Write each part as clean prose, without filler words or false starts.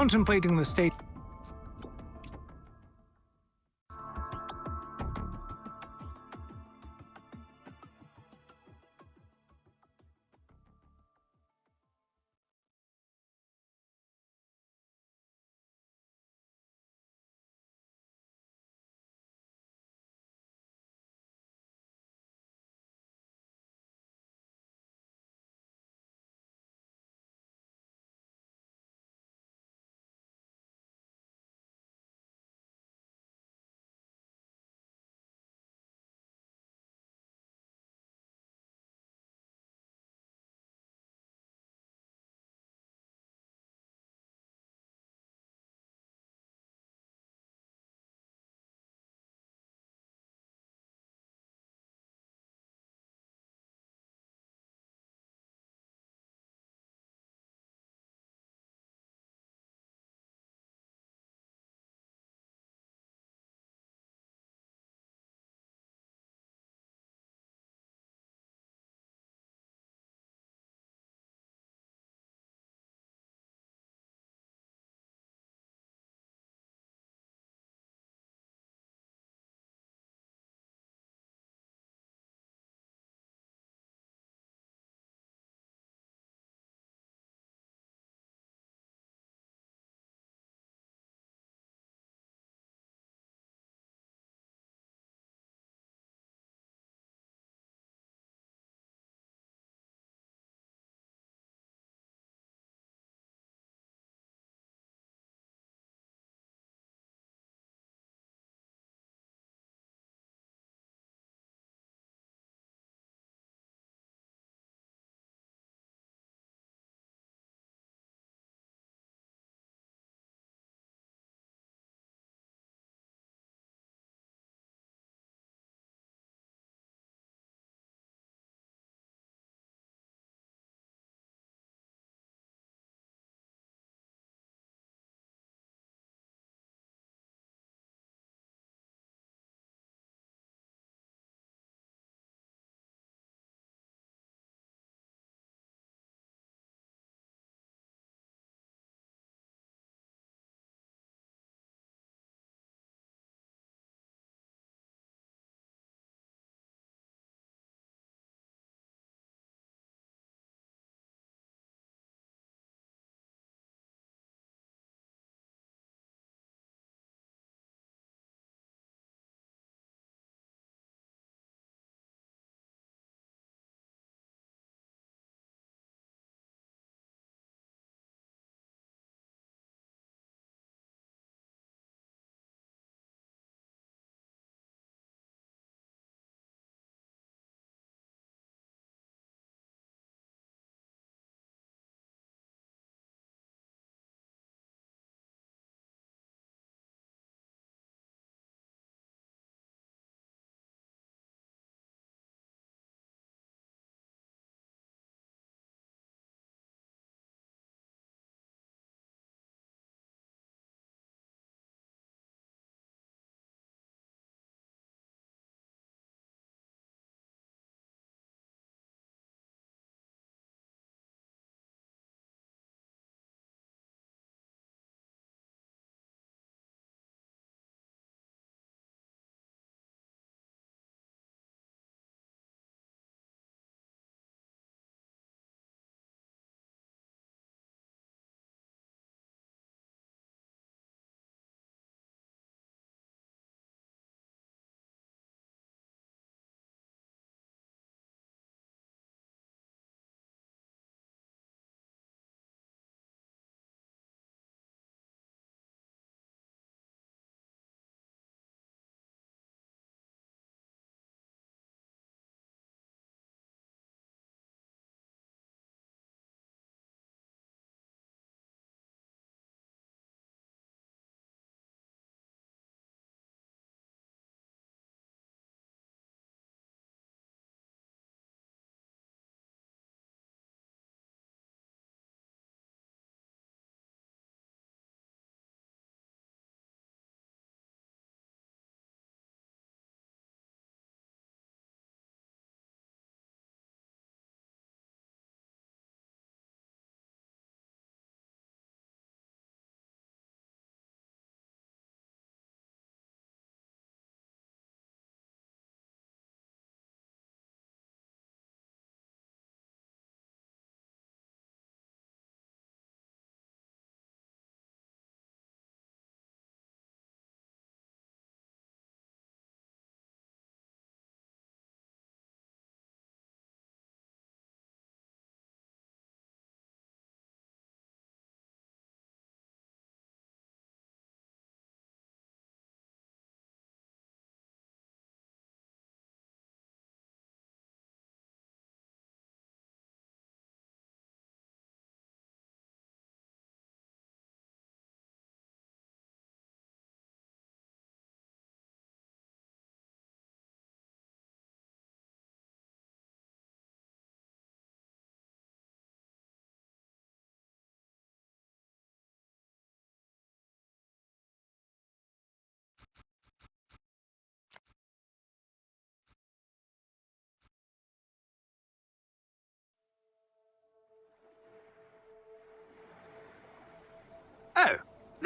contemplating the state.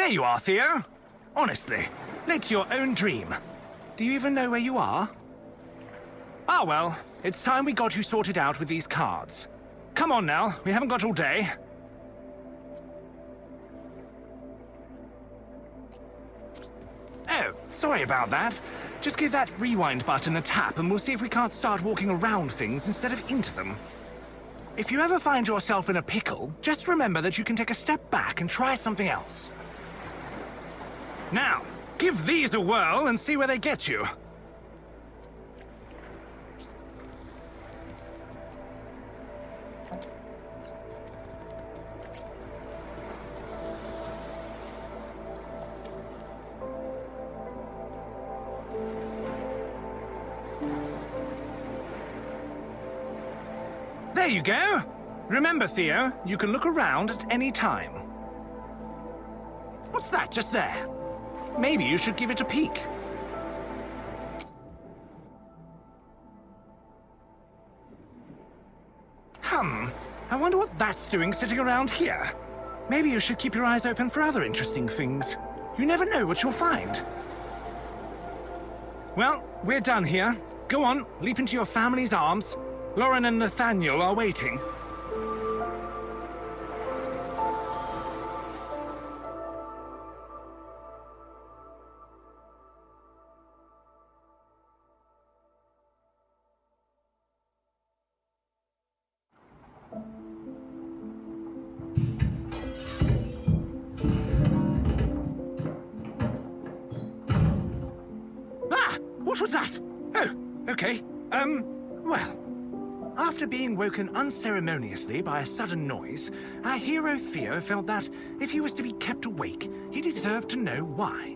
There you are, Theo. Honestly, late to your own dream. Do you even know where you are? Ah, well, it's time we got you sorted out with these cards. Come on now, we haven't got all day. Oh, sorry about that. Just give that rewind button a tap and we'll see if we can't start walking around things instead of into them. If you ever find yourself in a pickle, just remember that you can take a step back and try something else. Now, give these a whirl and see where they get you. There you go! Remember, Theo, you can look around at any time. What's that just there? Maybe you should give it a peek. I wonder what that's doing sitting around here. Maybe you should keep your eyes open for other interesting things. You never know what you'll find. Well, we're done here. Go on, leap into your family's arms. Lauren and Nathaniel are waiting. Ah! What was that? Oh, okay. Well... After being woken unceremoniously by a sudden noise, our hero Theo felt that, if he was to be kept awake, he deserved to know why.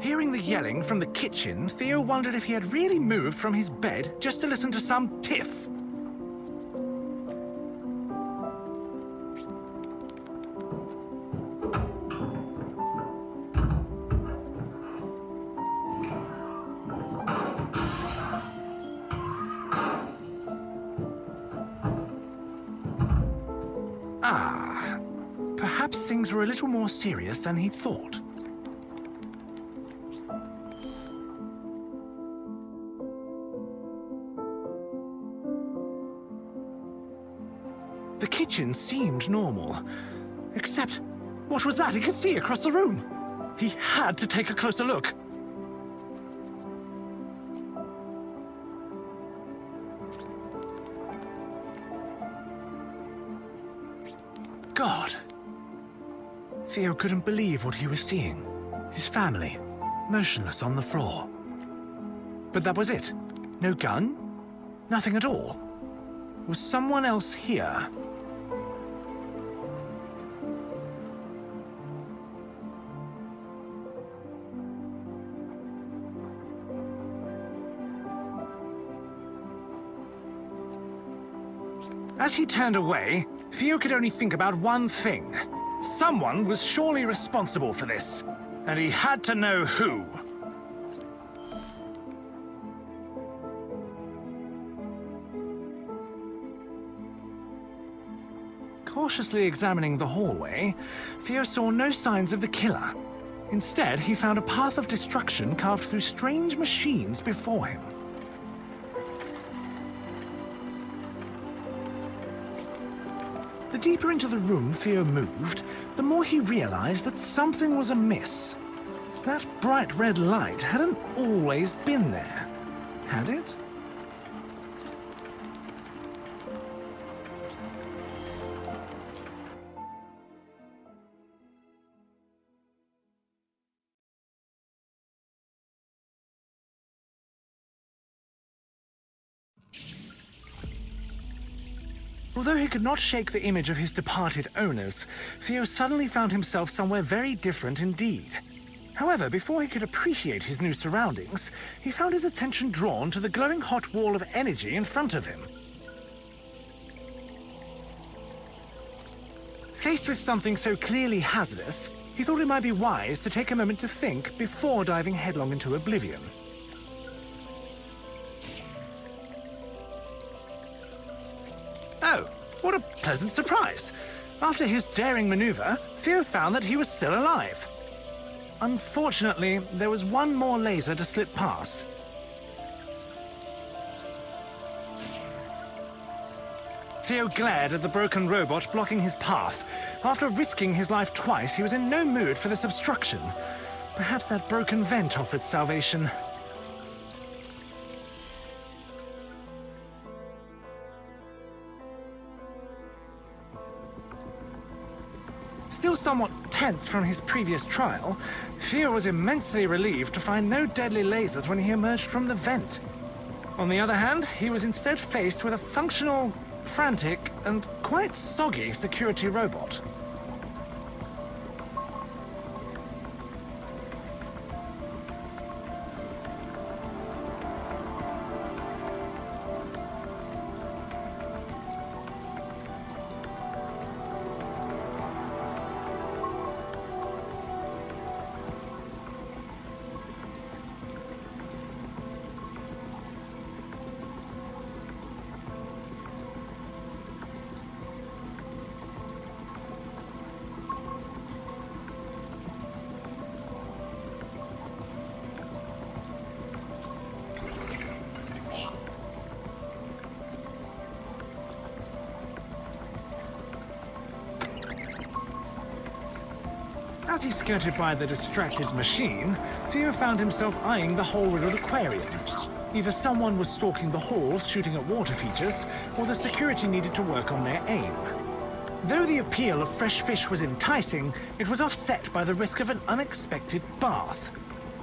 Hearing the yelling from the kitchen, Theo wondered if he had really moved from his bed just to listen to some tiff. Ah, perhaps things were a little more serious than he'd thought. The kitchen seemed normal. Except, what was that he could see across the room? He had to take a closer look. God. Theo couldn't believe what he was seeing. His family, motionless on the floor. But that was it. No gun? Nothing at all. Was someone else here? As he turned away, Theo could only think about one thing. Someone was surely responsible for this, and he had to know who. Cautiously examining the hallway, Theo saw no signs of the killer. Instead, he found a path of destruction carved through strange machines before him. The deeper into the room Theo moved, the more he realized that something was amiss. That bright red light hadn't always been there, had it? Although he could not shake the image of his departed owners, Theo suddenly found himself somewhere very different indeed. However, before he could appreciate his new surroundings, he found his attention drawn to the glowing hot wall of energy in front of him. Faced with something so clearly hazardous, he thought it might be wise to take a moment to think before diving headlong into oblivion. Oh, what a pleasant surprise! After his daring maneuver, Theo found that he was still alive. Unfortunately, there was one more laser to slip past. Theo glared at the broken robot blocking his path. After risking his life twice, he was in no mood for this obstruction. Perhaps that broken vent offered salvation. Still somewhat tense from his previous trial, Theo was immensely relieved to find no deadly lasers when he emerged from the vent. On the other hand, he was instead faced with a functional, frantic, and quite soggy security robot. As he skirted by the distracted machine, Theo found himself eyeing the hole-riddled aquarium. Either someone was stalking the halls shooting at water features, or the security needed to work on their aim. Though the appeal of fresh fish was enticing, it was offset by the risk of an unexpected bath.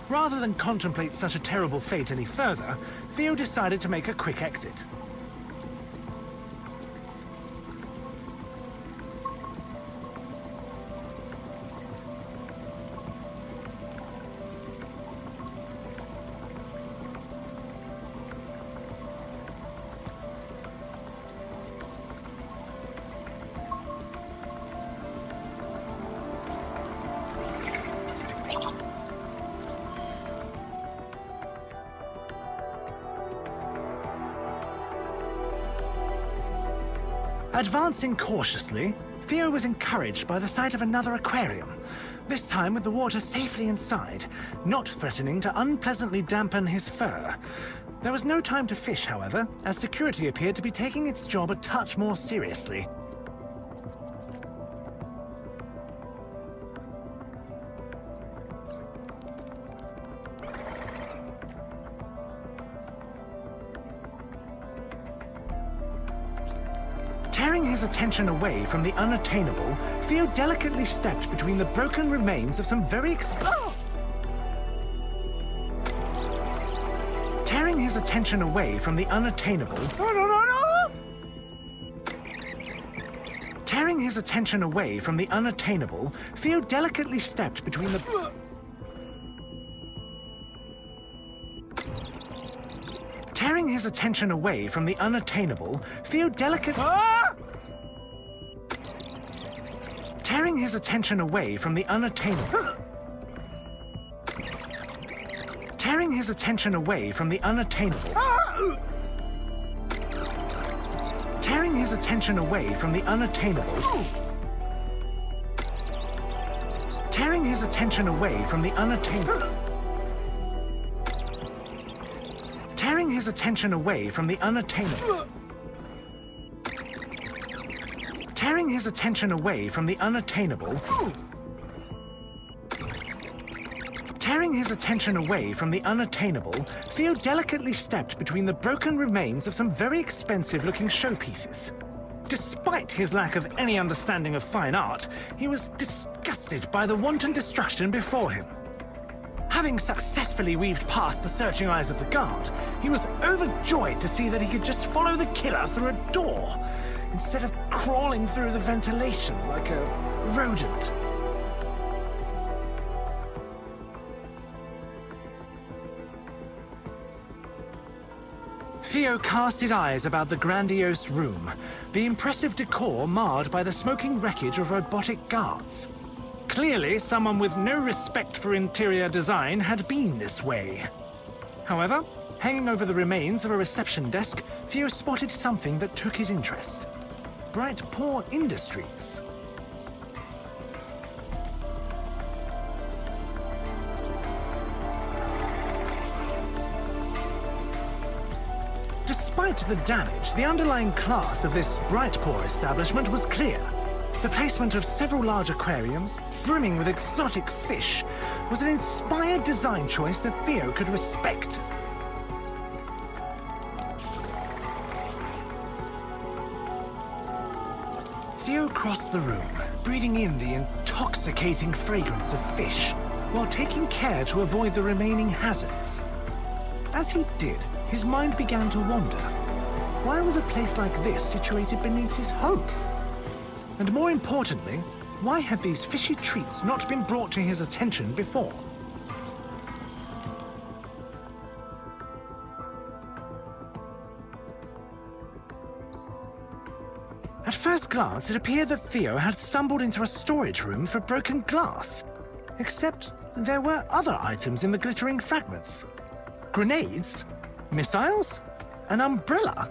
Rather than contemplate such a terrible fate any further, Theo decided to make a quick exit. Advancing cautiously, Theo was encouraged by the sight of another aquarium, this time with the water safely inside, not threatening to unpleasantly dampen his fur. There was no time to fish, however, as security appeared to be taking its job a touch more seriously. Tearing his attention away from the unattainable, Theo delicately stepped between the broken remains of some very Tearing his attention away from the unattainable... Tearing his attention away from the unattainable, Theo delicately stepped between the... Tearing his attention away from the unattainable, Theo delicately... Tearing his attention away from the unattainable... Tearing his attention away from the unattainable... Tearing his attention away from the unattainable... Tearing his attention away from the unattainable... Tearing his attention away from the unattainable... Tearing his attention away from the unattainable... Tearing his attention away from the unattainable, Theo delicately stepped between the broken remains of some very expensive-looking showpieces. Despite his lack of any understanding of fine art, he was disgusted by the wanton destruction before him. Having successfully weaved past the searching eyes of the guard, he was overjoyed to see that he could just follow the killer through a door, instead of crawling through the ventilation like a rodent. Theo cast his eyes about the grandiose room, the impressive decor marred by the smoking wreckage of robotic guards. Clearly, someone with no respect for interior design had been this way. However, hanging over the remains of a reception desk, Theo spotted something that took his interest. Bright Paw Industries. Despite the damage, the underlying class of this Bright Paw establishment was clear. The placement of several large aquariums, brimming with exotic fish, was an inspired design choice that Theo could respect. Theo crossed the room, breathing in the intoxicating fragrance of fish, while taking care to avoid the remaining hazards. As he did, his mind began to wander. Why was a place like this situated beneath his home? And more importantly, why had these fishy treats not been brought to his attention before? At first glance, it appeared that Theo had stumbled into a storage room for broken glass. Except there were other items in the glittering fragments. Grenades? Missiles? An umbrella?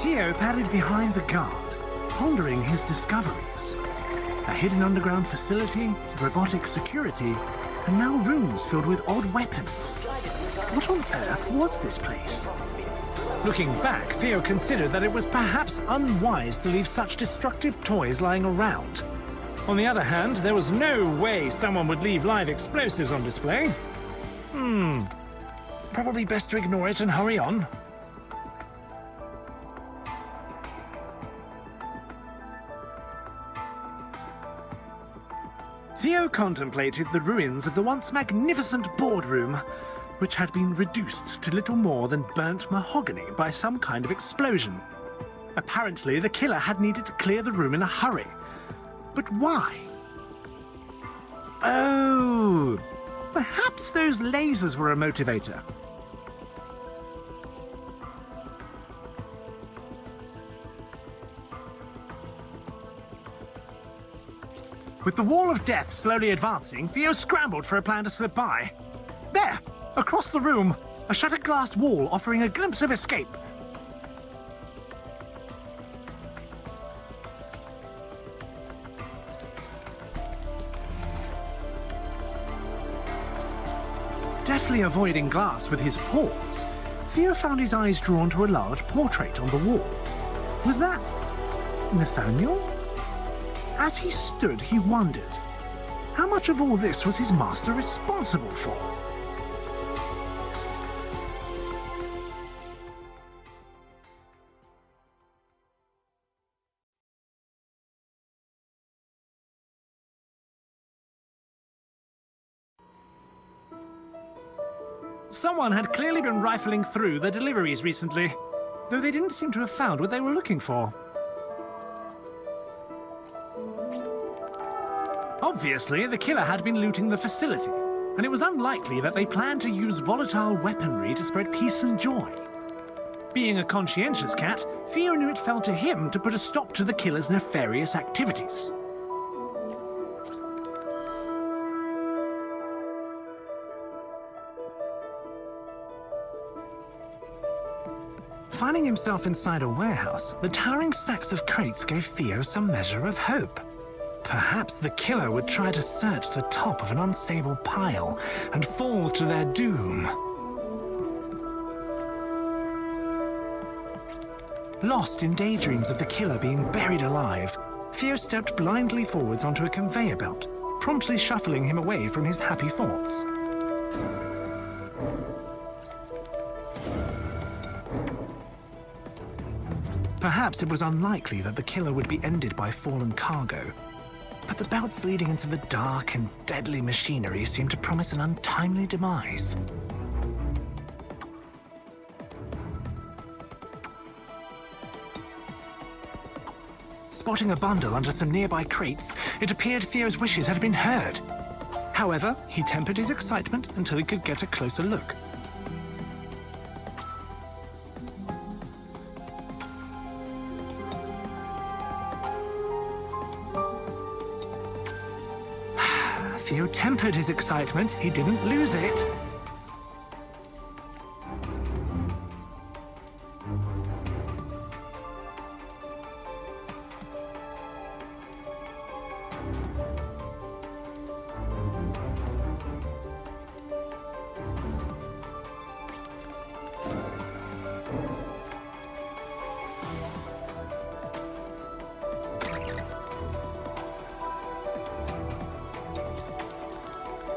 Theo padded behind the guard, pondering his discoveries. A hidden underground facility, robotic security, and now rooms filled with odd weapons. What on earth was this place? Looking back, Theo considered that it was perhaps unwise to leave such destructive toys lying around. On the other hand, there was no way someone would leave live explosives on display. Probably best to ignore it and hurry on. Theo contemplated the ruins of the once magnificent boardroom, which had been reduced to little more than burnt mahogany by some kind of explosion. Apparently, the killer had needed to clear the room in a hurry. But why? Oh, perhaps those lasers were a motivator. With the wall of death slowly advancing, Theo scrambled for a plan to slip by. There, across the room, a shattered glass wall offering a glimpse of escape. Deftly avoiding glass with his paws, Theo found his eyes drawn to a large portrait on the wall. Was that Nathaniel? As he stood, he wondered, how much of all this was his master responsible for? Someone had clearly been rifling through the deliveries recently, though they didn't seem to have found what they were looking for. Obviously, the killer had been looting the facility, and it was unlikely that they planned to use volatile weaponry to spread peace and joy. Being a conscientious cat, Theo knew it fell to him to put a stop to the killer's nefarious activities. Finding himself inside a warehouse, the towering stacks of crates gave Theo some measure of hope. Perhaps the killer would try to search the top of an unstable pile and fall to their doom. Lost in daydreams of the killer being buried alive, Theo stepped blindly forwards onto a conveyor belt, promptly shuffling him away from his happy thoughts. Perhaps it was unlikely that the killer would be ended by fallen cargo, but the belts leading into the dark and deadly machinery seemed to promise an untimely demise. spotting a bundle under some nearby crates, it appeared Theo's wishes had been heard. However, he tempered his excitement until he could get a closer look. Theo tempered his excitement. He didn't lose it.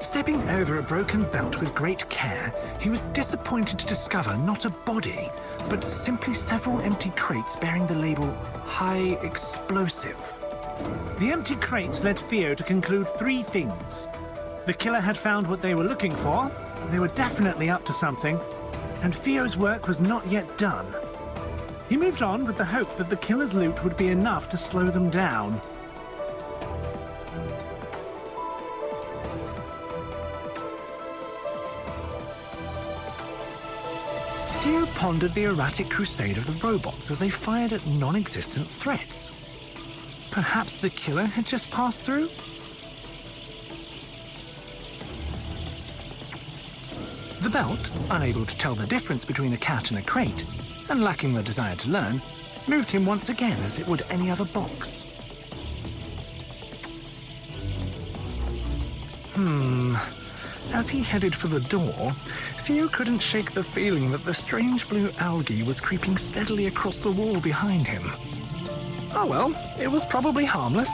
Stepping over a broken belt with great care, he was disappointed to discover not a body, but simply several empty crates bearing the label High Explosive. The empty crates led Theo to conclude three things. The killer had found what they were looking for, they were definitely up to something, and Theo's work was not yet done. He moved on with the hope that the killer's loot would be enough to slow them down. Theo pondered the erratic crusade of the robots as they fired at non-existent threats. Perhaps the killer had just passed through? The belt, unable to tell the difference between a cat and a crate, and lacking the desire to learn, moved him once again as it would any other box. As he headed for the door, Theo couldn't shake the feeling that the strange blue algae was creeping steadily across the wall behind him. Oh well, it was probably harmless.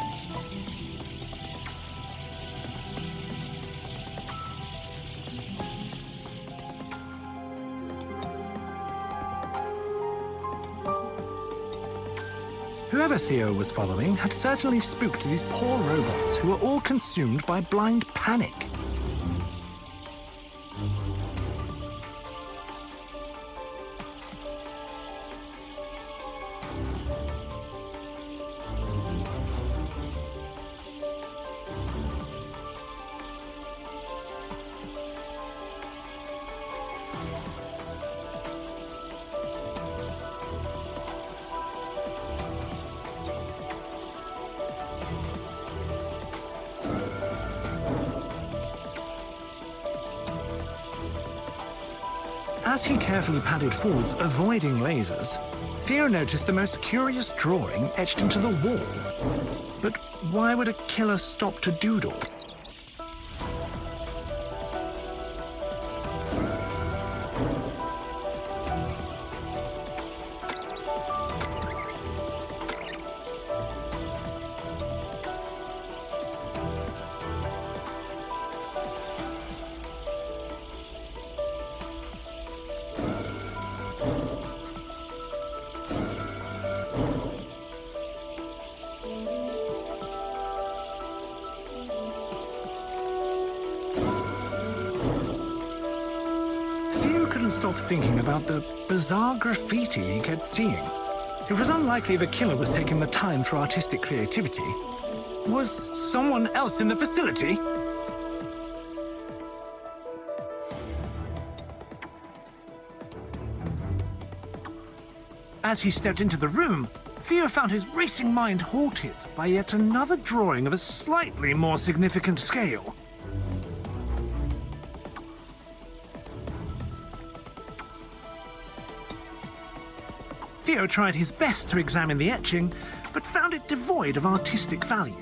Whoever Theo was following had certainly spooked these poor robots who were all consumed by blind panic. As he carefully padded forwards, avoiding lasers, Theo noticed the most curious drawing etched into the wall. But why would a killer stop to doodle? Stop thinking about the bizarre graffiti he kept seeing. It was unlikely the killer was taking the time for artistic creativity. Was someone else in the facility? As he stepped into the room, Theo found his racing mind halted by yet another drawing of a slightly more significant scale. Theo tried his best to examine the etching, but found it devoid of artistic value.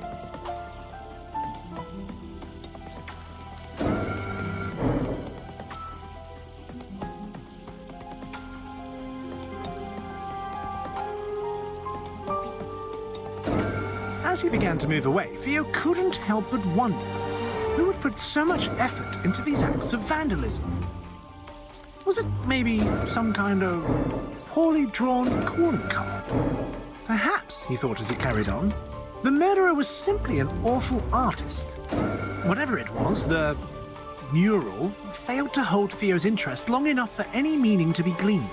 As he began to move away, Theo couldn't help but wonder who would put so much effort into these acts of vandalism. Was it maybe some kind of poorly drawn corner card? Perhaps, he thought as he carried on, the murderer was simply an awful artist. Whatever it was, the mural failed to hold Theo's interest long enough for any meaning to be gleaned.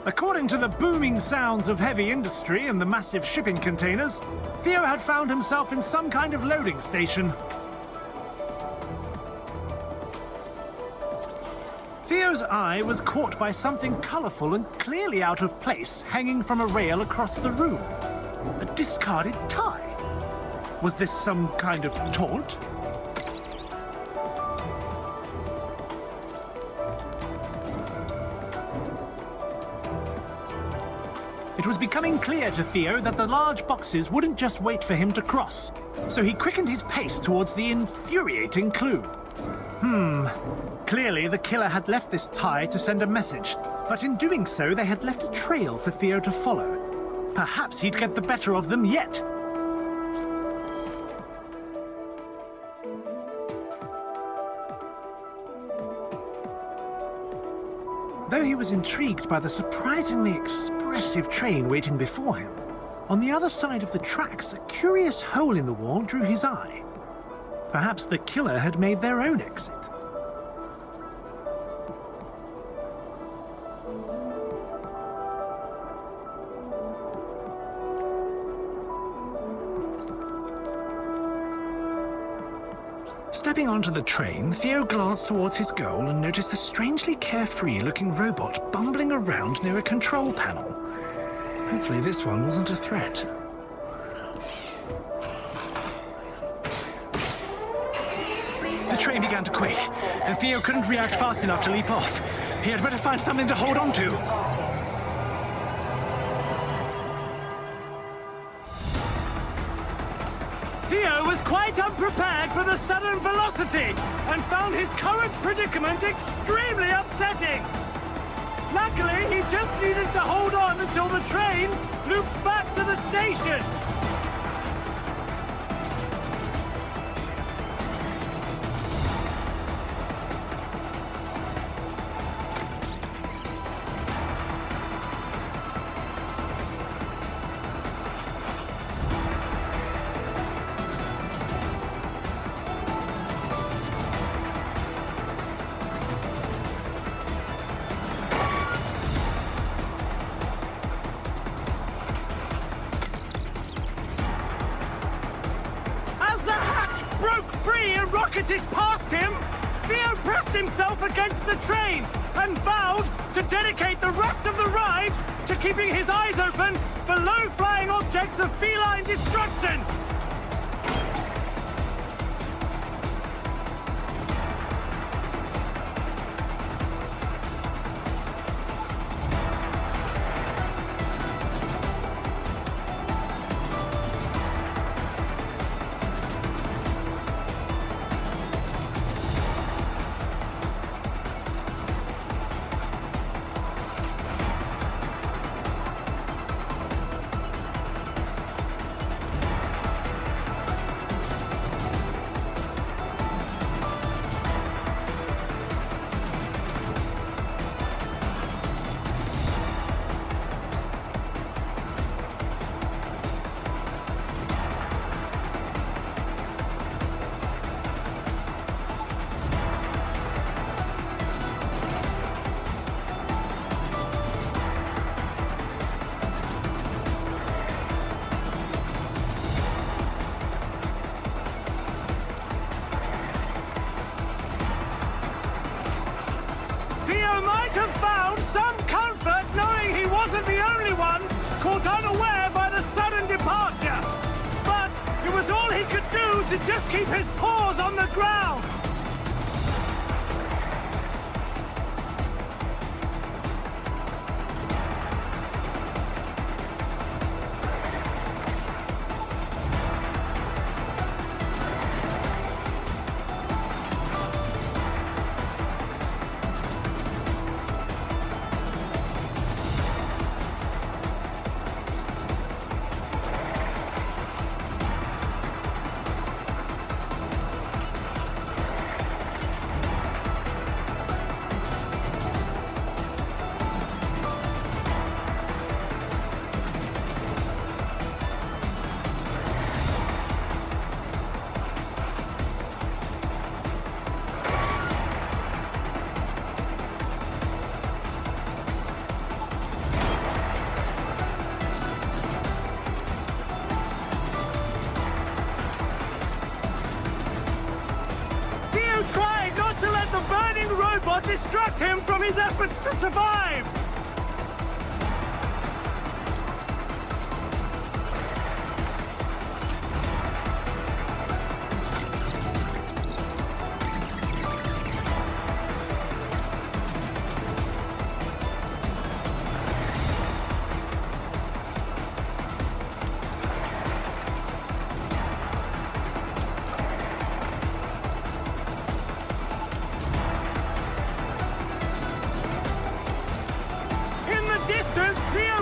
According to the booming sounds of heavy industry and the massive shipping containers, Theo had found himself in some kind of loading station. Theo's eye was caught by something colourful and clearly out of place hanging from a rail across the room. A discarded tie. Was this some kind of taunt? It was becoming clear to Theo that the large boxes wouldn't just wait for him to cross, so he quickened his pace towards the infuriating clue. Clearly the killer had left this tie to send a message, but in doing so they had left a trail for Theo to follow. Perhaps he'd get the better of them yet. Though he was intrigued by the surprisingly expressive train waiting before him, on the other side of the tracks a curious hole in the wall drew his eye. Perhaps the killer had made their own exit. Stepping onto the train, Theo glanced towards his goal and noticed a strangely carefree-looking robot bumbling around near a control panel. Hopefully this one wasn't a threat. The train began to quake, and Theo couldn't react fast enough to leap off. He had better find something to hold on to. Theo was quite unprepared for the sudden velocity and found his current predicament extremely upsetting. Luckily, he just needed to hold on until the train looped back to the station. Rocketed past him, Theo pressed himself against the train and vowed to dedicate the rest of the ride to keeping his eyes open for low-flying objects of feline destruction. Might have found some comfort knowing he wasn't the only one caught unaware by the sudden departure. But it was all he could do to just keep his paws on the ground. his efforts to survive!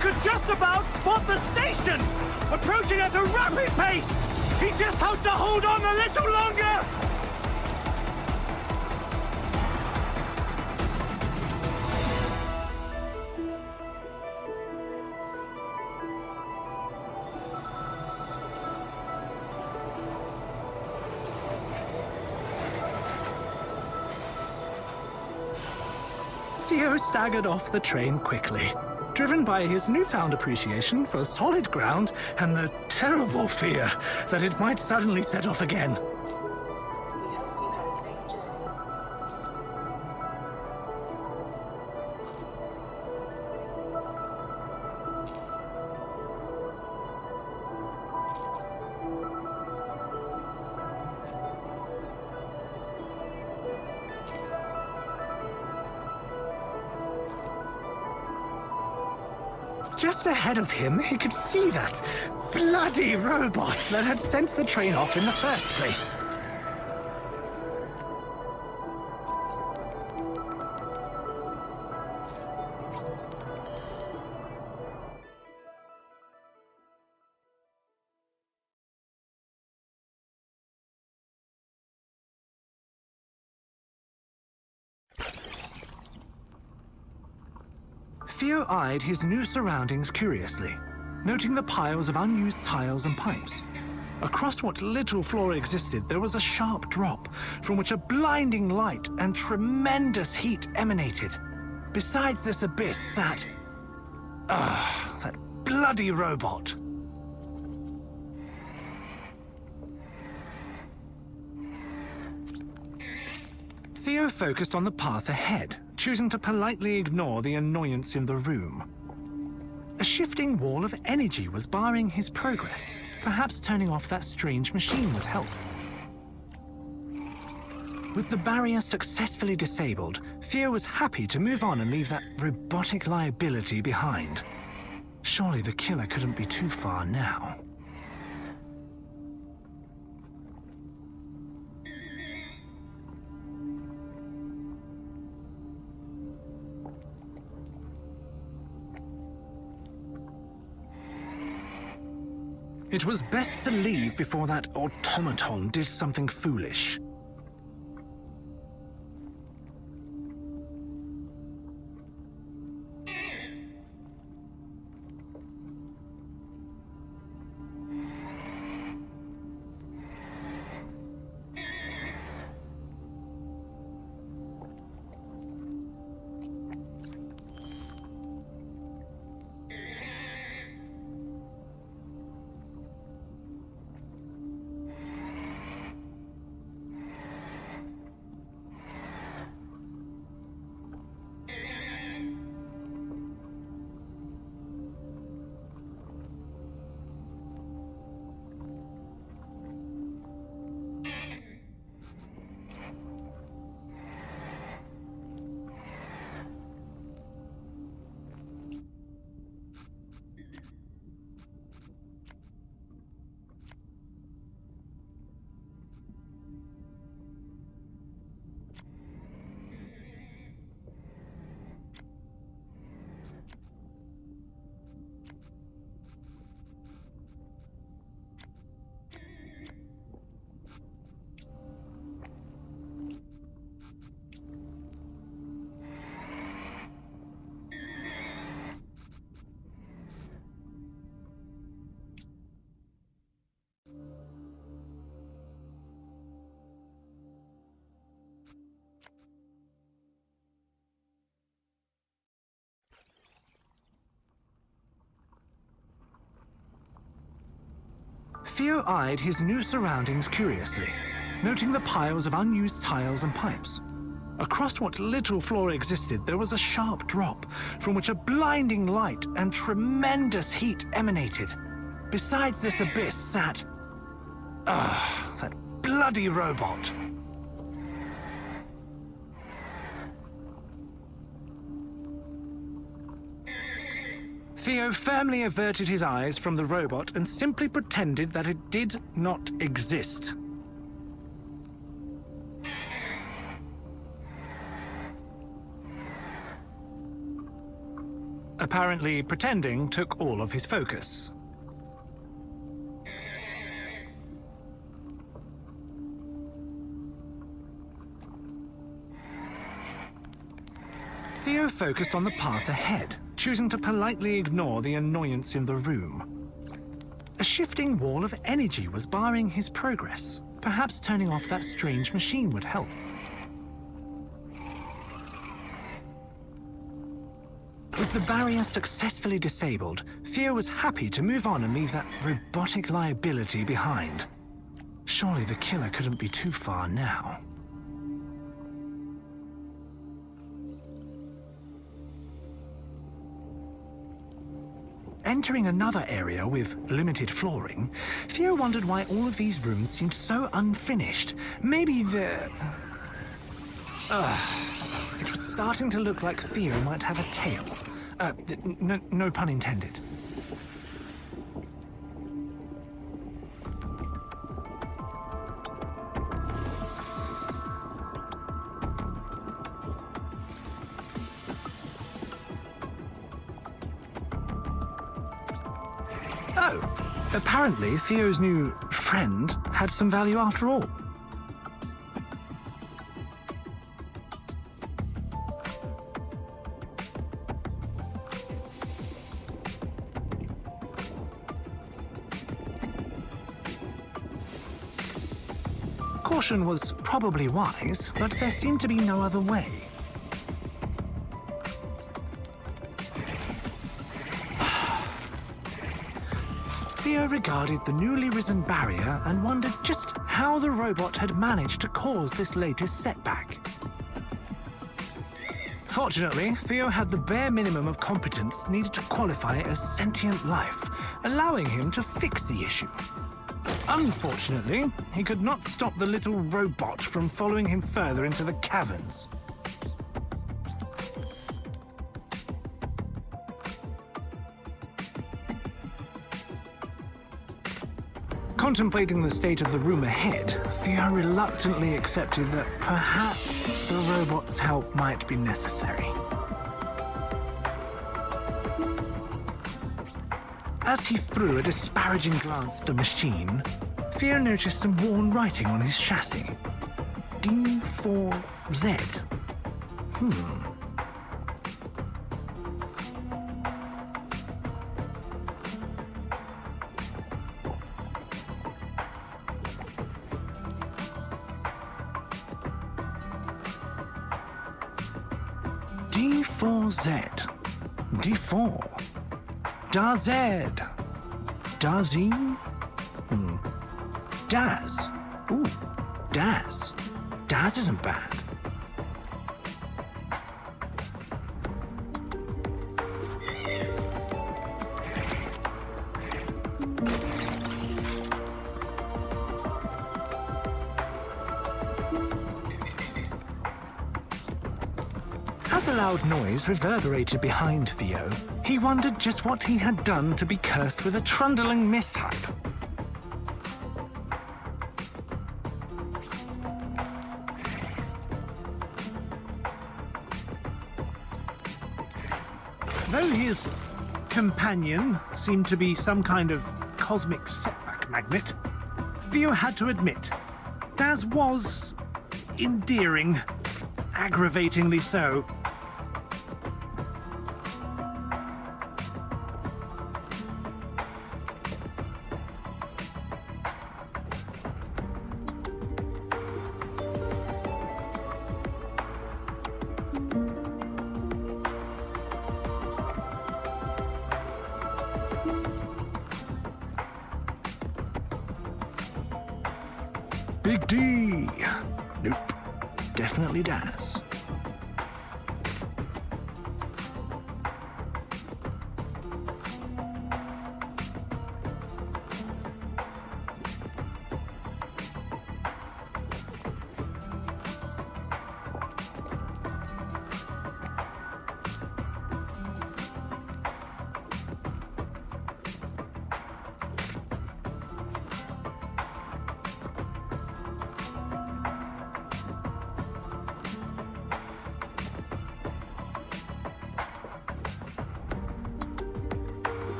Could just about spot the station! Approaching at a rapid pace! He just hoped to hold on a little longer! Theo staggered off the train quickly, driven by his newfound appreciation for solid ground and the terrible fear that it might suddenly set off again. We hope you had a safe journey. Just ahead of him, he could see that bloody robot that had sent the train off in the first place. Theo eyed his new surroundings curiously, noting the piles of unused tiles and pipes. Across what little floor existed, there was a sharp drop, from which a blinding light and tremendous heat emanated. Beside this abyss sat... that bloody robot. Theo focused on the path ahead, choosing to politely ignore the annoyance in the room. A shifting wall of energy was barring his progress. Perhaps turning off that strange machine would help. With the barrier successfully disabled, Theo was happy to move on and leave that robotic liability behind. Surely the killer couldn't be too far now. It was best to leave before that automaton did something foolish. Theo eyed his new surroundings curiously, noting the piles of unused tiles and pipes. Across what little floor existed, there was a sharp drop from which a blinding light and tremendous heat emanated. Beside this abyss sat... that bloody robot. Theo firmly averted his eyes from the robot and simply pretended that it did not exist. Apparently, pretending took all of his focus. Theo focused on the path ahead, choosing to politely ignore the annoyance in the room. A shifting wall of energy was barring his progress. Perhaps turning off that strange machine would help. With the barrier successfully disabled, Theo was happy to move on and leave that robotic liability behind. Surely the killer couldn't be too far now. Entering another area with limited flooring, Theo wondered why all of these rooms seemed so unfinished. Maybe the... It was starting to look like Theo might have a tail. No pun intended. Oh, apparently Theo's new friend had some value after all. Caution was probably wise, but there seemed to be no other way. Theo regarded the newly risen barrier and wondered just how the robot had managed to cause this latest setback. Fortunately, Theo had the bare minimum of competence needed to qualify as sentient life, allowing him to fix the issue. Unfortunately, he could not stop the little robot from following him further into the caverns. Contemplating the state of the room ahead, Theo reluctantly accepted that perhaps the robot's help might be necessary. As he threw a disparaging glance at the machine, Theo noticed some worn writing on his chassis. D4Z. D4Z. D4. Daz. Dazi? Daz. Ooh, Daz. Daz isn't bad. As a loud noise reverberated behind Theo, he wondered just what he had done to be cursed with a trundling mishap. Though his companion seemed to be some kind of cosmic setback magnet, Theo had to admit, Daz was endearing, aggravatingly so. Big D. Nope. Definitely Daz.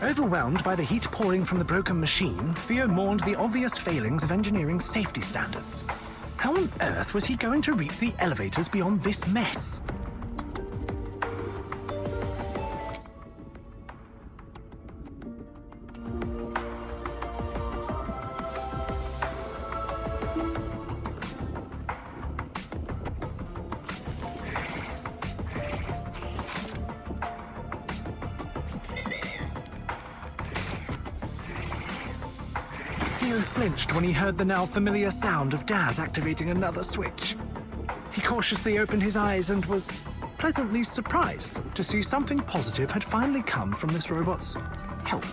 Overwhelmed by the heat pouring from the broken machine, Theo mourned the obvious failings of engineering safety standards. How on earth was he going to reach the elevators beyond this mess? Theo flinched when he heard the now familiar sound of Daz activating another switch. He cautiously opened his eyes and was pleasantly surprised to see something positive had finally come from this robot's help.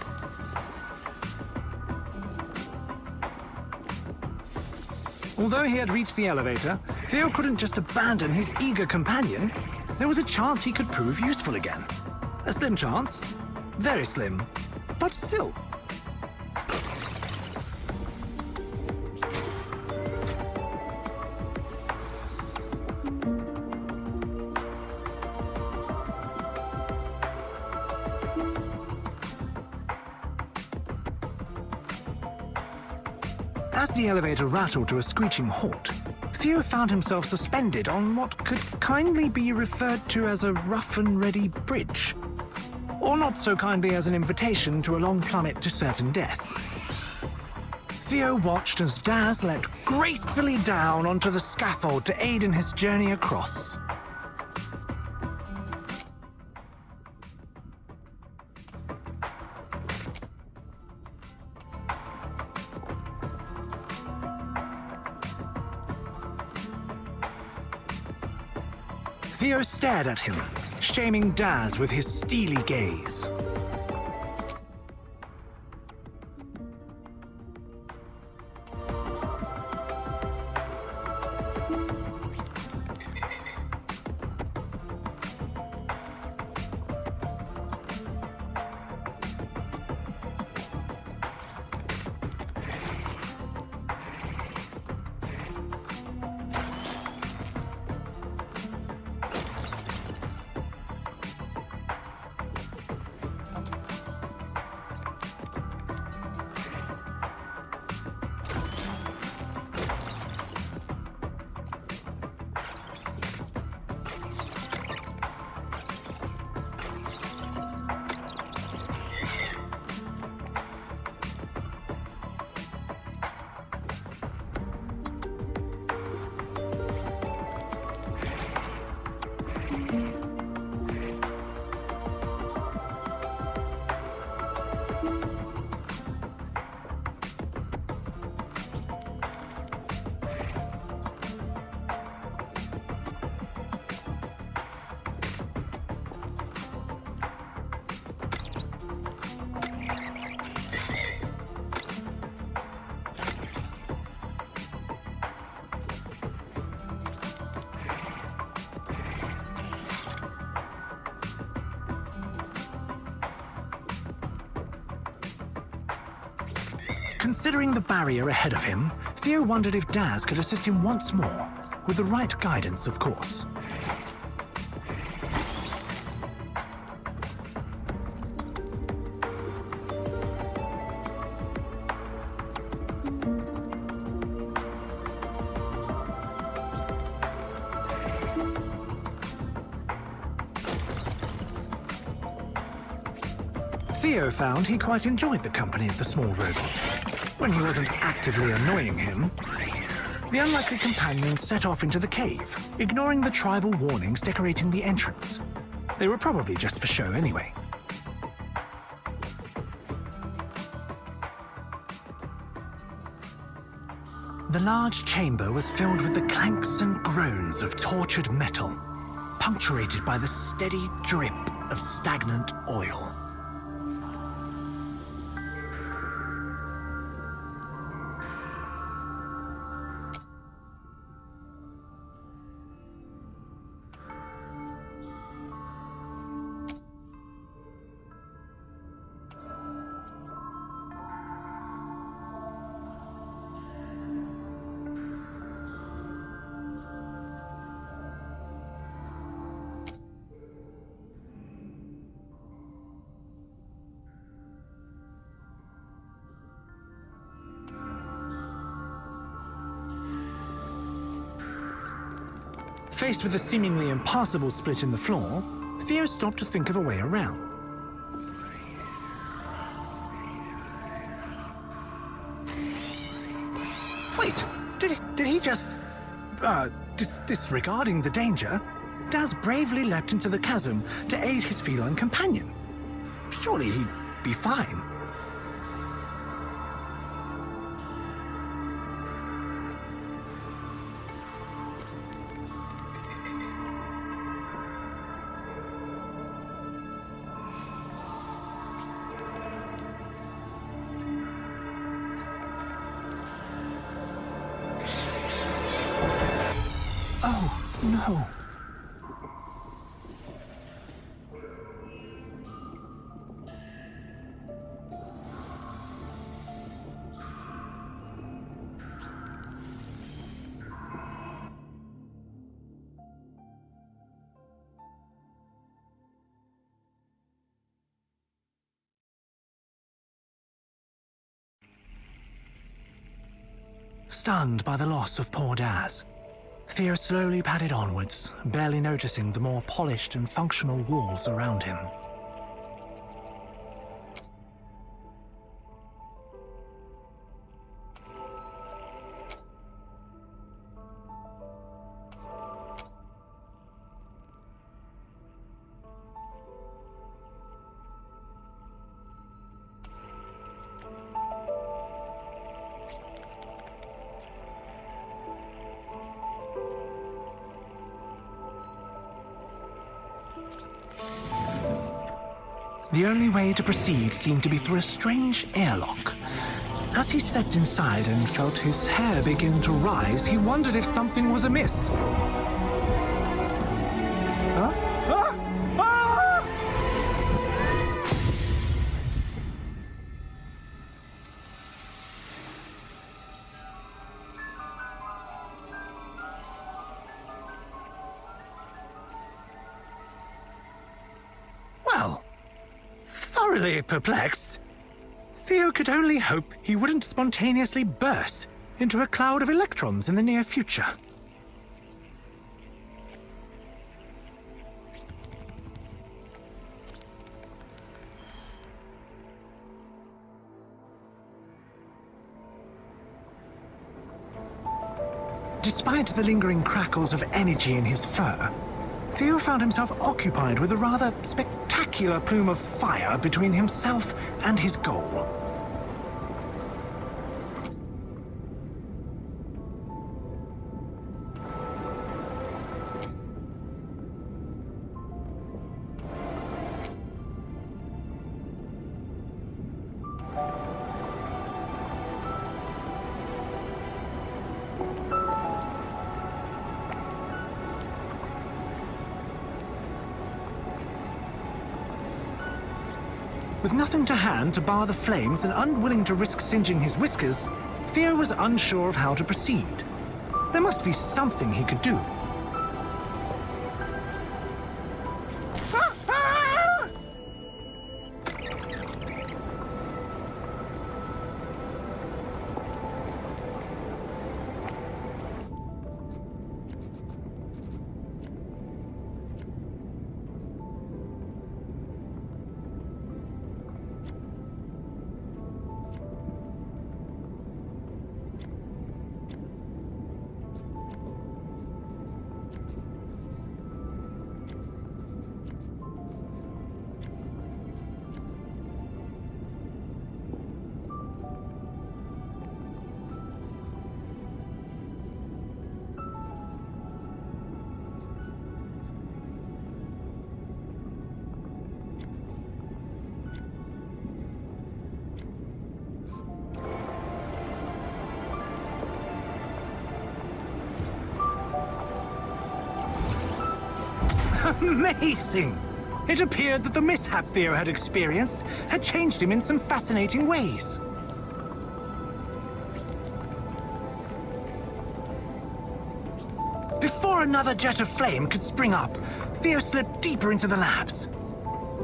Although he had reached the elevator, Theo couldn't just abandon his eager companion. There was a chance he could prove useful again. A slim chance. Very slim. But still. As the elevator rattled to a screeching halt, Theo found himself suspended on what could kindly be referred to as a rough and ready bridge, or not so kindly as an invitation to a long plummet to certain death. Theo watched as Daz leapt gracefully down onto the scaffold to aid in his journey across. Theo stared at him, shaming Daz with his steely gaze. Considering the barrier ahead of him, Theo wondered if Daz could assist him once more, with the right guidance, of course. Theo found he quite enjoyed the company of the small robot. When he wasn't actively annoying him, the unlikely companion set off into the cave, ignoring the tribal warnings decorating the entrance. They were probably just for show anyway. The large chamber was filled with the clanks and groans of tortured metal, punctuated by the steady drip of stagnant oil. Faced with a seemingly impassable split in the floor, Theo stopped to think of a way around. Wait, did he just... disregarding the danger, Daz bravely leapt into the chasm to aid his feline companion. Surely he'd be fine. Oh, no. Stunned by the loss of poor Daz, Theo slowly padded onwards, barely noticing the more polished and functional walls around him. The only way to proceed seemed to be through a strange airlock. As he stepped inside and felt his hair begin to rise, he wondered if something was amiss. Huh? Ah! Ah! Well, thoroughly perplexed, Theo could only hope he wouldn't spontaneously burst into a cloud of electrons in the near future. Despite the lingering crackles of energy in his fur, Theo found himself occupied with a rather spectacular plume of fire between himself and his goal. With nothing to hand to bar the flames and unwilling to risk singeing his whiskers, Theo was unsure of how to proceed. There must be something he could do. Amazing! It appeared that the mishap Theo had experienced had changed him in some fascinating ways. Before another jet of flame could spring up, Theo slipped deeper into the labs.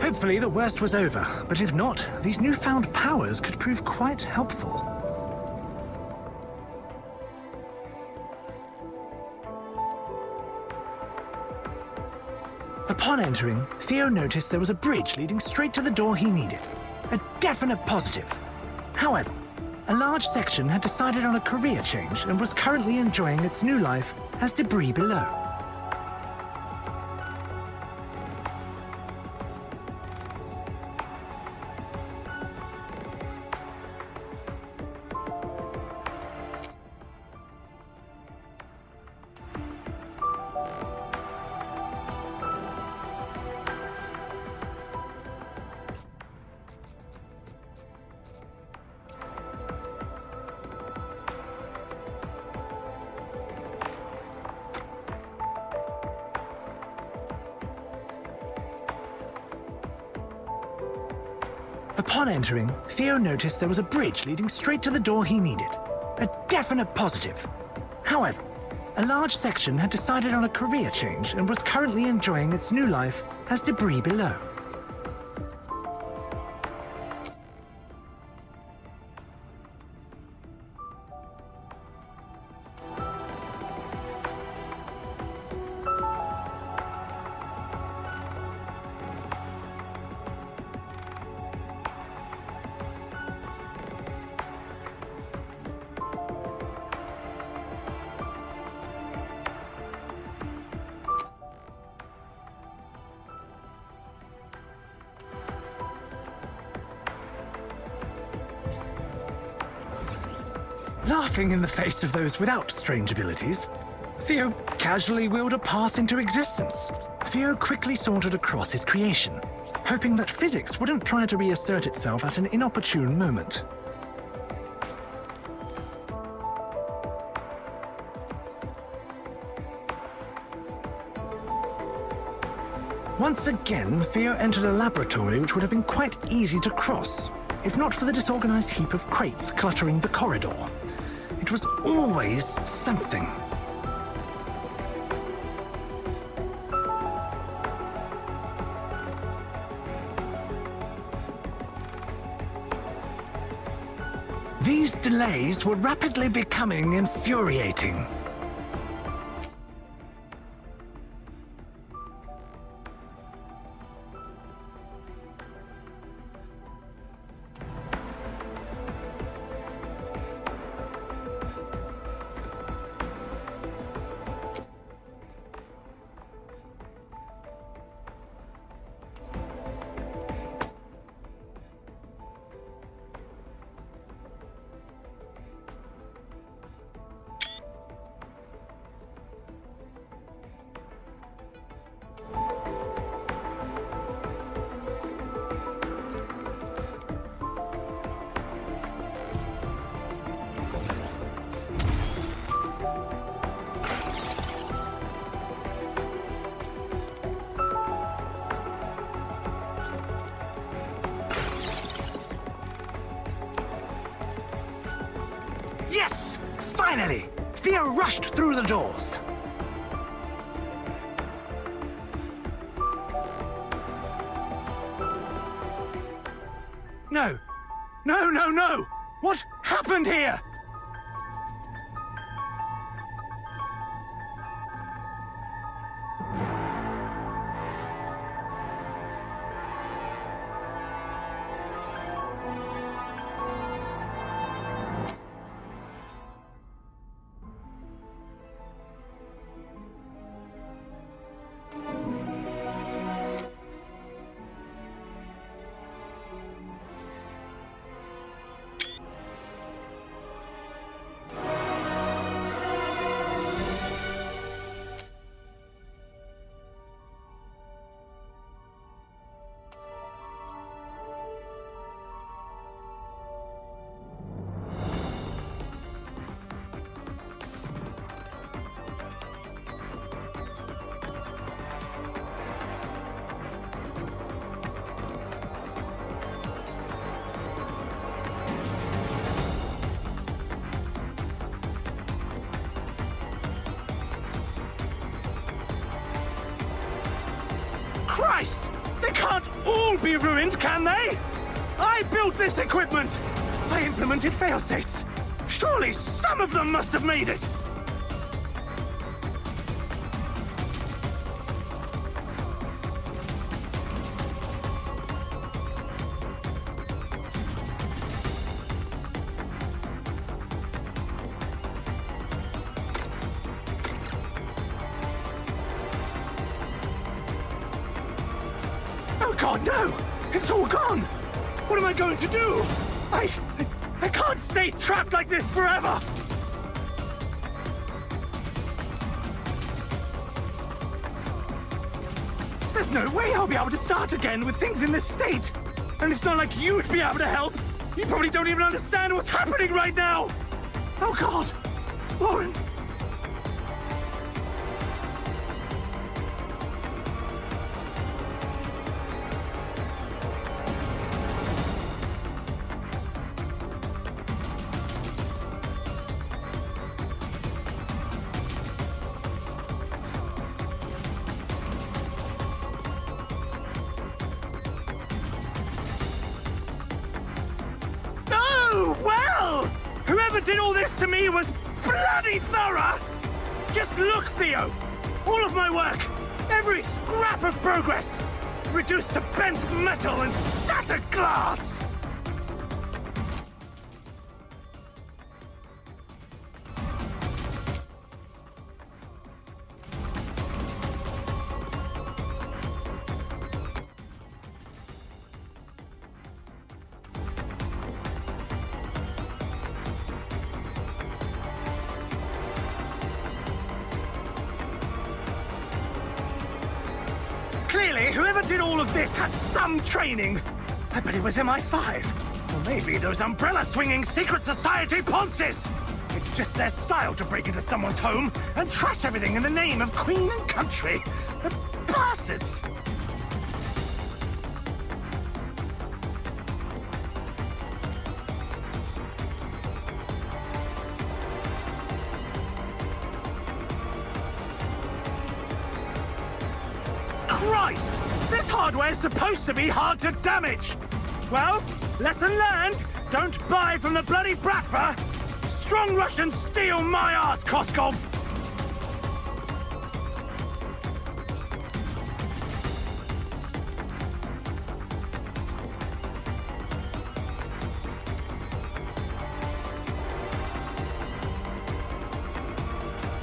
Hopefully the worst was over, but if not, these newfound powers could prove quite helpful. Upon entering, Theo noticed there was a bridge leading straight to the door he needed. A definite positive. However, a large section had decided on a career change and was currently enjoying its new life as debris below. Upon entering, Theo noticed there was a bridge leading straight to the door he needed. A definite positive. However, a large section had decided on a career change and was currently enjoying its new life as debris below. Laughing in the face of those without strange abilities, Theo casually willed a path into existence. Theo quickly sauntered across his creation, hoping that physics wouldn't try to reassert itself at an inopportune moment. Once again, Theo entered a laboratory which would have been quite easy to cross, if not for the disorganized heap of crates cluttering the corridor. It was always something. These delays were rapidly becoming infuriating. Yes! Finally! Theo rushed through the doors. No! No, no, no! What happened here? Christ! They can't all be ruined, can they? I built this equipment! I implemented failsafes. Surely some of them must have made it! God, no! It's all gone! What am I going to do? I can't stay trapped like this forever! There's no way I'll be able to start again with things in this state! And it's not like you'd be able to help! You probably don't even understand what's happening right now! Oh God! Lauren! Oh, well! Whoever did all this to me was bloody thorough! Just look, Theo! All of my work, every scrap of progress, reduced to bent metal and shattered glass! Clearly, whoever did all of this had some training. I bet it was MI5. Or maybe those umbrella-swinging secret society ponces. It's just their style to break into someone's home and trash everything in the name of Queen and Country. The bastards! Christ! This hardware is supposed to be hard to damage! Well, lesson learned! Don't buy from the bloody Bratva! Strong Russians steal my ass, Koskov!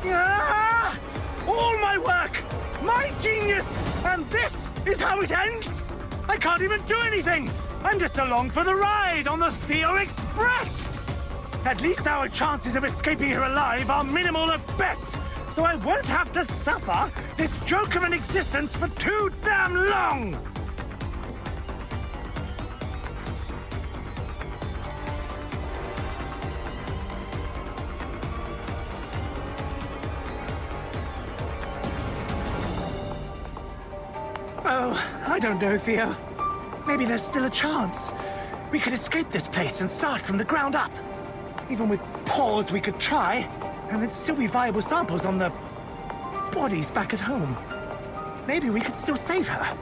Ah! All my work! My genius! And this is how it ends? I can't even do anything! I'm just along for the ride on the Theo Express! At least our chances of escaping here alive are minimal at best, so I won't have to suffer this joke of an existence for too damn long! Oh, I don't know, Theo. Maybe there's still a chance. We could escape this place and start from the ground up. Even with pause, we could try, and there'd still be viable samples on the bodies back at home. Maybe we could still save her.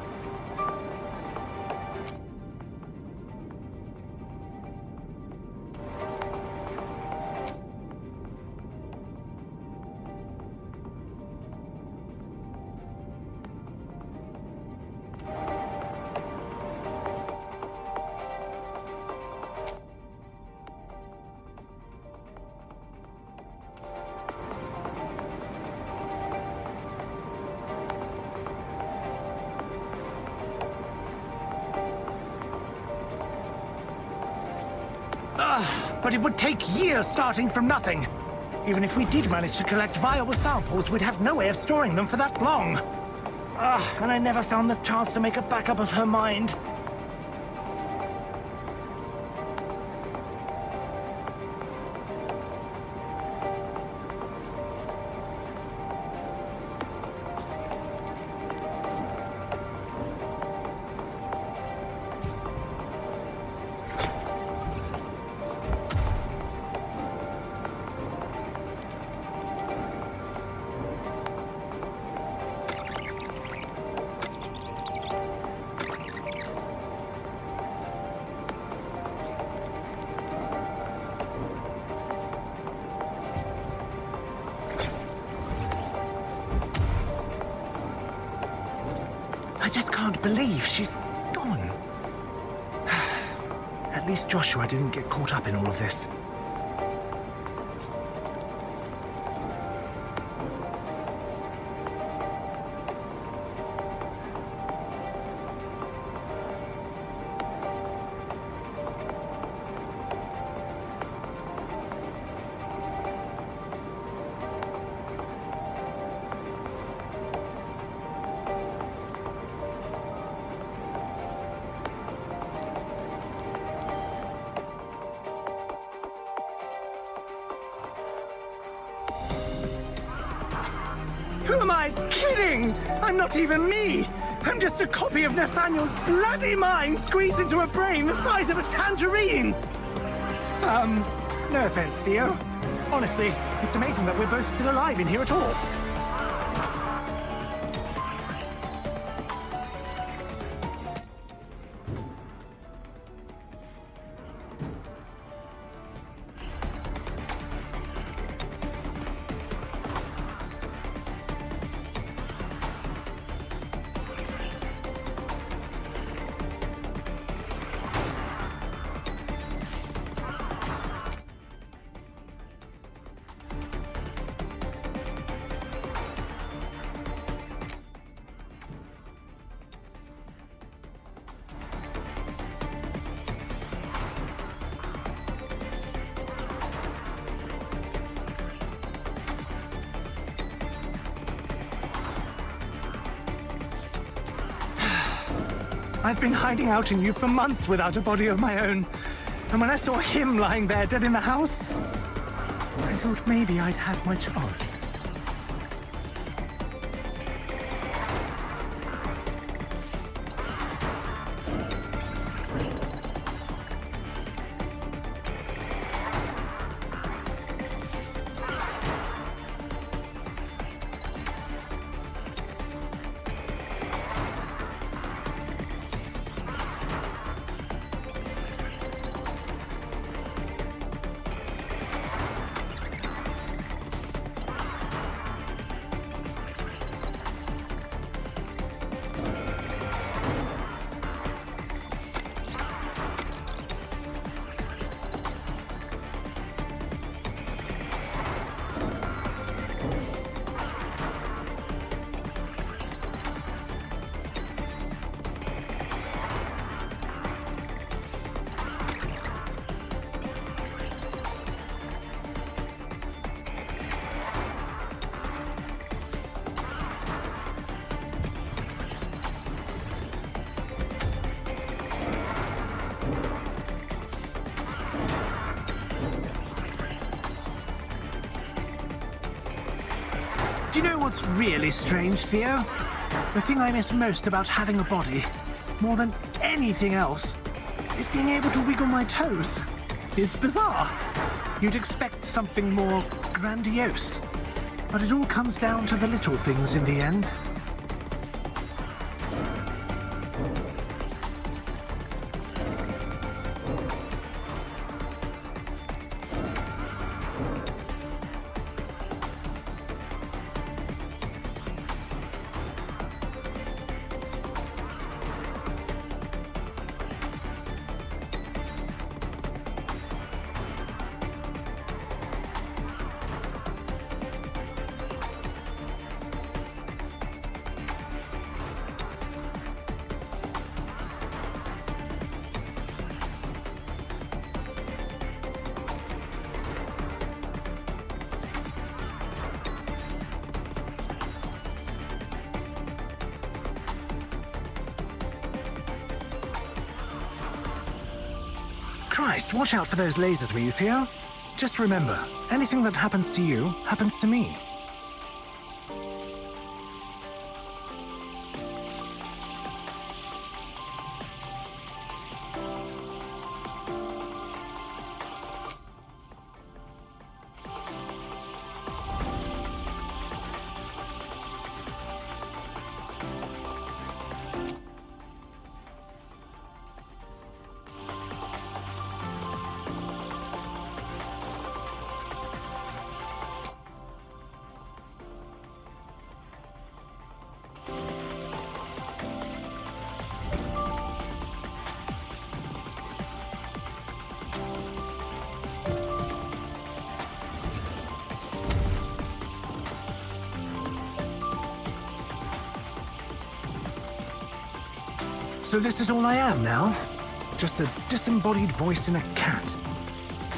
But it would take years starting from nothing. Even if we did manage to collect viable samples, we'd have no way of storing them for that long. And I never found the chance to make a backup of her mind. I just can't believe she's gone. At least Joshua didn't get caught up in all of this. Who am I kidding? I'm not even me. I'm just a copy of Nathaniel's bloody mind squeezed into a brain the size of a tangerine. No offense, Theo. Honestly, it's amazing that we're both still alive in here at all. I've been hiding out in you for months without a body of my own. And when I saw him lying there dead in the house, I thought maybe I'd have my chance. Do you know what's really strange, Theo? The thing I miss most about having a body, more than anything else, is being able to wiggle my toes. It's bizarre. You'd expect something more grandiose, but it all comes down to the little things in the end. Christ, watch out for those lasers, will you, Theo? Just remember, anything that happens to you happens to me. So this is all I am now? Just a disembodied voice in a cat.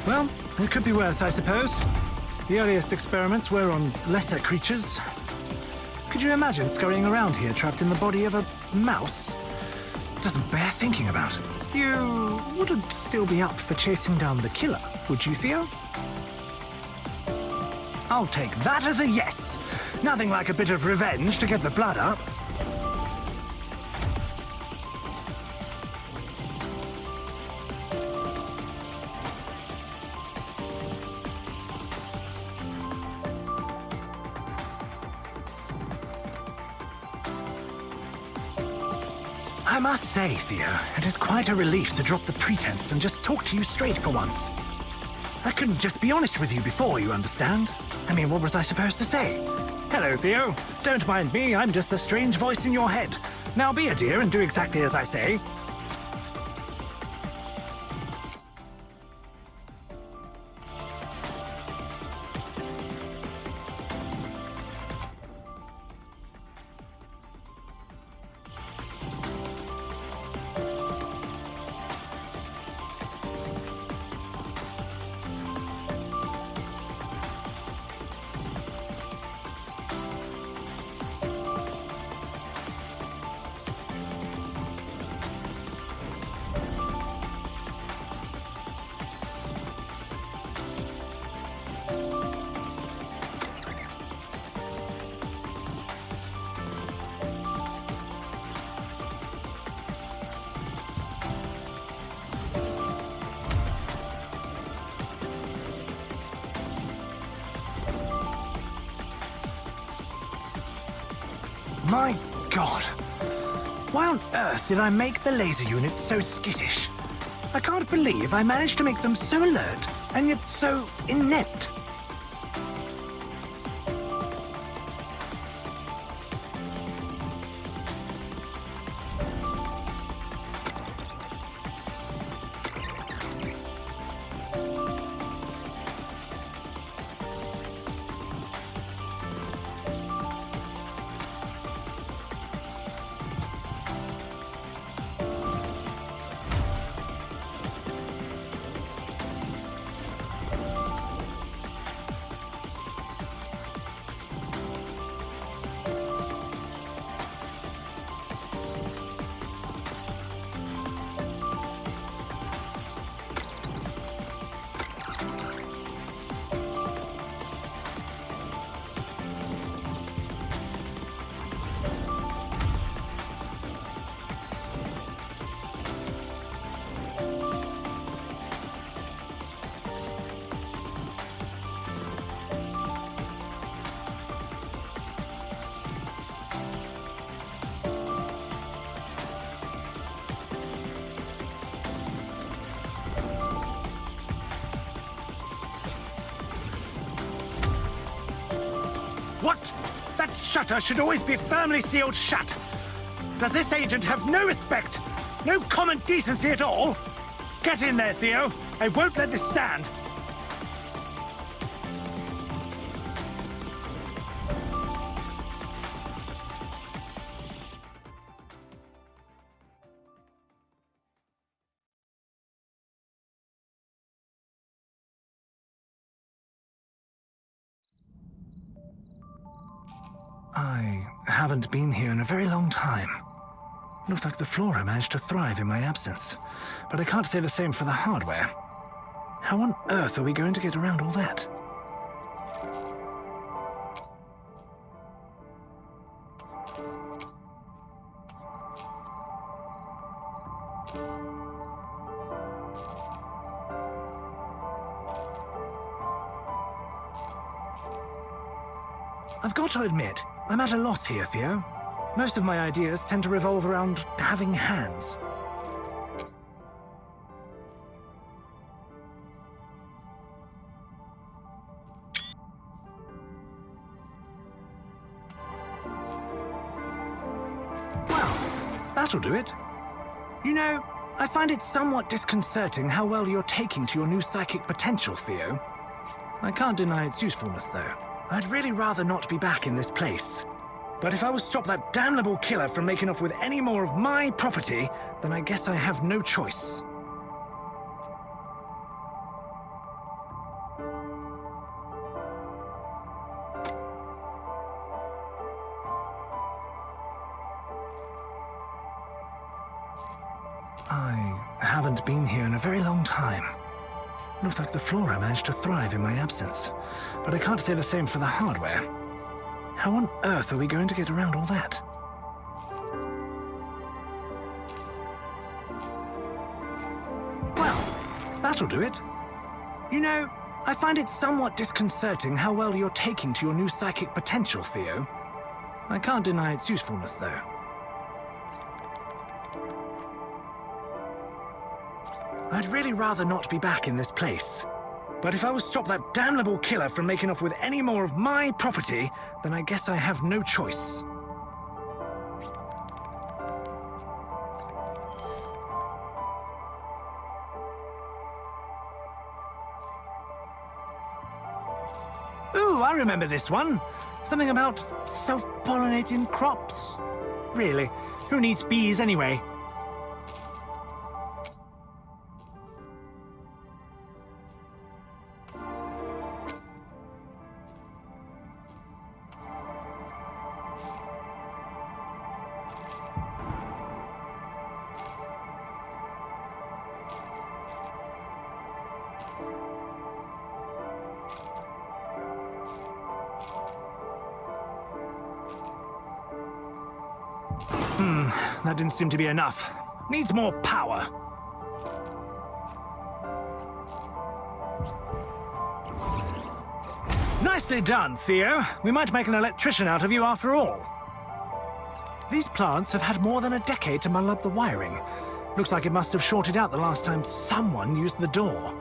Well, it could be worse, I suppose. The earliest experiments were on lesser creatures. Could you imagine scurrying around here trapped in the body of a mouse? Doesn't bear thinking about. You wouldn't still be up for chasing down the killer, would you, Theo? I'll take that as a yes. Nothing like a bit of revenge to get the blood up. I must say, Theo, it is quite a relief to drop the pretense and just talk to you straight for once. I couldn't just be honest with you before, you understand? I mean, what was I supposed to say? Hello, Theo. Don't mind me, I'm just a strange voice in your head. Now be a dear and do exactly as I say. My God. Why on earth did I make the laser units so skittish? I can't believe I managed to make them so alert and yet so inept. What? That shutter should always be firmly sealed shut. Does this agent have no respect? No common decency at all? Get in there, Theo. I won't let this stand. I haven't been here in a very long time. Looks like the flora managed to thrive in my absence, but I can't say the same for the hardware. How on earth are we going to get around all that? I've got to admit, I'm at a loss here, Theo. Most of my ideas tend to revolve around having hands. Well, that'll do it. You know, I find it somewhat disconcerting how well you're taking to your new psychic potential, Theo. I can't deny its usefulness, though. I'd really rather not be back in this place. But if I will stop that damnable killer from making off with any more of my property, then I guess I have no choice. I haven't been here in a very long time. Looks like the flora managed to thrive in my absence, but I can't say the same for the hardware. How on earth are we going to get around all that? Well, that'll do it. You know, I find it somewhat disconcerting how well you're taking to your new psychic potential, Theo. I can't deny its usefulness, though. I'd really rather not be back in this place. But if I will stop that damnable killer from making off with any more of my property, then I guess I have no choice. Ooh, I remember this one. Something about self-pollinating crops. Really, who needs bees anyway? That didn't seem to be enough. Needs more power. Nicely done, Theo. We might make an electrician out of you after all. These plants have had more than a decade to muddle up the wiring. Looks like it must have shorted out the last time someone used the door.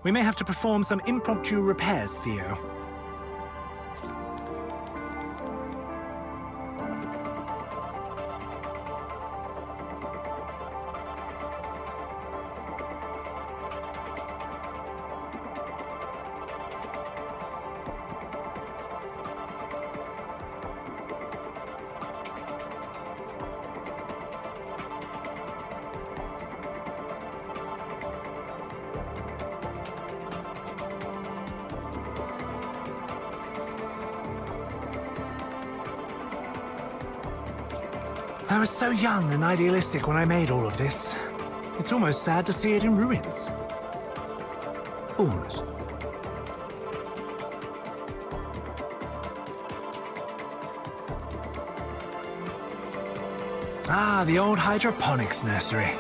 We may have to perform some impromptu repairs, Theo. I was so young and idealistic when I made all of this. It's almost sad to see it in ruins. Almost. Ah, the old hydroponics nursery.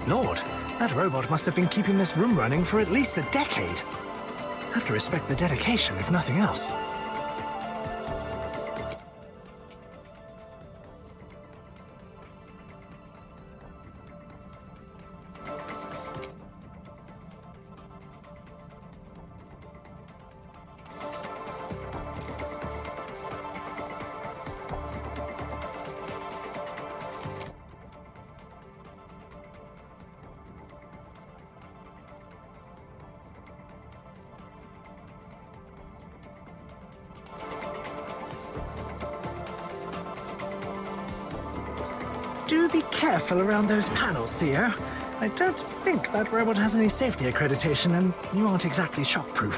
Lord, that robot must have been keeping this room running for at least a decade. Have to respect the dedication, if nothing else. Do be careful around those panels, Theo. I don't think that robot has any safety accreditation, and you aren't exactly shockproof.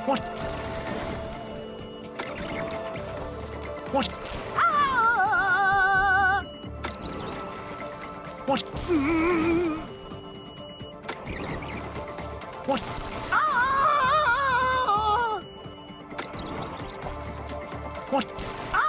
What? What? Ah! What? What? Ah! What? Ah!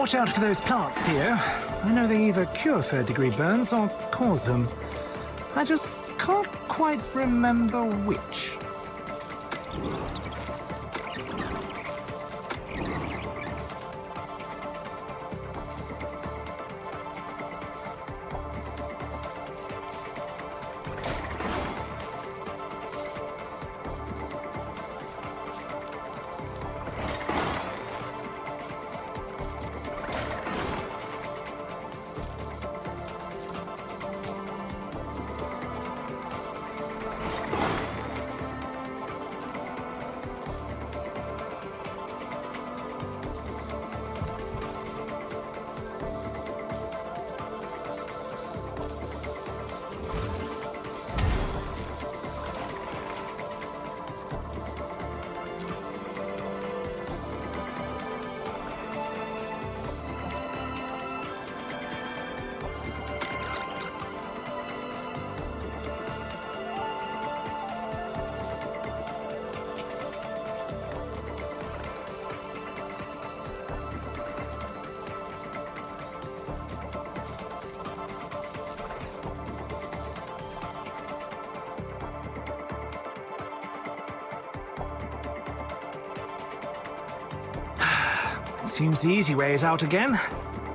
Watch out for those plants, Theo. I know they either cure third-degree burns or cause them. I just can't quite remember which. Seems the easy way is out again.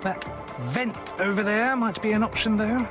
That vent over there might be an option, though.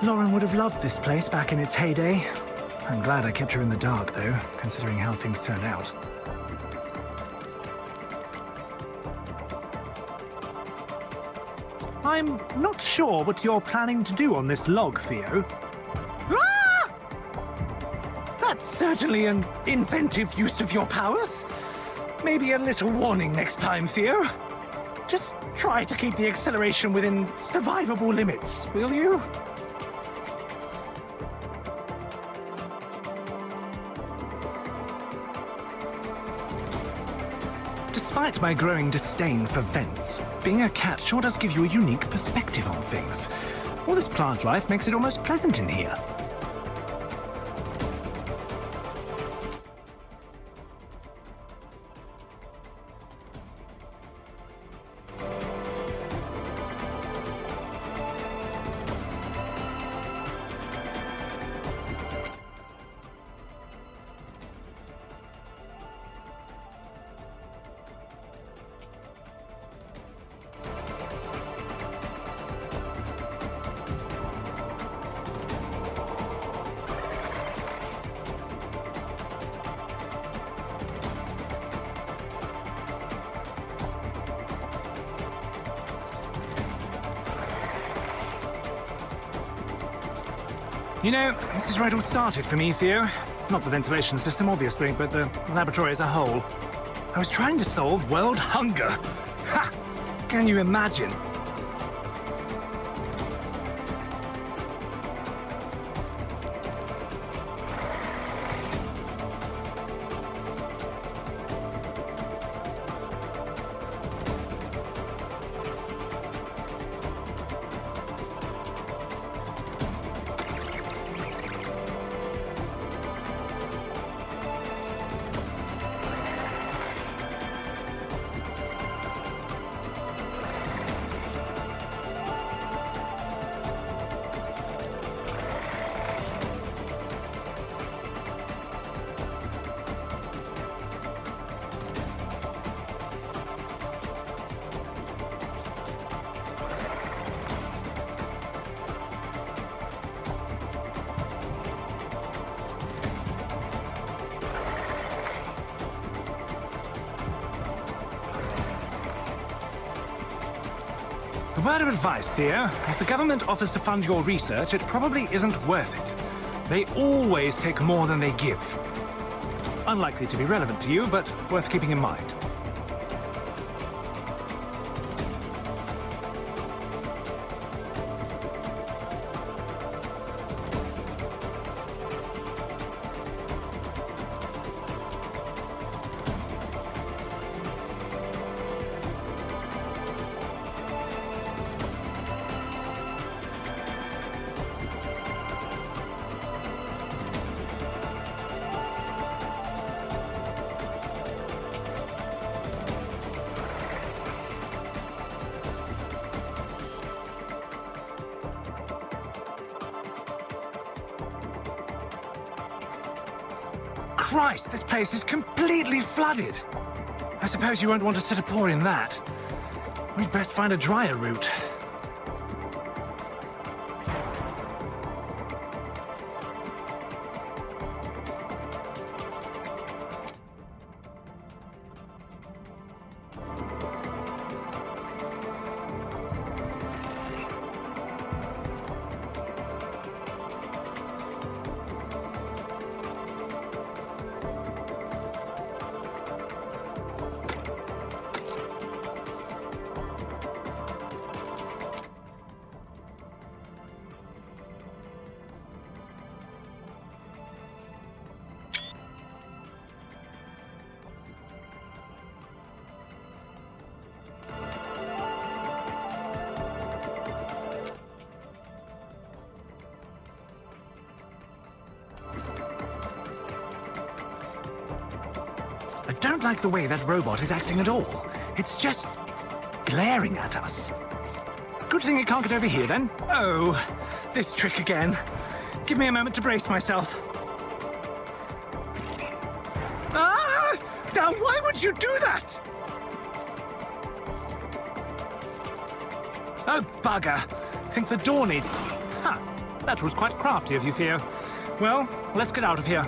Lauren would have loved this place back in its heyday. I'm glad I kept her in the dark, though, considering how things turned out. I'm not sure what you're planning to do on this log, Theo. Ah! That's certainly an inventive use of your powers. Maybe a little warning next time, Theo. Just try to keep the acceleration within survivable limits, will you? Despite my growing disdain for vents, being a cat sure does give you a unique perspective on things. All this plant life makes it almost pleasant in here. You know, this is where it all started for me, Theo. Not the ventilation system, obviously, but the laboratory as a whole. I was trying to solve world hunger. Ha! Can you imagine? word of advice, Theo. If the government offers to fund your research, it probably isn't worth it. They always take more than they give. Unlikely to be relevant to you, but worth keeping in mind. Christ, this place is completely flooded. I suppose you won't want to set a paw in that. We'd best find a drier route. I don't like the way that robot is acting at all. It's just glaring at us. Good thing it can't get over here, then. Oh, this trick again. Give me a moment to brace myself. Ah! Now, why would you do that? Oh, bugger. Think the door needs... Huh. That was quite crafty of you, Theo. Well, let's get out of here.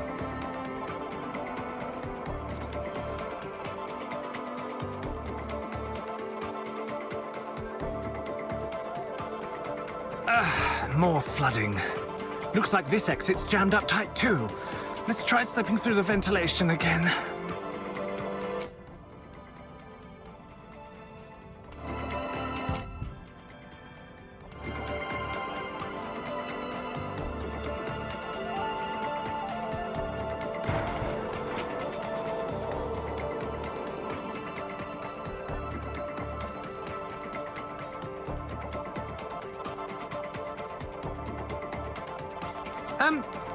More flooding. Looks like this exit's jammed up tight too. Let's try slipping through the ventilation again.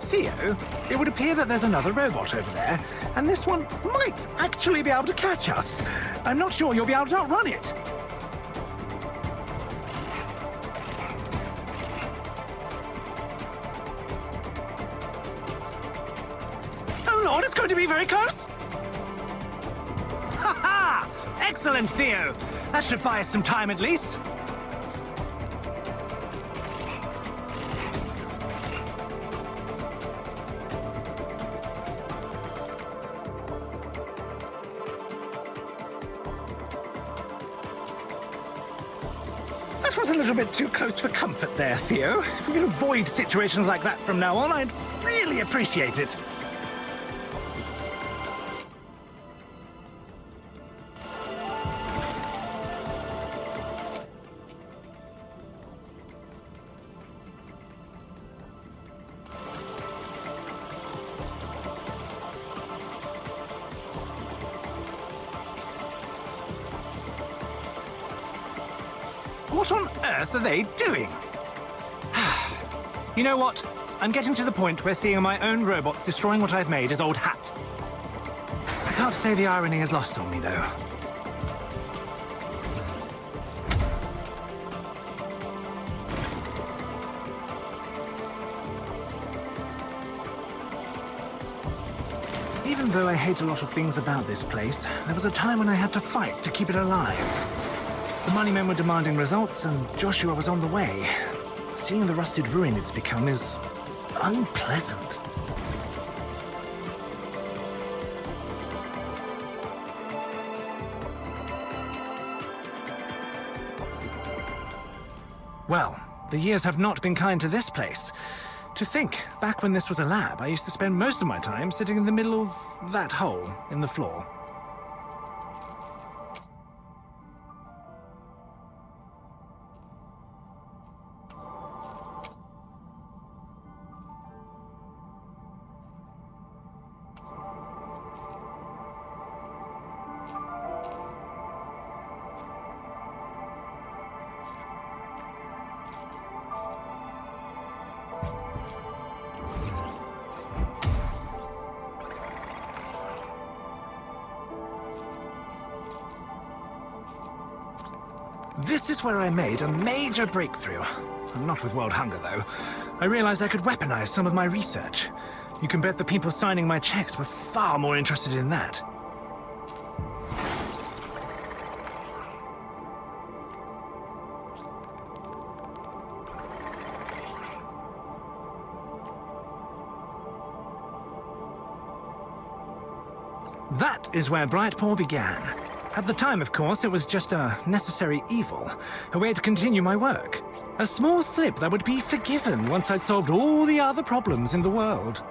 Theo, it would appear that there's another robot over there, and this one might actually be able to catch us. I'm not sure you'll be able to outrun it. Oh Lord, it's going to be very close! Ha ha! Excellent, Theo! That should buy us some time at least. That was a little bit too close for comfort there, Theo. If we could avoid situations like that from now on, I'd really appreciate it. What on earth are they doing? You know what? I'm getting to the point where seeing my own robots destroying what I've made is old hat. I can't say the irony is lost on me, though. Even though I hate a lot of things about this place, there was a time when I had to fight to keep it alive. The money men were demanding results, and Joshua was on the way. Seeing the rusted ruin it's become is unpleasant. Well, the years have not been kind to this place. To think, back when this was a lab, I used to spend most of my time sitting in the middle of that hole in the floor. This is where I made a major breakthrough. Not with world hunger, though. I realized I could weaponize some of my research. You can bet the people signing my checks were far more interested in that. That is where Brightpaw began. At the time, of course, it was just a necessary evil, a way to continue my work. A small slip that would be forgiven once I'd solved all the other problems in the world.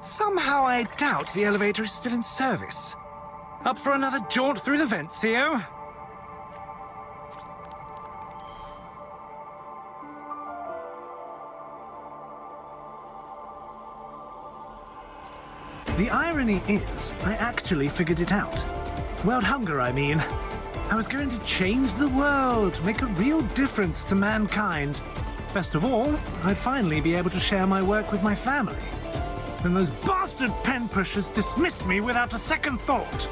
Somehow I doubt the elevator is still in service. Up for another jaunt through the vents, Theo? The irony is, I actually figured it out. World hunger, I mean. I was going to change the world, make a real difference to mankind. Best of all, I'd finally be able to share my work with my family. Then those bastard pen pushers dismissed me without a second thought.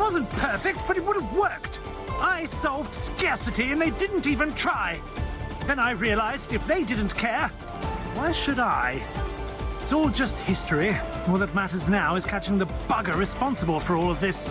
wasn't perfect, but it would have worked. I solved scarcity and they didn't even try. Then I realized if they didn't care, why should I? It's all just history. All that matters now is catching the bugger responsible for all of this.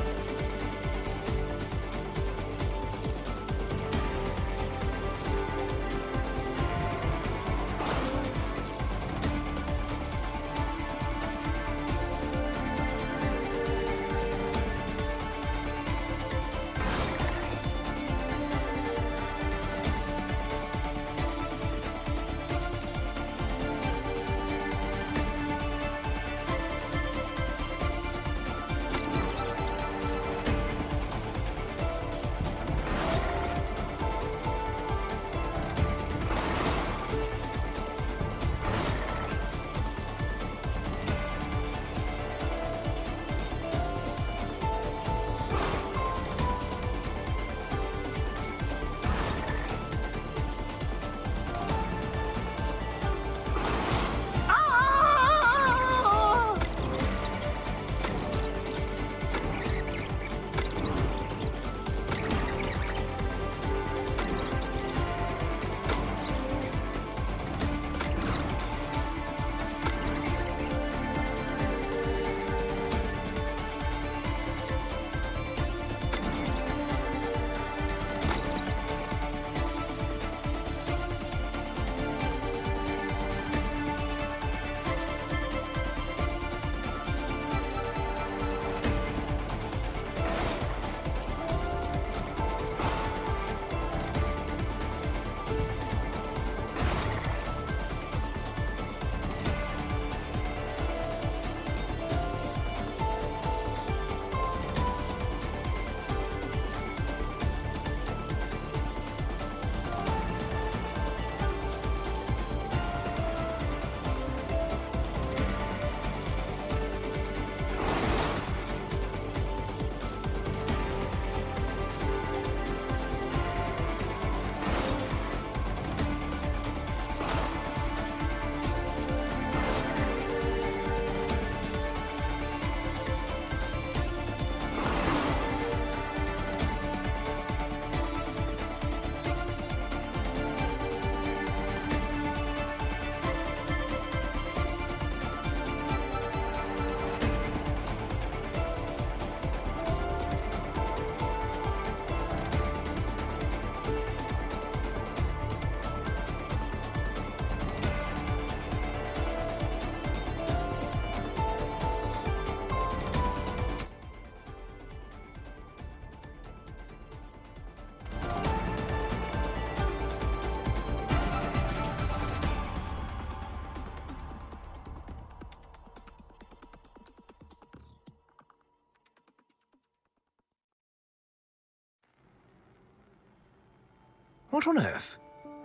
What on earth?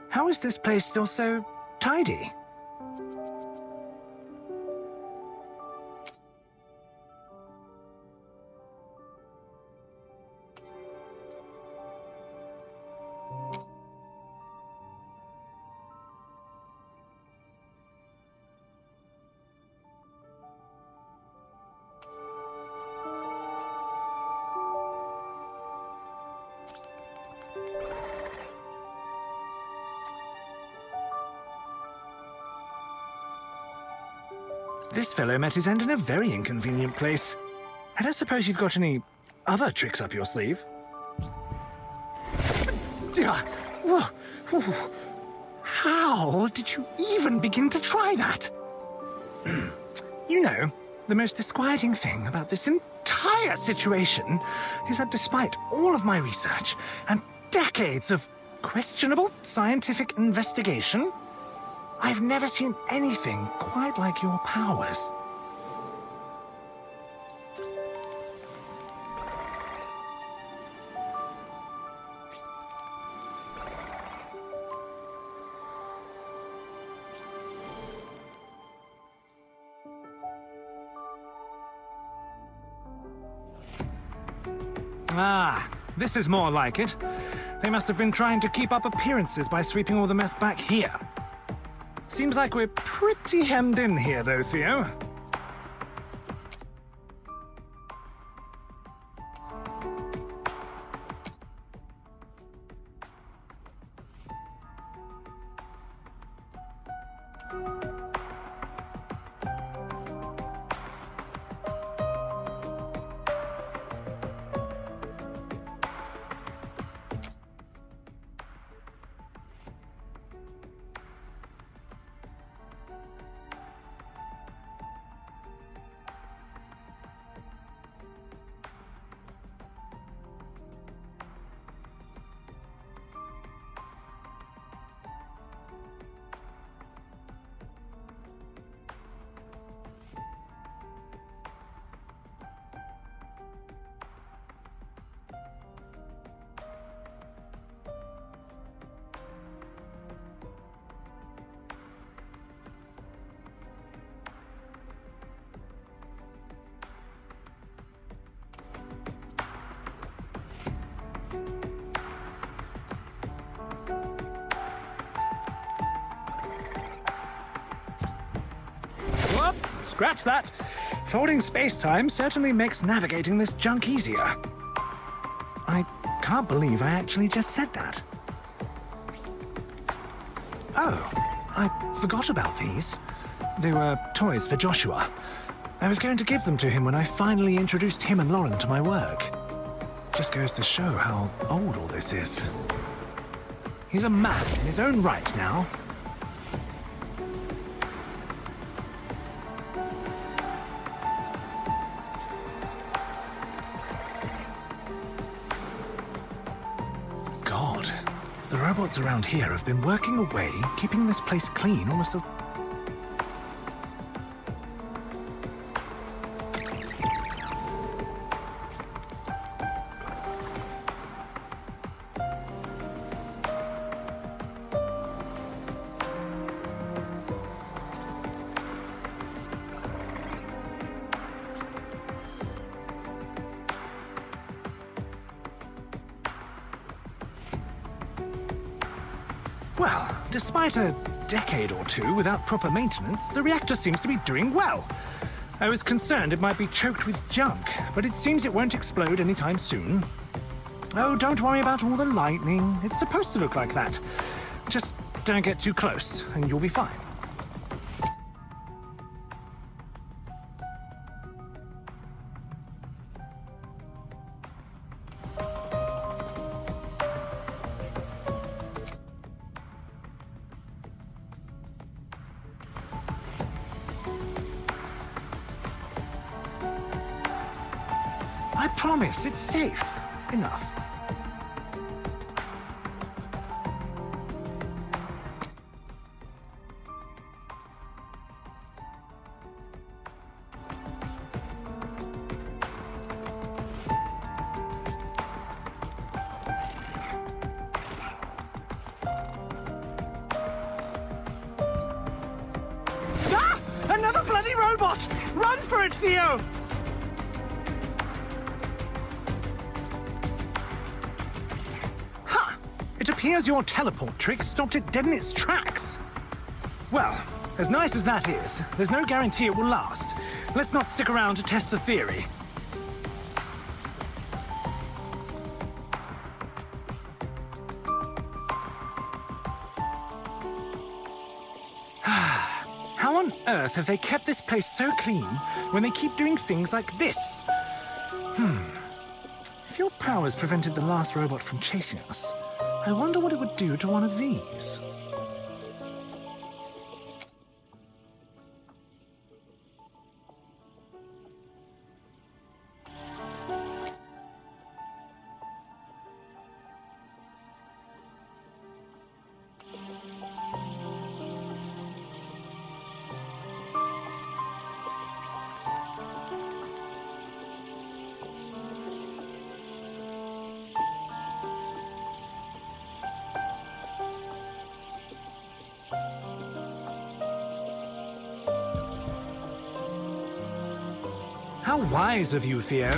How is this place still so tidy? This fellow met his end in a very inconvenient place. I don't suppose you've got any other tricks up your sleeve? How did you even begin to try that? You know, the most disquieting thing about this entire situation is that despite all of my research and decades of questionable scientific investigation, I've never seen anything quite like your powers. Ah, this is more like it. They must have been trying to keep up appearances by sweeping all the mess back here. Seems like we're pretty hemmed in here, though, Theo. Whoop! Scratch that. Folding space-time certainly makes navigating this junk easier. I can't believe I actually just said that. Oh, I forgot about these. They were toys for Joshua. I was going to give them to him when I finally introduced him and Lauren to my work. Just goes to show how old all this is. He's a man in his own right now. God, the robots around here have been working away, keeping this place clean almost as... Well, despite a decade or two without proper maintenance, the reactor seems to be doing well. I was concerned it might be choked with junk, but it seems it won't explode anytime soon. Oh, don't worry about all the lightning. It's supposed to look like that. Just don't get too close, and you'll be fine. I promise, it's safe. Enough. Ah! Another bloody robot! Run for it, Theo! It appears your teleport trick stopped it dead in its tracks. Well, as nice as that is, there's no guarantee it will last. Let's not stick around to test the theory. How on earth have they kept this place so clean when they keep doing things like this? If your powers prevented the last robot from chasing us, I wonder what it would do to one of these. How wise of you, Theo.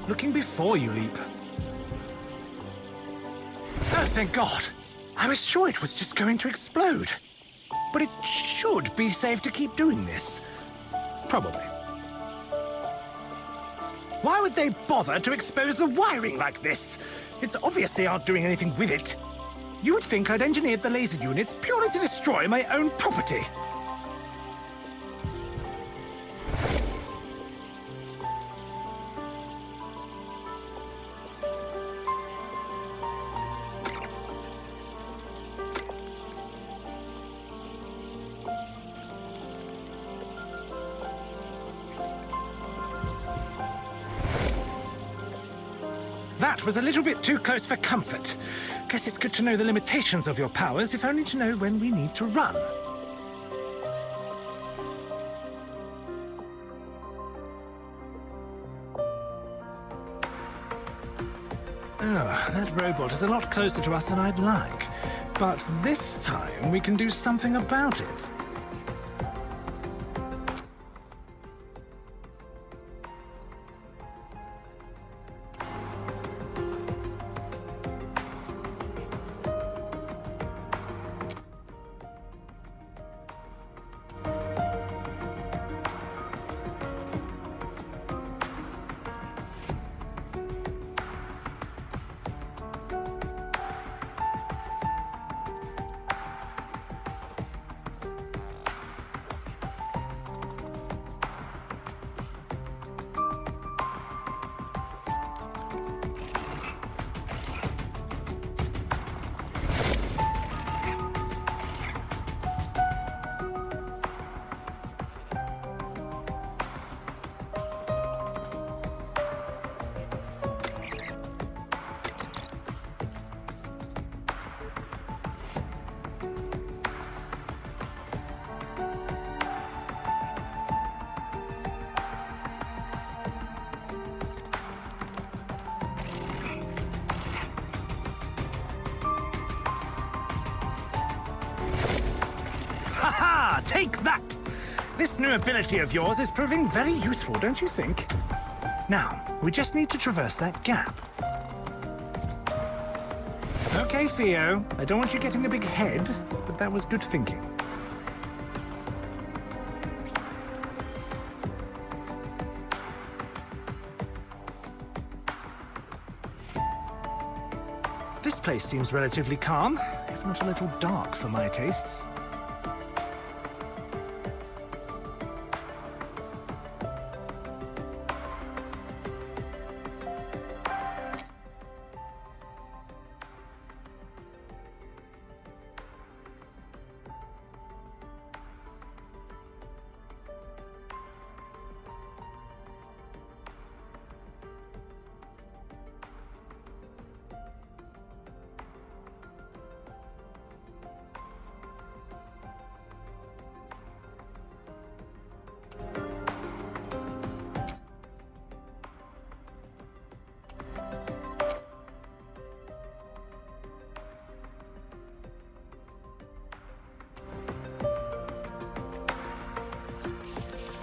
Looking before you leap. Oh, thank God. I was sure it was just going to explode. But it should be safe to keep doing this. Probably. Why would they bother to expose the wiring like this? It's obvious they aren't doing anything with it. You would think I'd engineered the laser units purely to destroy my own property. That was a little bit too close for comfort. Guess it's good to know the limitations of your powers, if only to know when we need to run. Oh, that robot is a lot closer to us than I'd like. But this time we can do something about it. Ha! Take that! This new ability of yours is proving very useful, don't you think? Now, we just need to traverse that gap. Okay, Theo, I don't want you getting a big head, but that was good thinking. This place seems relatively calm, if not a little dark for my tastes.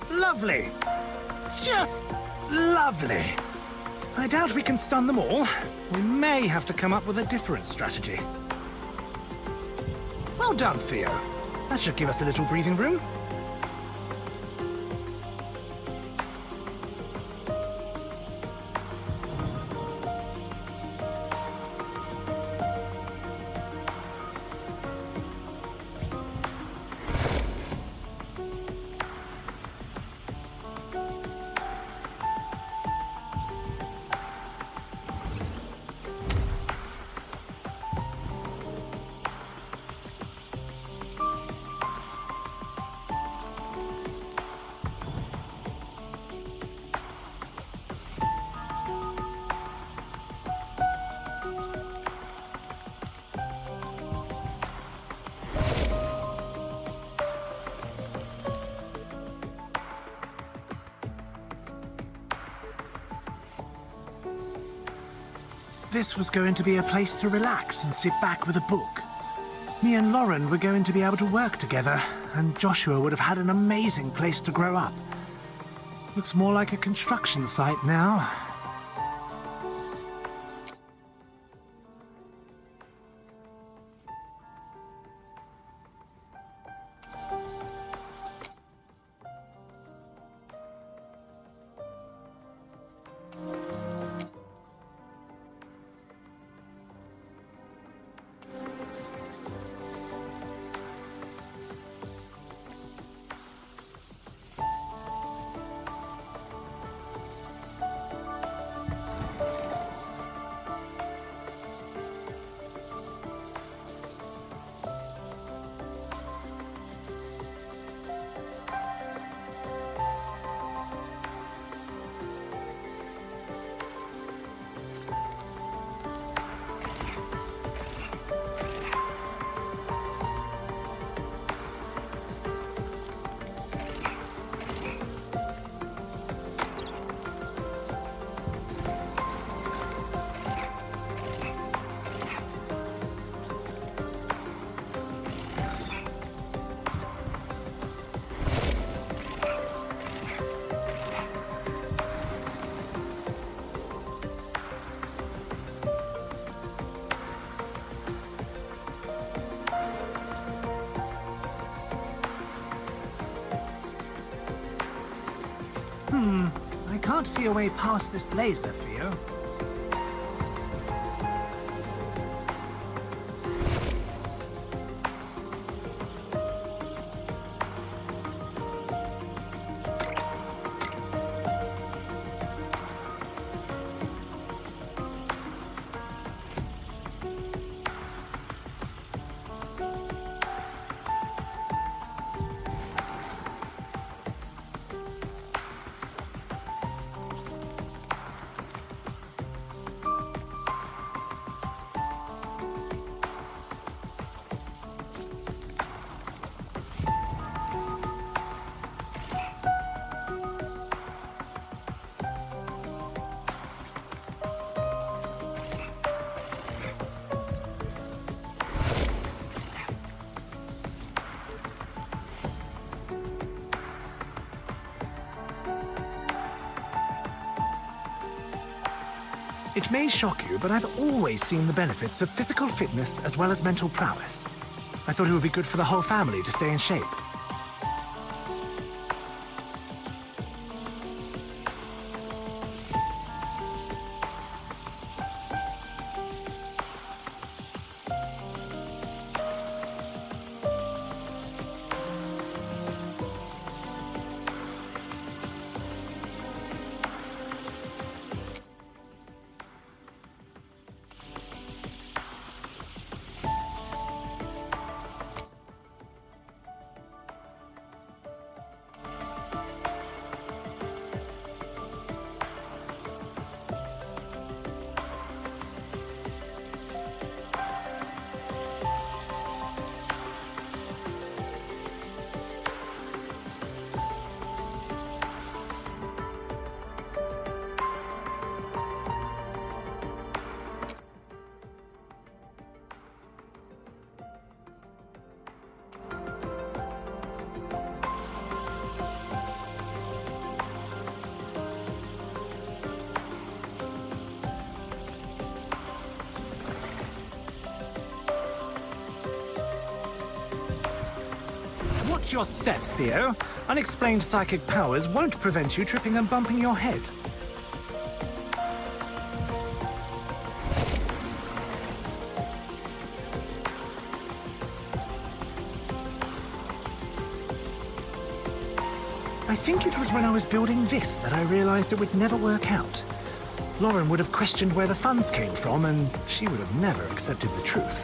Lovely. Just lovely. I doubt we can stun them all. We may have to come up with a different strategy. Well done, Theo. That should give us a little breathing room. This was going to be a place to relax and sit back with a book. Me and Lauren were going to be able to work together, and Joshua would have had an amazing place to grow up. Looks more like a construction site now. I can't see a way past this laser, Theo. It may shock you, but I've always seen the benefits of physical fitness as well as mental prowess. I thought it would be good for the whole family to stay in shape. Watch your step, Theo. Unexplained psychic powers won't prevent you tripping and bumping your head. I think it was when I was building this that I realized it would never work out. Lauren would have questioned where the funds came from, and she would have never accepted the truth.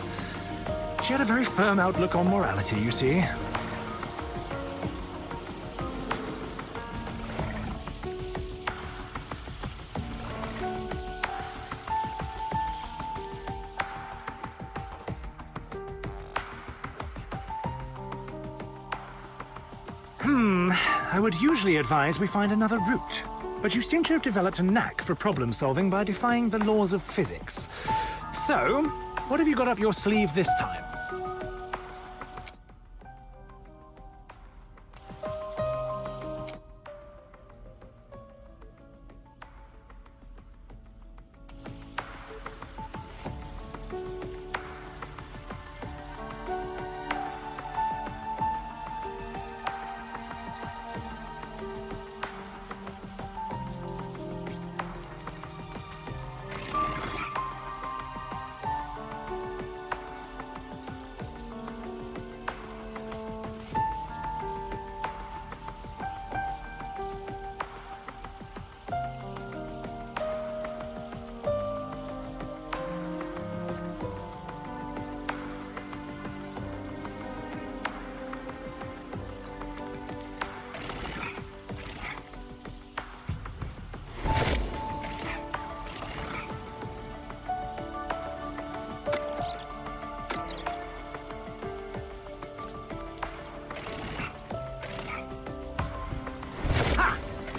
She had a very firm outlook on morality, you see. I would usually advise we find another route, but you seem to have developed a knack for problem solving by defying the laws of physics. So, what have you got up your sleeve this time?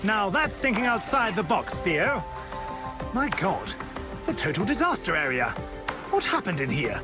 Now that's thinking outside the box, Theo. My God, it's a total disaster area. What happened in here?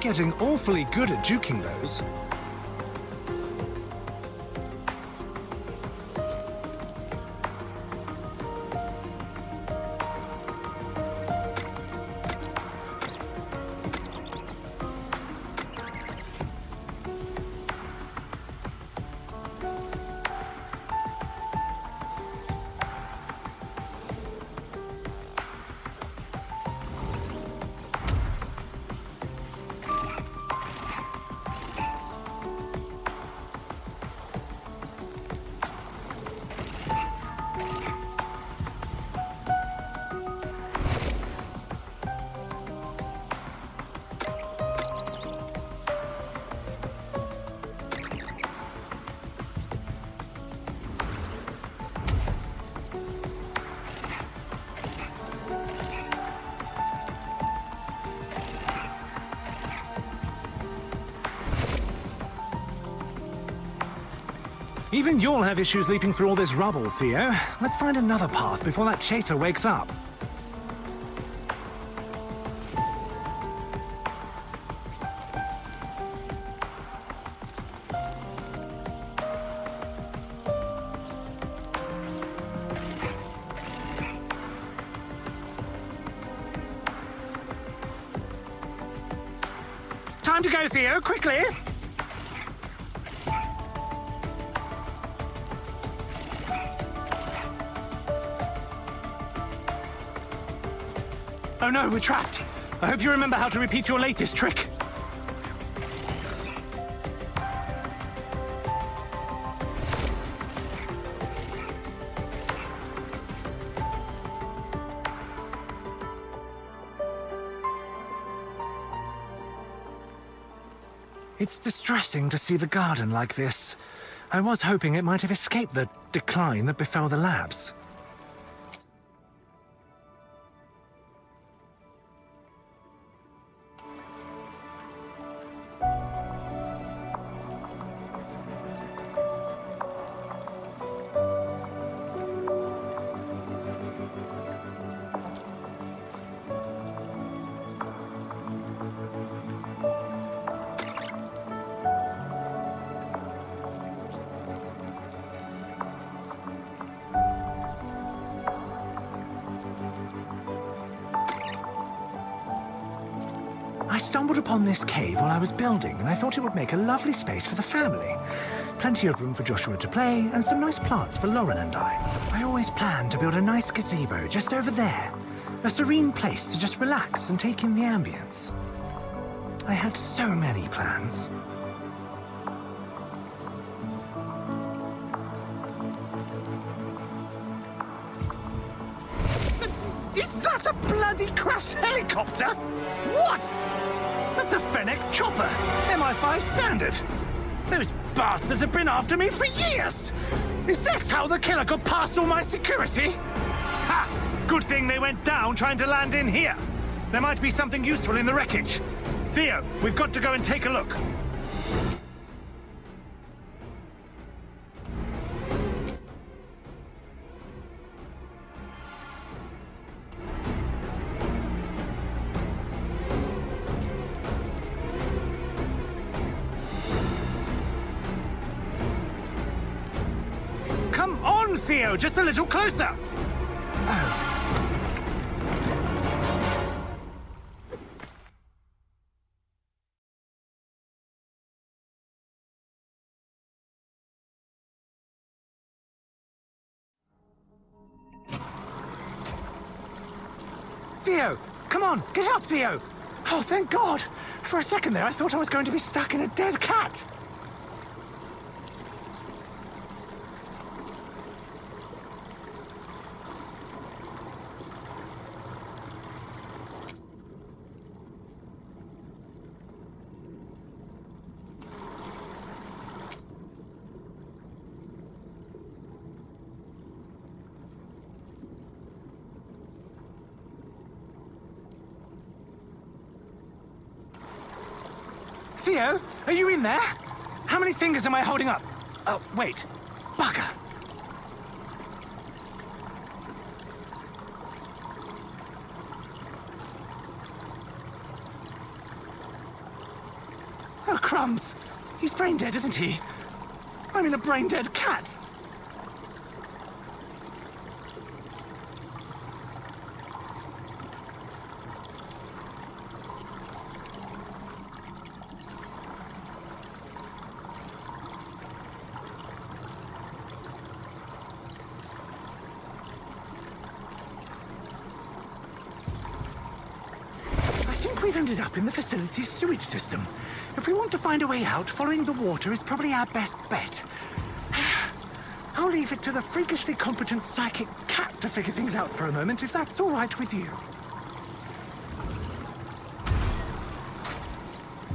getting awfully good at juking those. Even you'll have issues leaping through all this rubble, Theo. Let's find another path before that chaser wakes up. Time to go, Theo, quickly! Oh no, we're trapped. I hope you remember how to repeat your latest trick. It's distressing to see the garden like this. I was hoping it might have escaped the decline that befell the labs. I stumbled upon this cave while I was building, and I thought it would make a lovely space for the family. Plenty of room for Joshua to play, and some nice plants for Lauren and I. I always planned to build a nice gazebo just over there. A serene place to just relax and take in the ambience. I had so many plans. Is that a bloody crashed helicopter? What? That's a Fennec chopper, MI5 standard. Those bastards have been after me for years. Is this how the killer got past all my security? Ha! Good thing they went down trying to land in here. There might be something useful in the wreckage. Theo, we've got to go and take a look. Come on, Theo, just a little closer. Oh. Theo, come on, get up, Theo. Oh, thank God. For a second there, I thought I was going to be stuck in a dead cat. Theo, are you in there? How many fingers am I holding up? Oh, wait. Bugger. crumbs! He's brain dead, isn't he? I mean, a brain dead cat. We've ended up in the facility's sewage system. If we want to find a way out, following the water is probably our best bet. I'll leave it to the freakishly competent psychic cat to figure things out for a moment, if that's all right with you.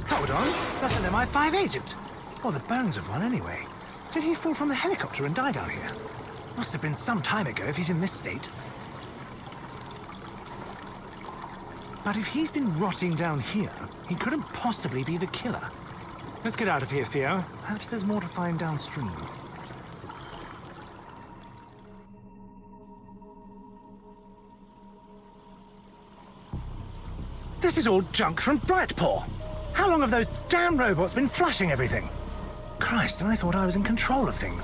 Hold on, that's an MI5 agent. Or the bones of one, anyway. Did he fall from the helicopter and die down here? Must have been some time ago if he's in this state. But if he's been rotting down here, he couldn't possibly be the killer. Let's get out of here, Theo. Perhaps there's more to find downstream. This is all junk from Brightpaw. How long have those damn robots been flushing everything? Christ, and I thought I was in control of things.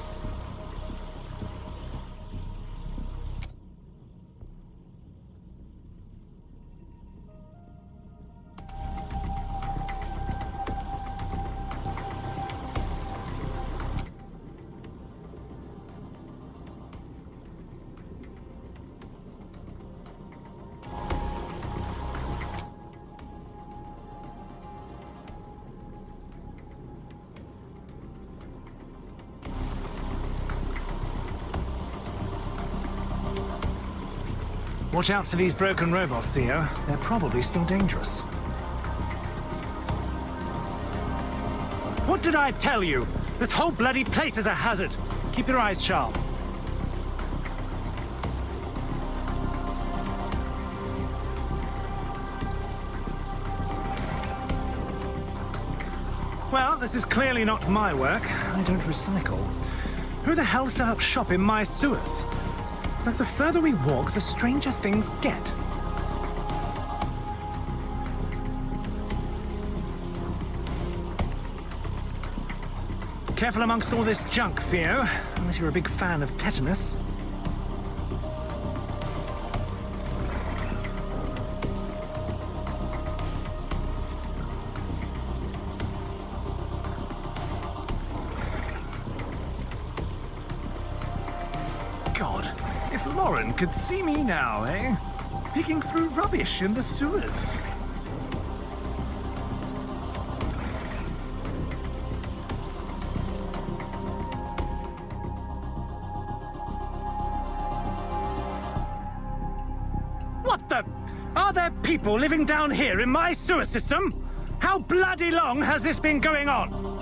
Watch out for these broken robots, Theo. They're probably still dangerous. What did I tell you? This whole bloody place is a hazard. Keep your eyes sharp. Well, this is clearly not my work. I don't recycle. Who the hell set up shop in my sewers? It's like the further we walk, the stranger things get. Careful amongst all this junk, Theo, unless you're a big fan of tetanus. God, if Lauren could see me now, eh? Picking through rubbish in the sewers. What the? Are there people living down here in my sewer system? How bloody long has this been going on?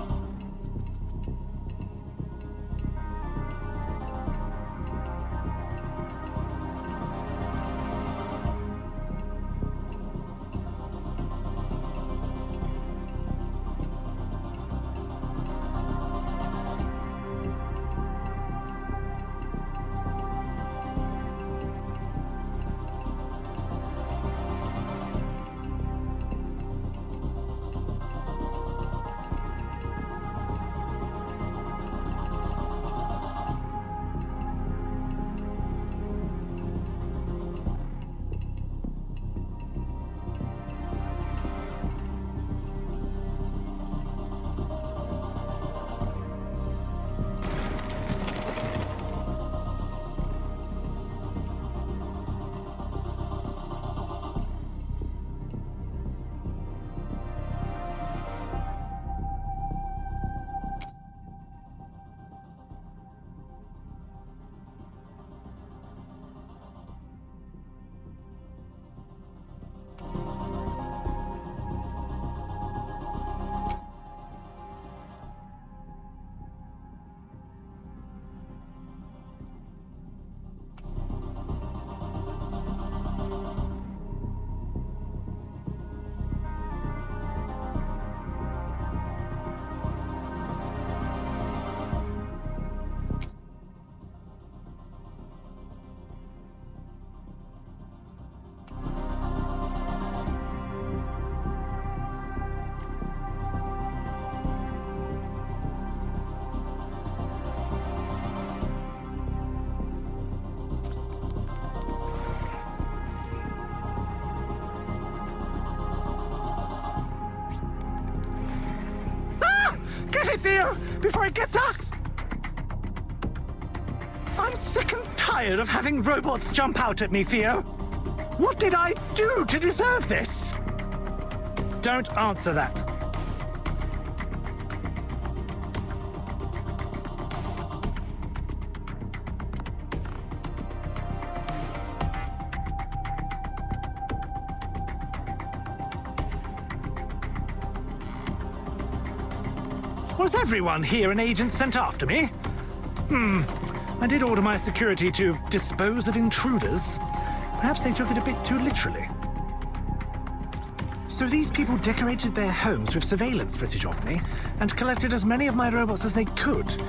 Hurry, Theo, before it gets us! I'm sick and tired of having robots jump out at me, Theo. What did I do to deserve this? Don't answer that. Was everyone here an agent sent after me? I did order my security to dispose of intruders. Perhaps they took it a bit too literally. So these people decorated their homes with surveillance footage of me and collected as many of my robots as they could.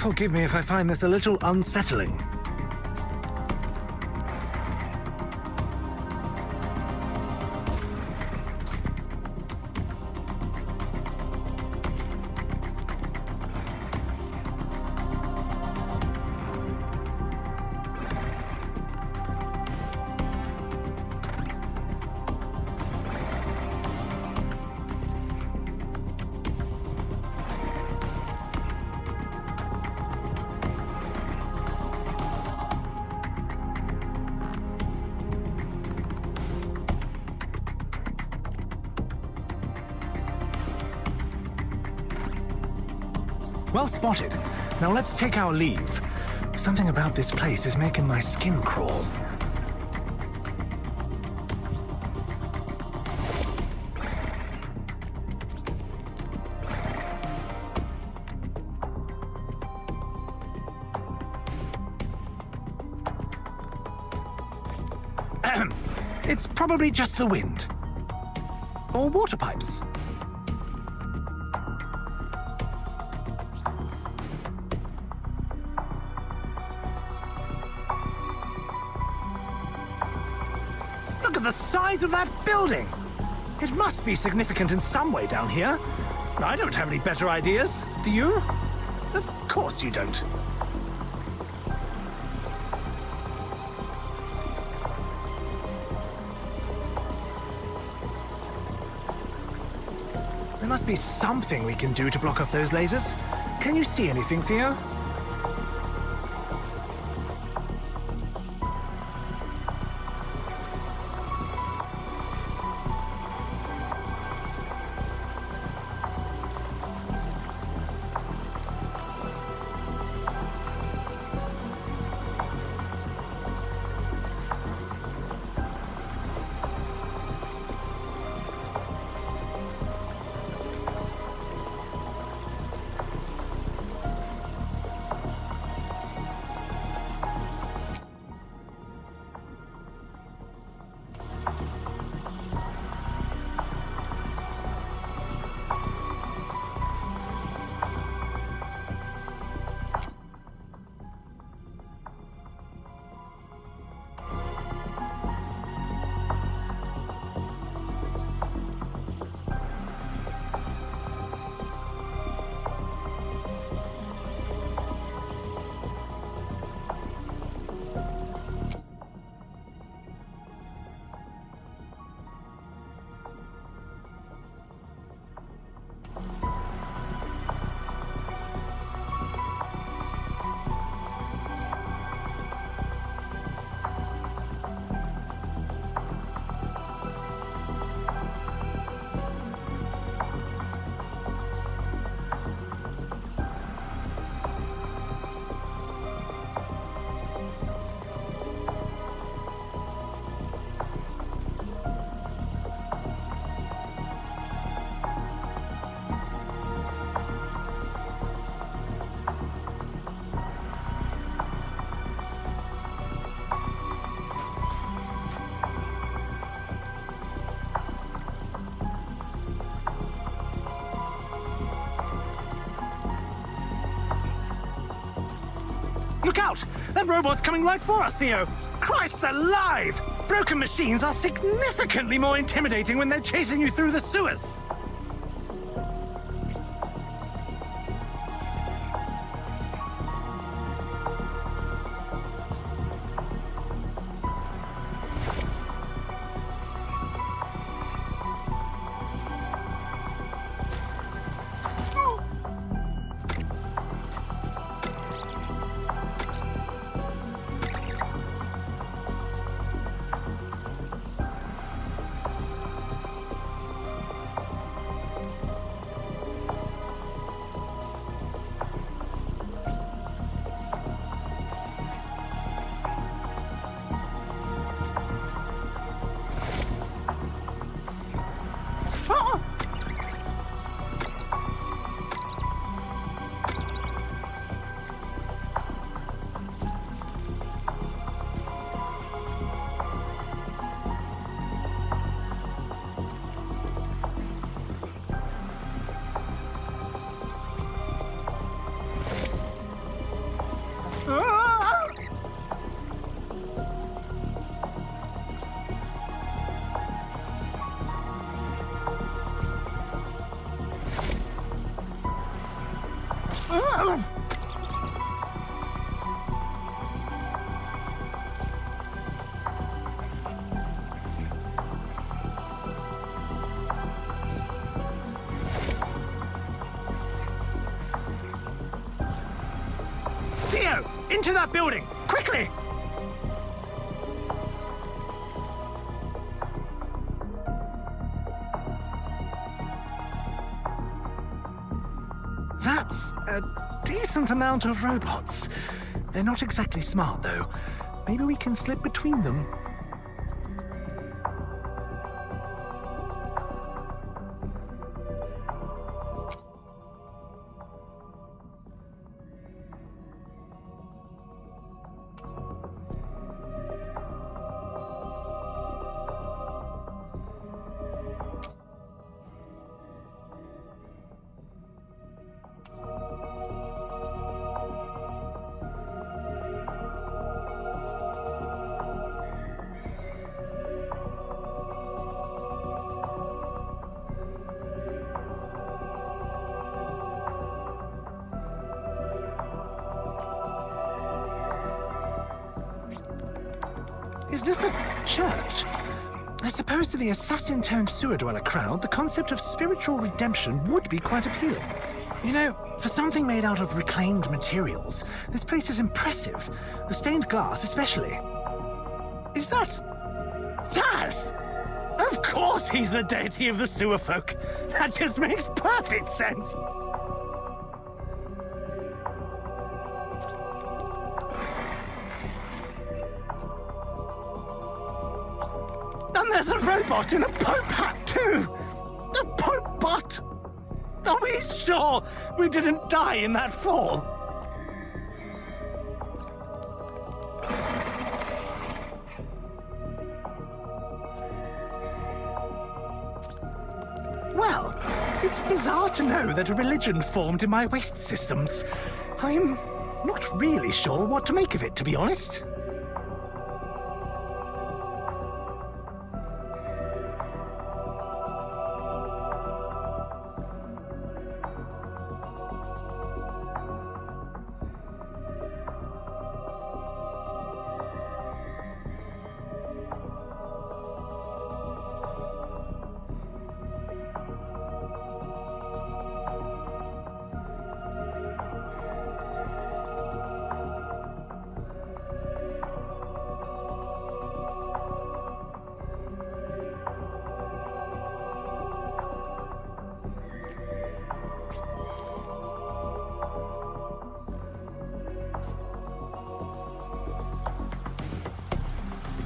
Forgive me if I find this a little unsettling. Well spotted. Now let's take our leave. Something about this place is making my skin crawl. Ahem. It's probably just the wind. Or water pipes. Look at the size of that building! It must be significant in some way down here. I don't have any better ideas, do you? Of course you don't. There must be something we can do to block off those lasers. Can you see anything, Theo? Look out! That robot's coming right for us, Theo! Christ alive! Broken machines are significantly more intimidating when they're chasing you through the sewers! Theo, into that building, quickly! That's a decent amount of robots. They're not exactly smart, though. Maybe we can slip between them. Is this a church? I suppose to the assassin-turned-sewer dweller crowd, the concept of spiritual redemption would be quite appealing. You know, for something made out of reclaimed materials, this place is impressive. The stained glass especially. Is that... Taz! Of course he's the deity of the sewer folk. That just makes perfect sense. And there's a robot in a Pope hat, too! A Pope bot! Are we sure we didn't die in that fall? Well, it's bizarre to know that a religion formed in my waste systems. I'm not really sure what to make of it, to be honest.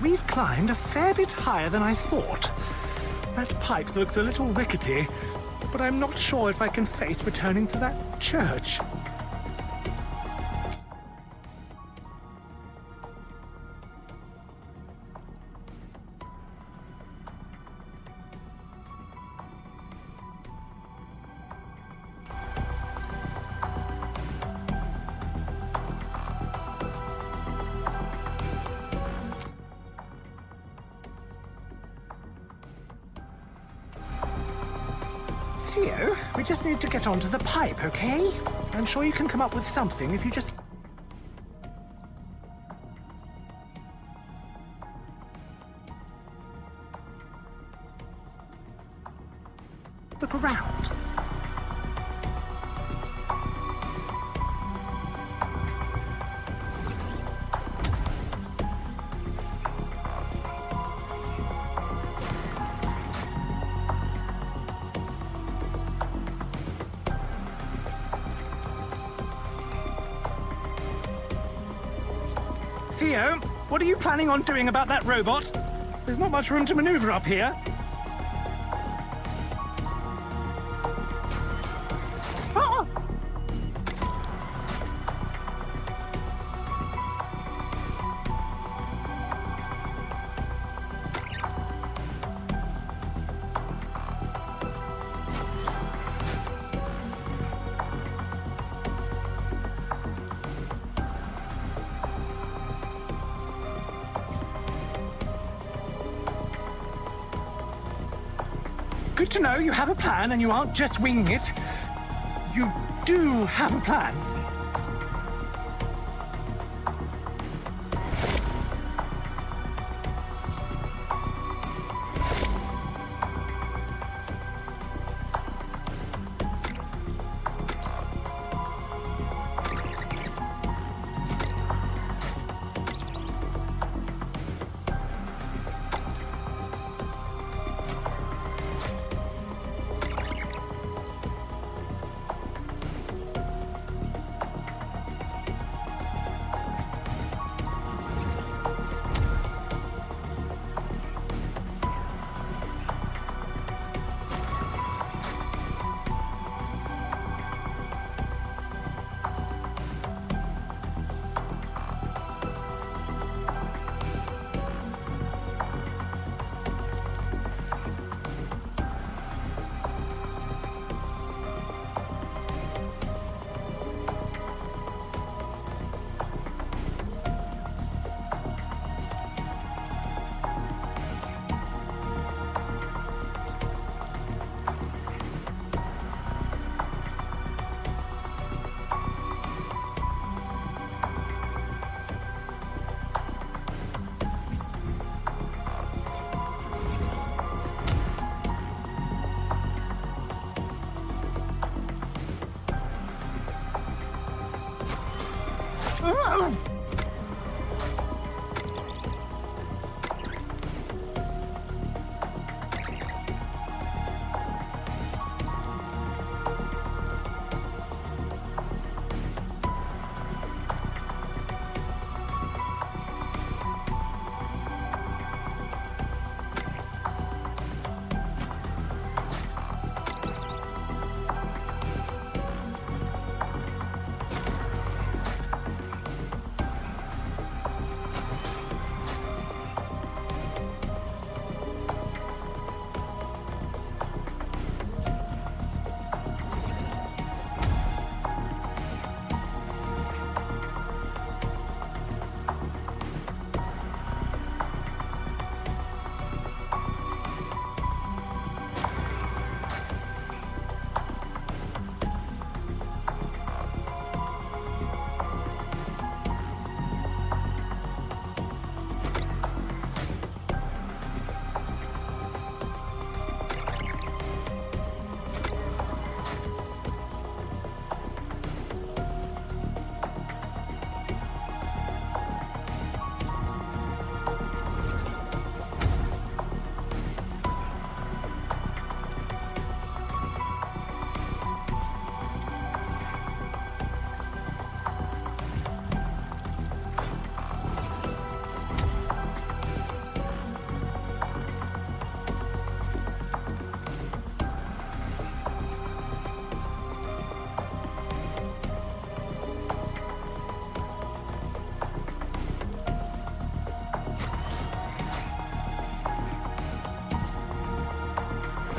We've climbed a fair bit higher than I thought. That pipe looks a little rickety, but I'm not sure if I can face returning to that church. Theo, we just need to get onto the pipe, okay? I'm sure you can come up with something if you just... look around. Theo, what are you planning on doing about that robot? There's not much room to maneuver up here. Ah! Good to know you have a plan and you aren't just winging it. You do have a plan.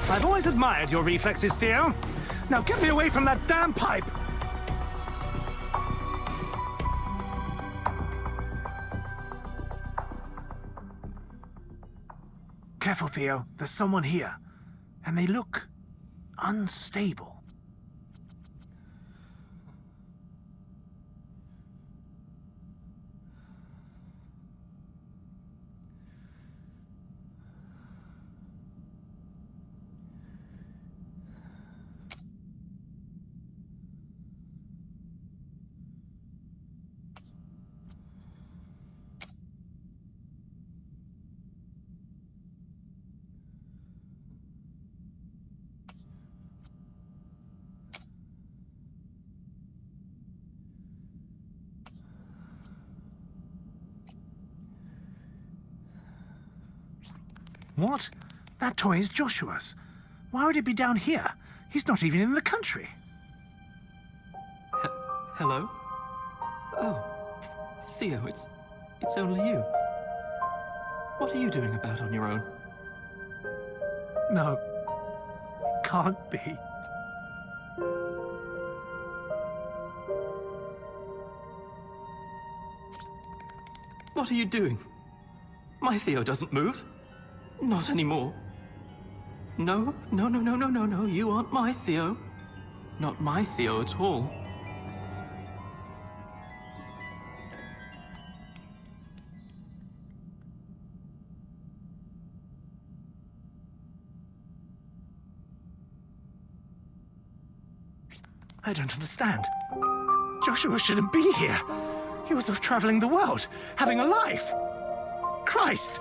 I've always admired your reflexes, Theo. Now get me away from that damn pipe! Careful, Theo. There's someone here. And they look unstable. What? That toy is Joshua's. Why would it be down here? He's not even in the country. Hello? Oh, Theo, it's only you. What are you doing about on your own? No, it can't be. What are you doing? My Theo doesn't move. Not anymore. No, you aren't my Theo. Not my Theo at all. I don't understand. Joshua shouldn't be here. He was off traveling the world, having a life. Christ,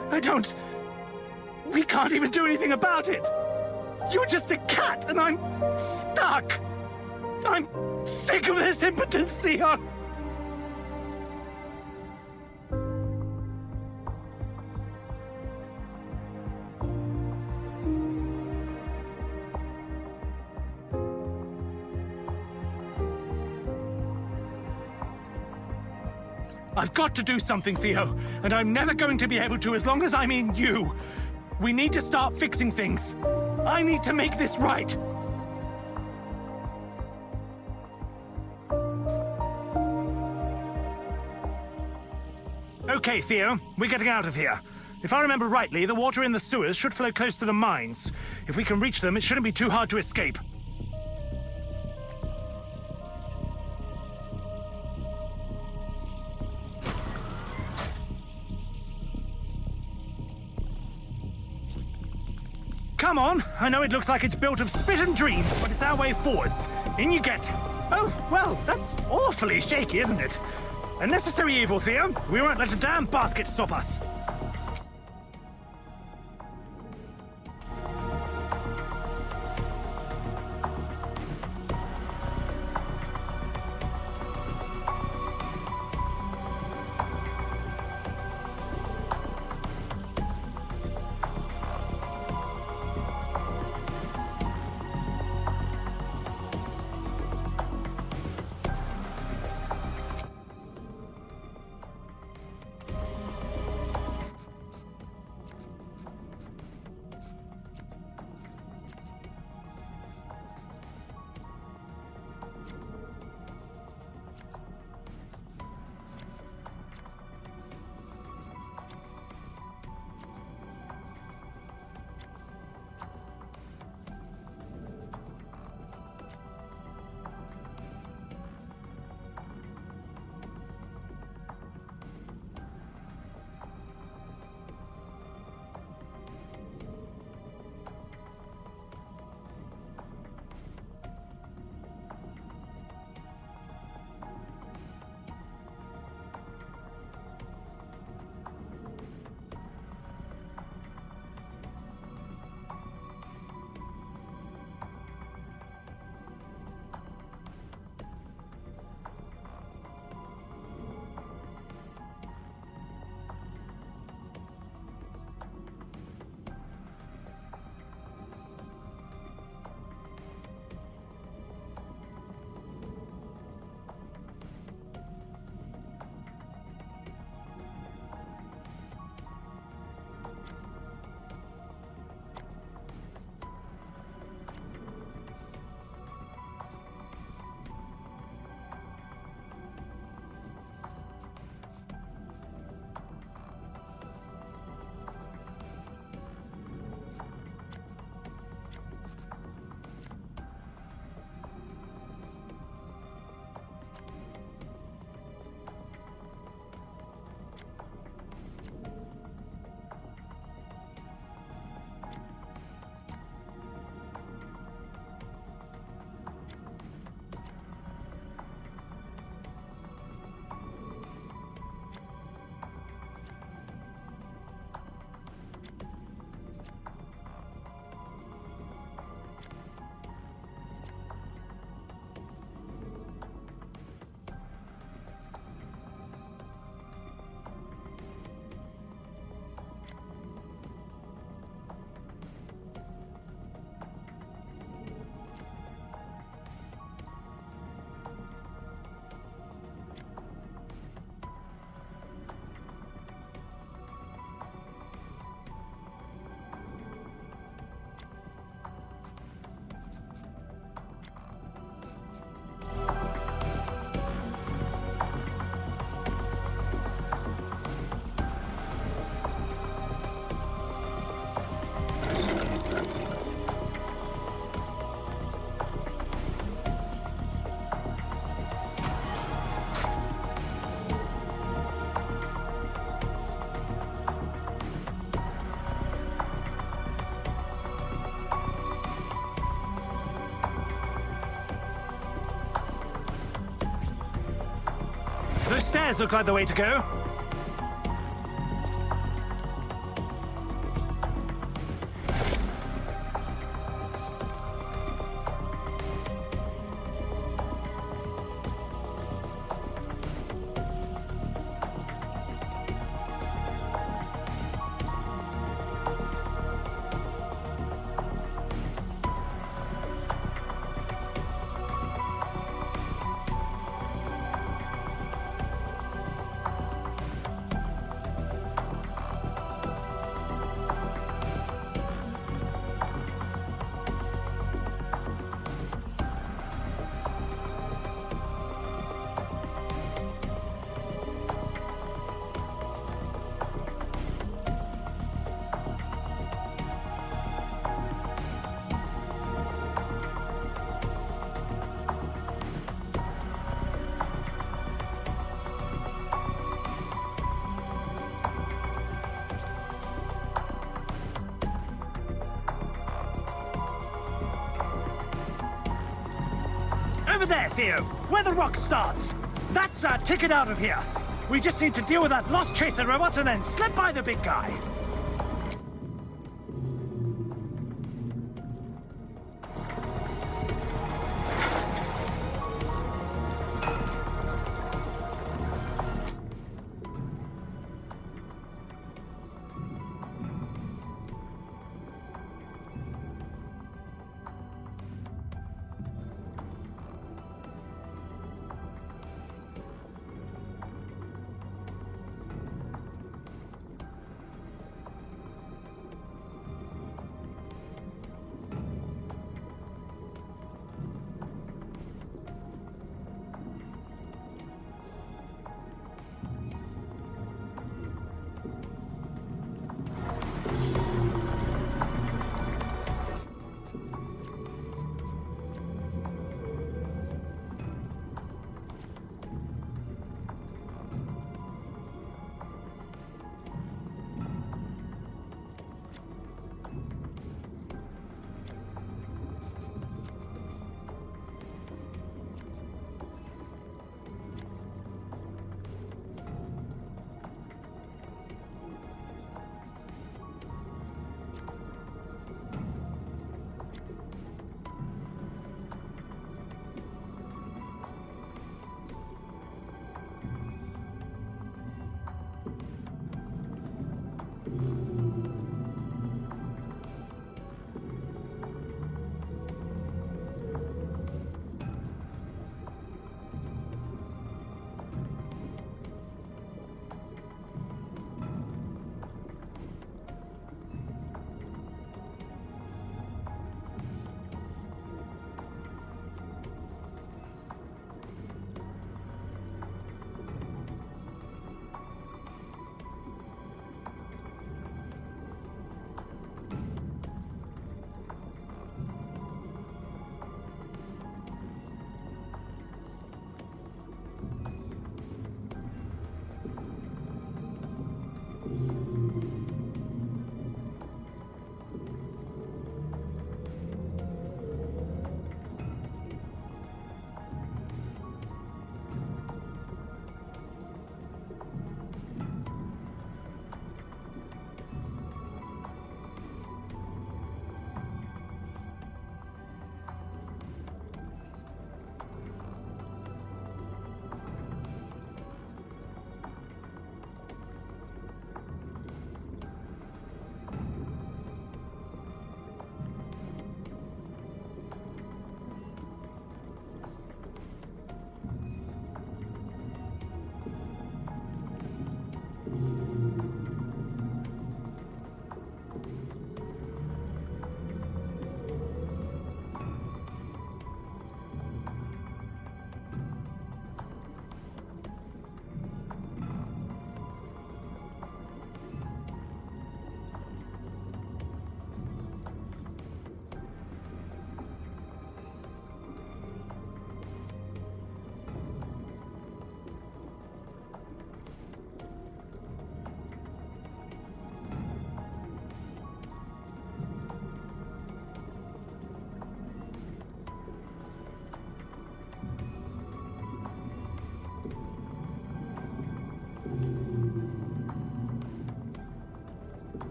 we can't even do anything about it. You're just a cat, and I'm stuck. I'm sick of this impotence, Theo. I've got to do something, Theo, and I'm never going to be able to as long as I'm in you. We need to start fixing things. I need to make this right. Okay, Theo, we're getting out of here. If I remember rightly, the water in the sewers should flow close to the mines. If we can reach them, it shouldn't be too hard to escape. Come on! I know it looks like it's built of spit and dreams, but it's our way forwards. In you get. Oh, well, that's awfully shaky, isn't it? A necessary evil, Theo. We won't let a damn basket stop us. Those stairs look like the way to go. Over there, Theo, where the rock starts. That's our ticket out of here. We just need to deal with that lost chaser robot and then slip by the big guy.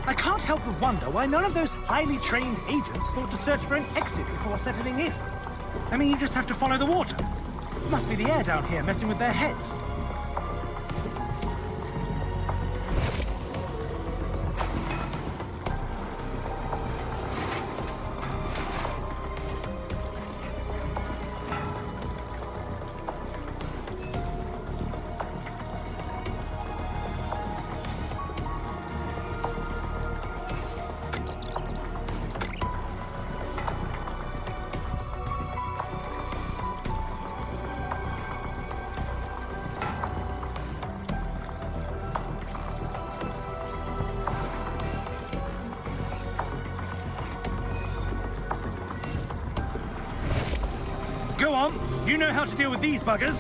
I can't help but wonder why none of those highly trained agents thought to search for an exit before settling in. I mean, you just have to follow the water. Must be the air down here messing with their heads. Go on, you know how to deal with these buggers.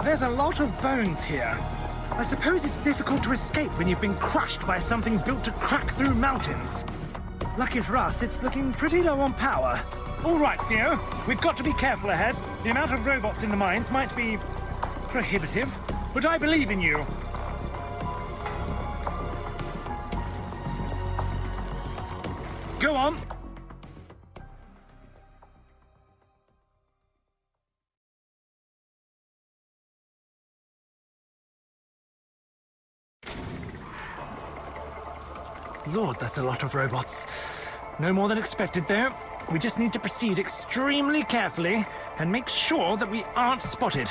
There's a lot of bones here. I suppose it's difficult to escape when you've been crushed by something built to crack through mountains. Lucky for us, it's looking pretty low on power. All right, Theo, we've got to be careful ahead. The amount of robots in the mines might be prohibitive, but I believe in you. Go on. Lord, that's a lot of robots. No more than expected there. We just need to proceed extremely carefully and make sure that we aren't spotted.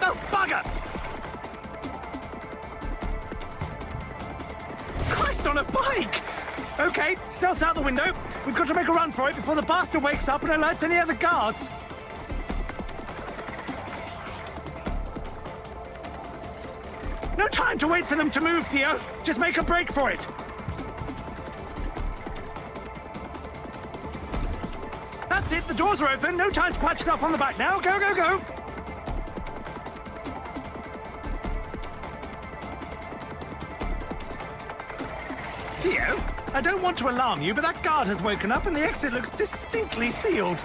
Oh, bugger! Christ on a bike! Okay, stealth out the window. We've got to make a run for it before the bastard wakes up and alerts any other guards. No time to wait for them to move, Theo. Just make a break for it. That's it, the doors are open. No time to patch yourself on the back now. Go, go, go! Theo, I don't want to alarm you, but that guard has woken up and the exit looks distinctly sealed.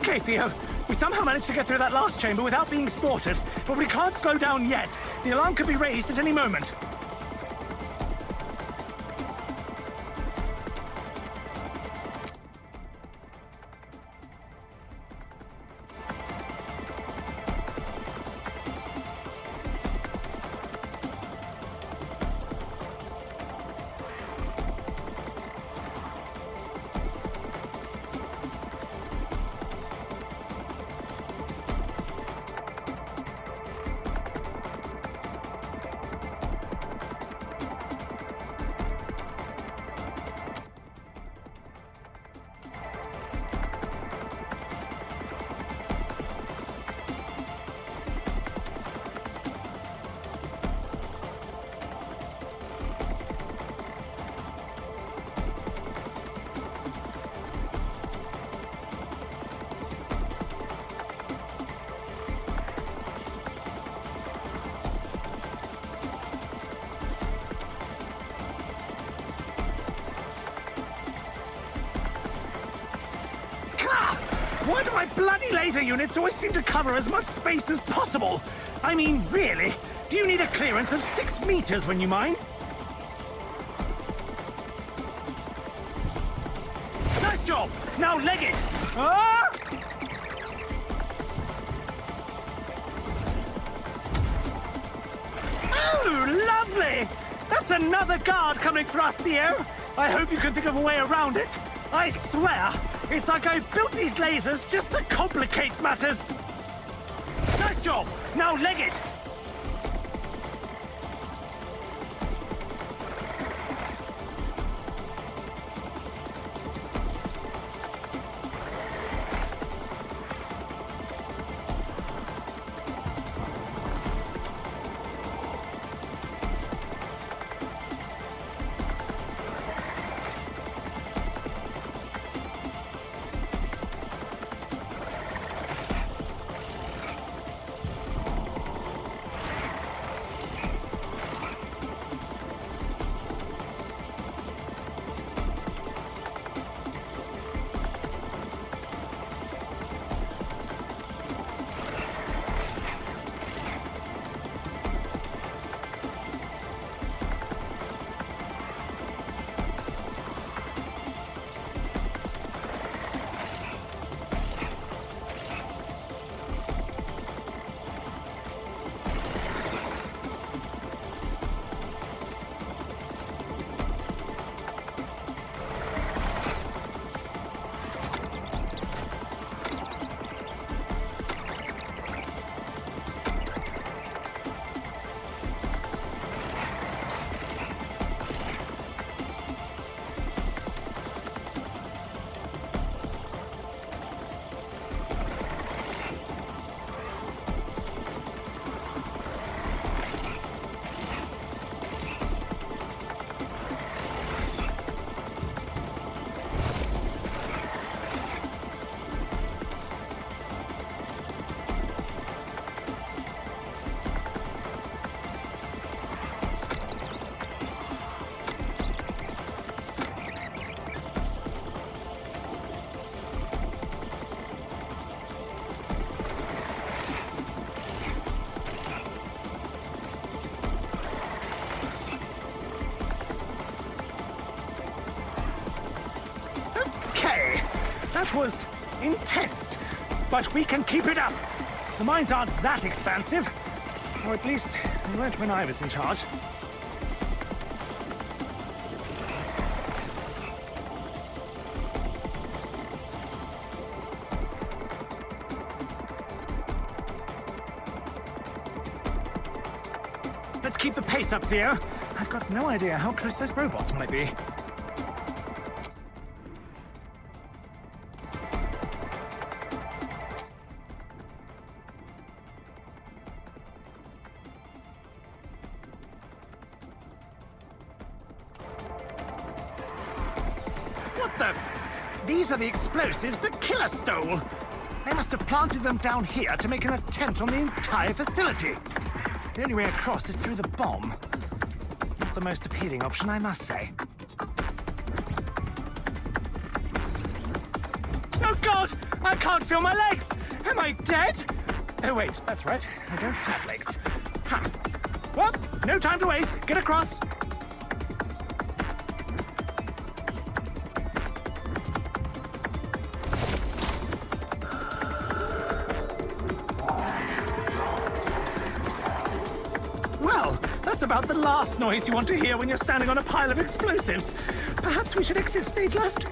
Okay, Theo. We somehow managed to get through that last chamber without being thwarted, but we can't slow down yet. The alarm could be raised at any moment. Why do my bloody laser units always seem to cover as much space as possible? I mean, really? Do you need a clearance of 6 meters when you mine? Nice job! Now leg it! Ah! Oh, lovely! That's another guard coming for us, Theo! I hope you can think of a way around it. I swear, it's like I built these lasers just to complicate matters. Nice job! Now leg it! That was intense, but we can keep it up. The mines aren't that expansive, or at least they weren't when I was in charge. Let's keep the pace up, Theo. I've got no idea how close those robots might be. What the? These are the explosives the killer stole. They must have planted them down here to make an attempt on the entire facility. The only way across is through the bomb. Not the most appealing option, I must say. Oh God! I can't feel my legs! Am I dead? Oh wait, that's right. I don't have legs. Ha! Well, no time to waste. Get across. Well, that's about the last noise you want to hear when you're standing on a pile of explosives. Perhaps we should exit stage left.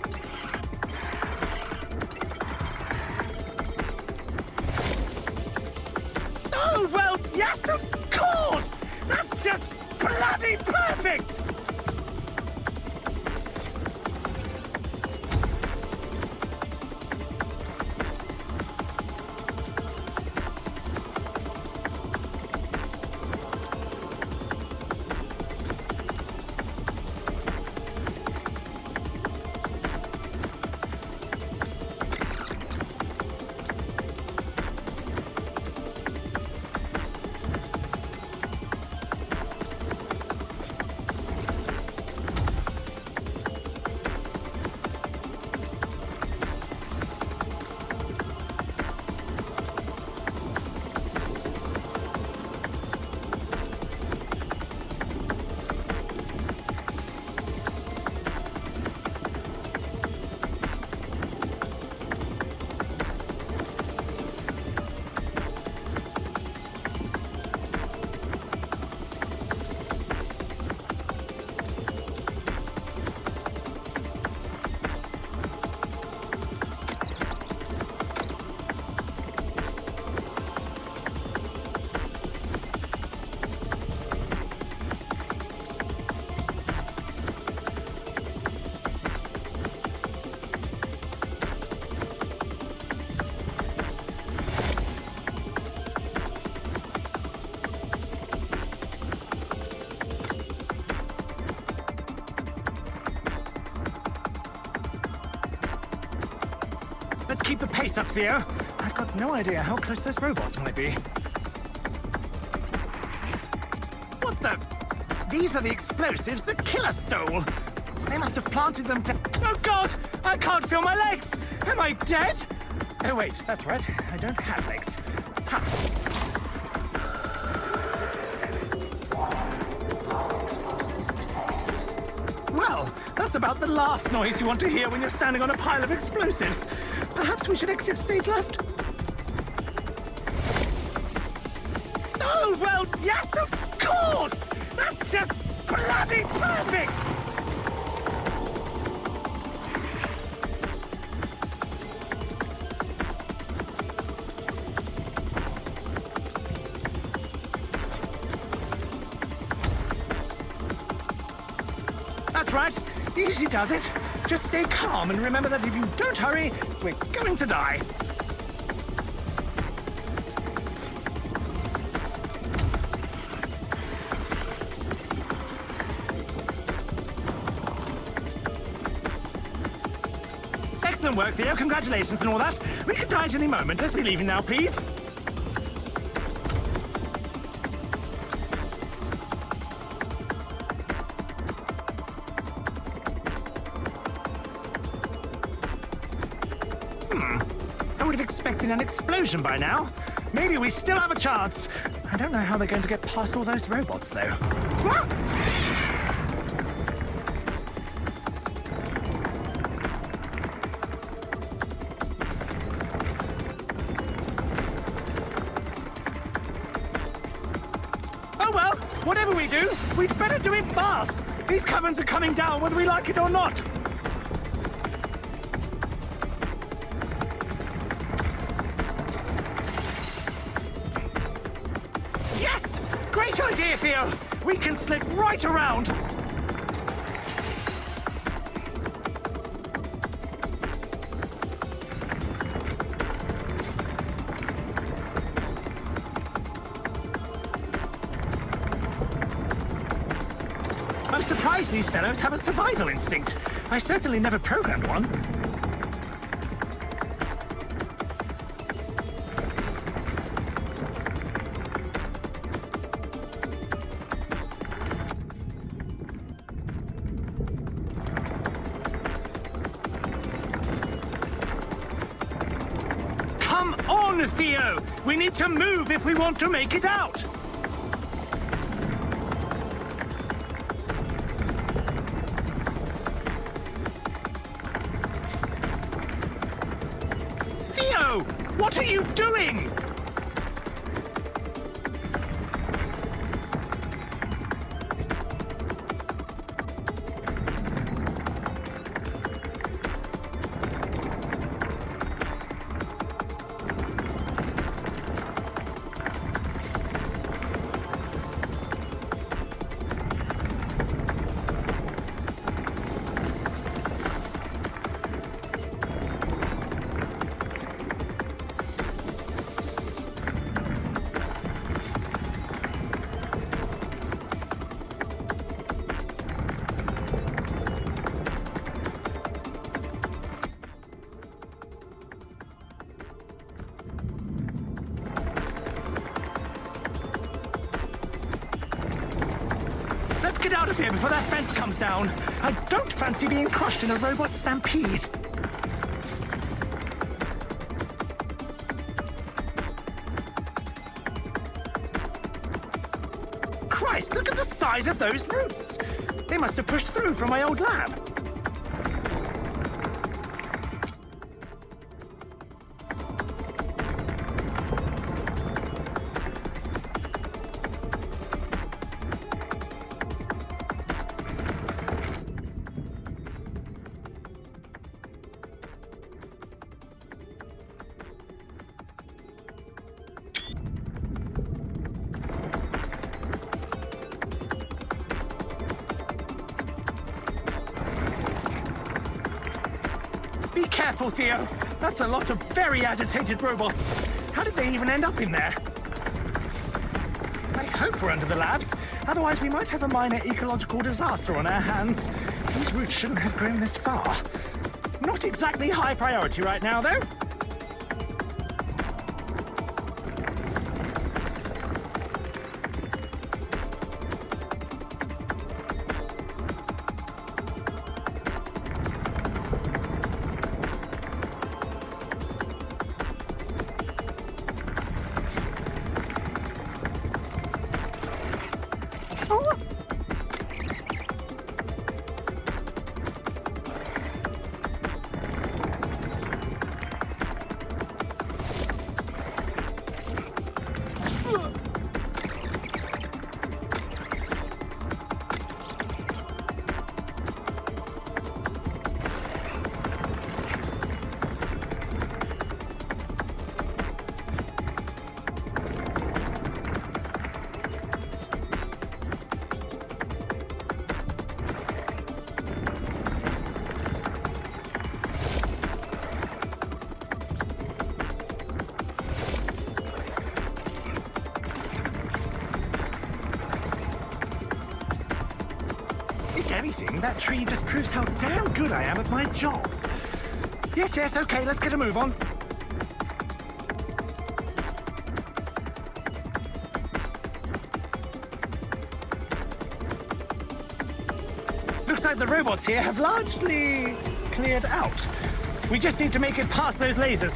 Oh, well, yes, of course! That's just bloody perfect! Let's keep the pace up, Theo. I've got no idea how close those robots might be. What the? These are the explosives the killer stole. They must have planted them to... Oh, God! I can't feel my legs! Am I dead? Oh, wait, that's right. I don't have legs. Ha! Well, that's about the last noise you want to hear when you're standing on a pile of explosives. Perhaps we should exit stage left. Oh, well, yes, of course! That's just bloody perfect! That's right. Easy does it. Just stay calm and remember that if you don't hurry, we're going to die. Excellent work, Theo. Congratulations and all that. We can die at any moment. Let's be leaving now, please. I would have expected an explosion by now. Maybe we still have a chance. I don't know how they're going to get past all those robots, though. Ah! Oh well, whatever we do, we'd better do it fast. These caverns are coming down whether we like it or not. Great idea, Theo! We can slip right around! I'm surprised these fellows have a survival instinct. I certainly never programmed one. on, Theo! We need to move if we want to make it out! Theo! What are you doing? Let's get out of here before that fence comes down. I don't fancy being crushed in a robot stampede. Christ, look at the size of those roots. They must have pushed through from my old lab. Be careful, Theo. That's a lot of very agitated robots. How did they even end up in there? I hope we're under the labs. Otherwise, we might have a minor ecological disaster on our hands. These roots shouldn't have grown this far. Not exactly high priority right now, though. Anything, that tree just proves how damn good I am at my job. Yes, okay, let's get a move on. Looks like the robots here have largely cleared out. We just need to make it past those lasers.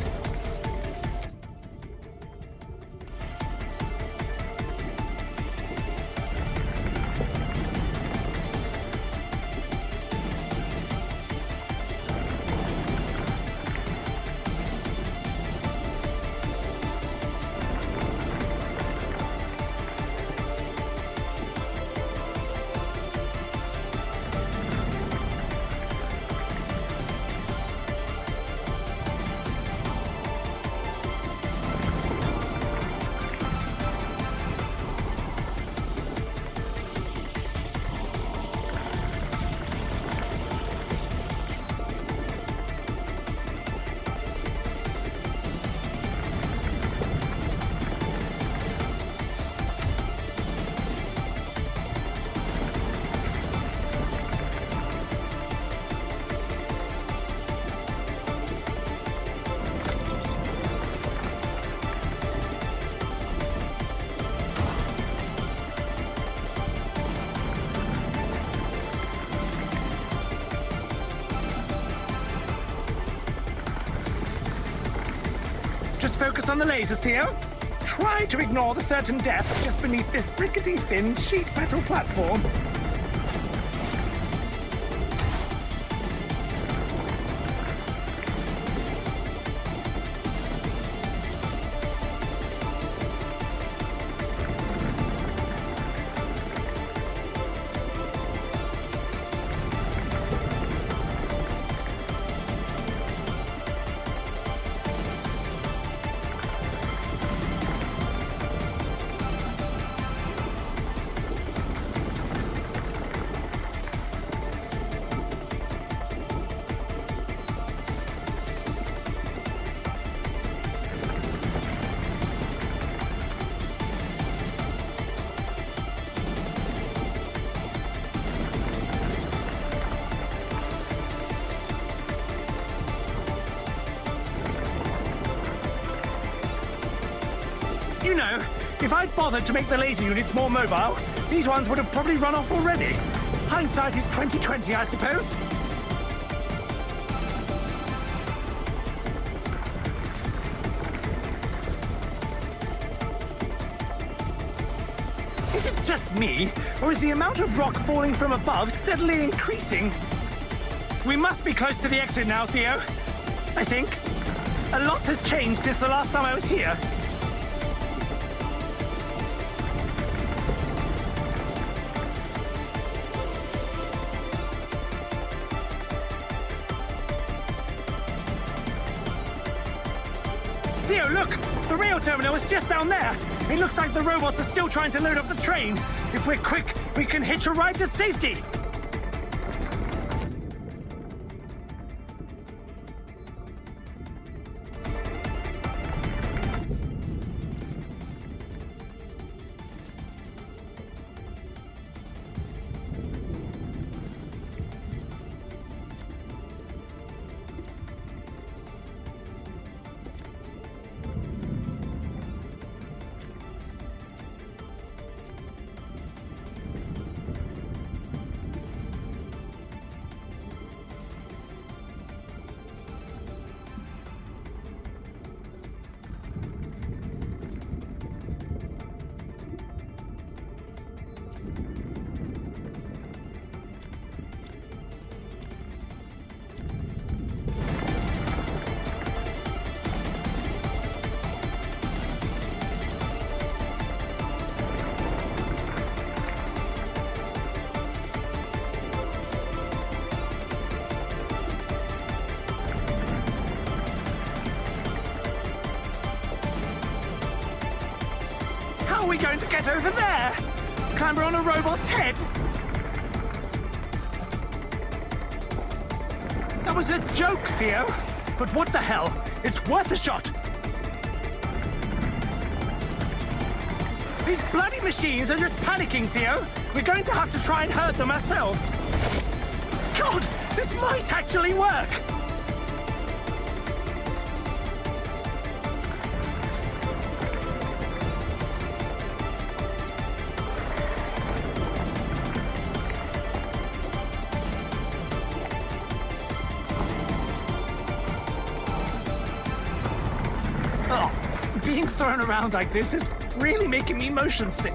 Just focus on the laser, Theo. Try to ignore the certain death just beneath this rickety-thin sheet metal platform. You know, if I'd bothered to make the laser units more mobile, these ones would have probably run off already. Hindsight is 20/20, I suppose. Is it just me, or is the amount of rock falling from above steadily increasing? We must be close to the exit now, Theo. I think. A lot has changed since the last time I was here. Theo, look! The rail terminal is just down there! It looks like the robots are still trying to load up the train. If we're quick, we can hitch a ride to safety! How are we going to get over there? Clamber on a robot's head? That was a joke, Theo. But what the hell? It's worth a shot. These bloody machines are just panicking, Theo. We're going to have to try and hurt them ourselves. God, this might actually work. Oh, being thrown around like this is really making me motion sick.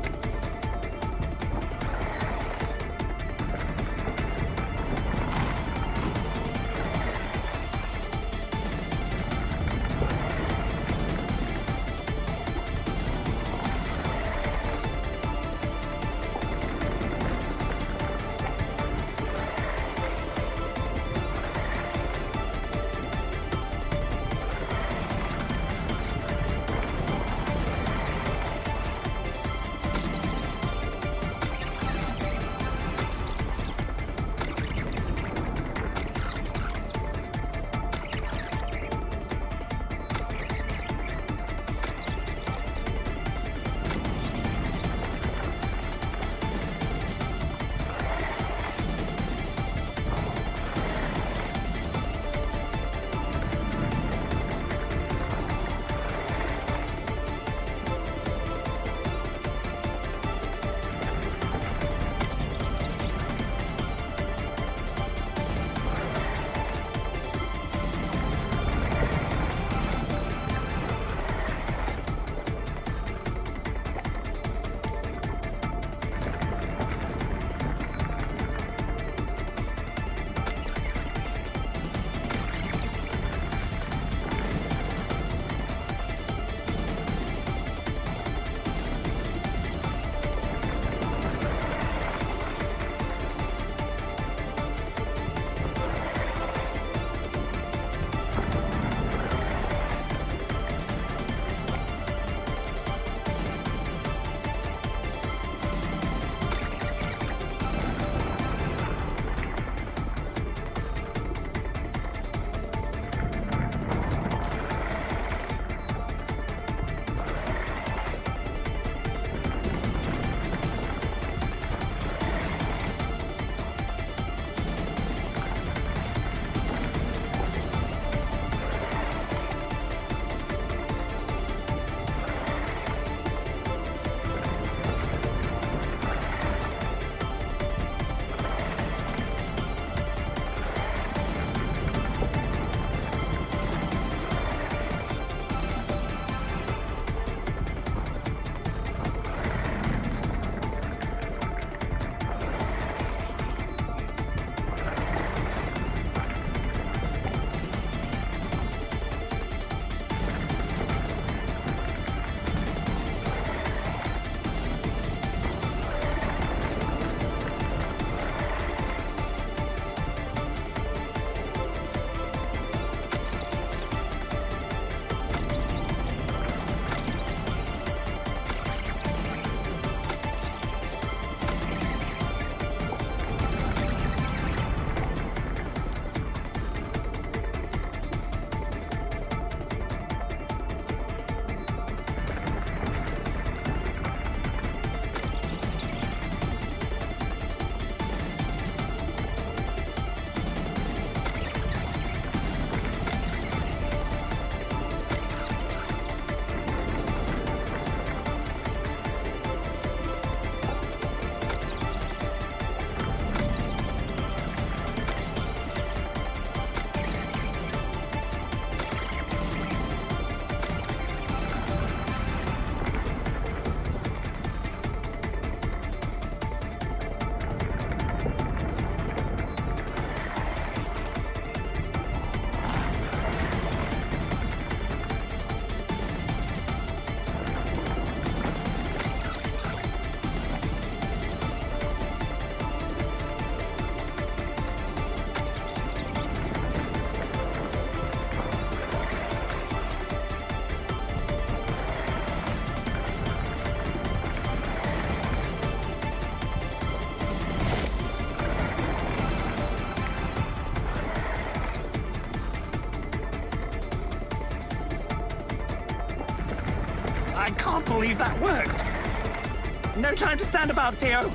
I can't believe that worked. No time to stand about, Theo.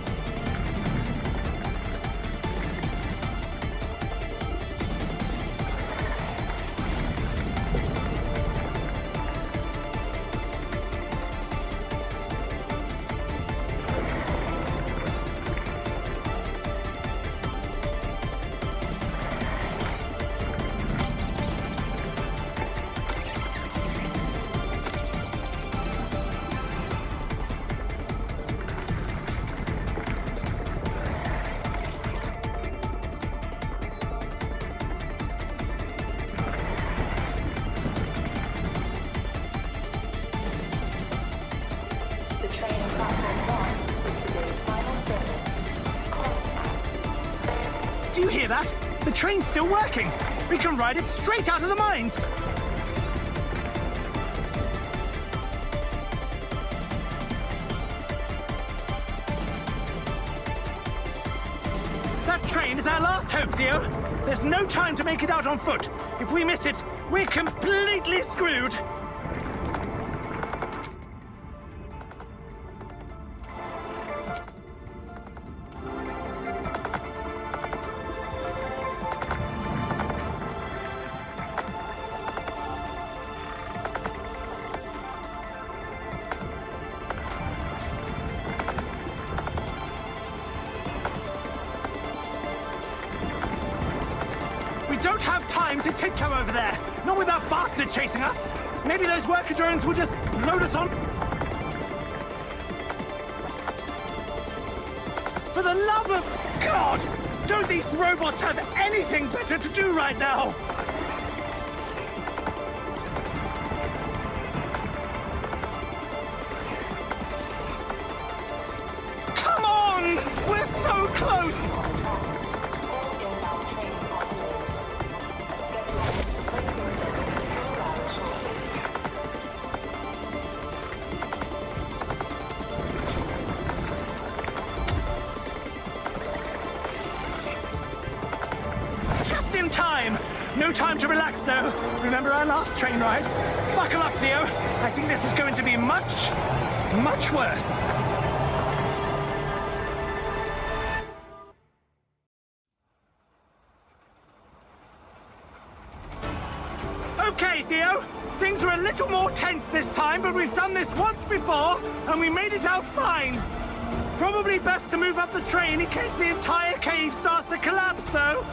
The train on platform 1 is today's final service. Do you hear that? The train's still working. We can ride it straight out of the mines. That train is our last hope, Theo. There's no time to make it out on foot. If we miss it, we're completely screwed. We don't have time to tiptoe over there. Not with that bastard chasing us. Maybe those worker drones will just load us on. For the love of God! Don't these robots have anything better to do right now? Come on! We're so close! All inbound trains on board. A scheduled replacement service will arrive shortly. Just in time! No time to relax, though. Remember our last train ride? Buckle up, Theo. I think this is going to be much, much worse. Okay, Theo. Things are a little more tense this time, but we've done this once before, and we made it out fine. Probably best to move up the train in case the entire cave starts to collapse, though.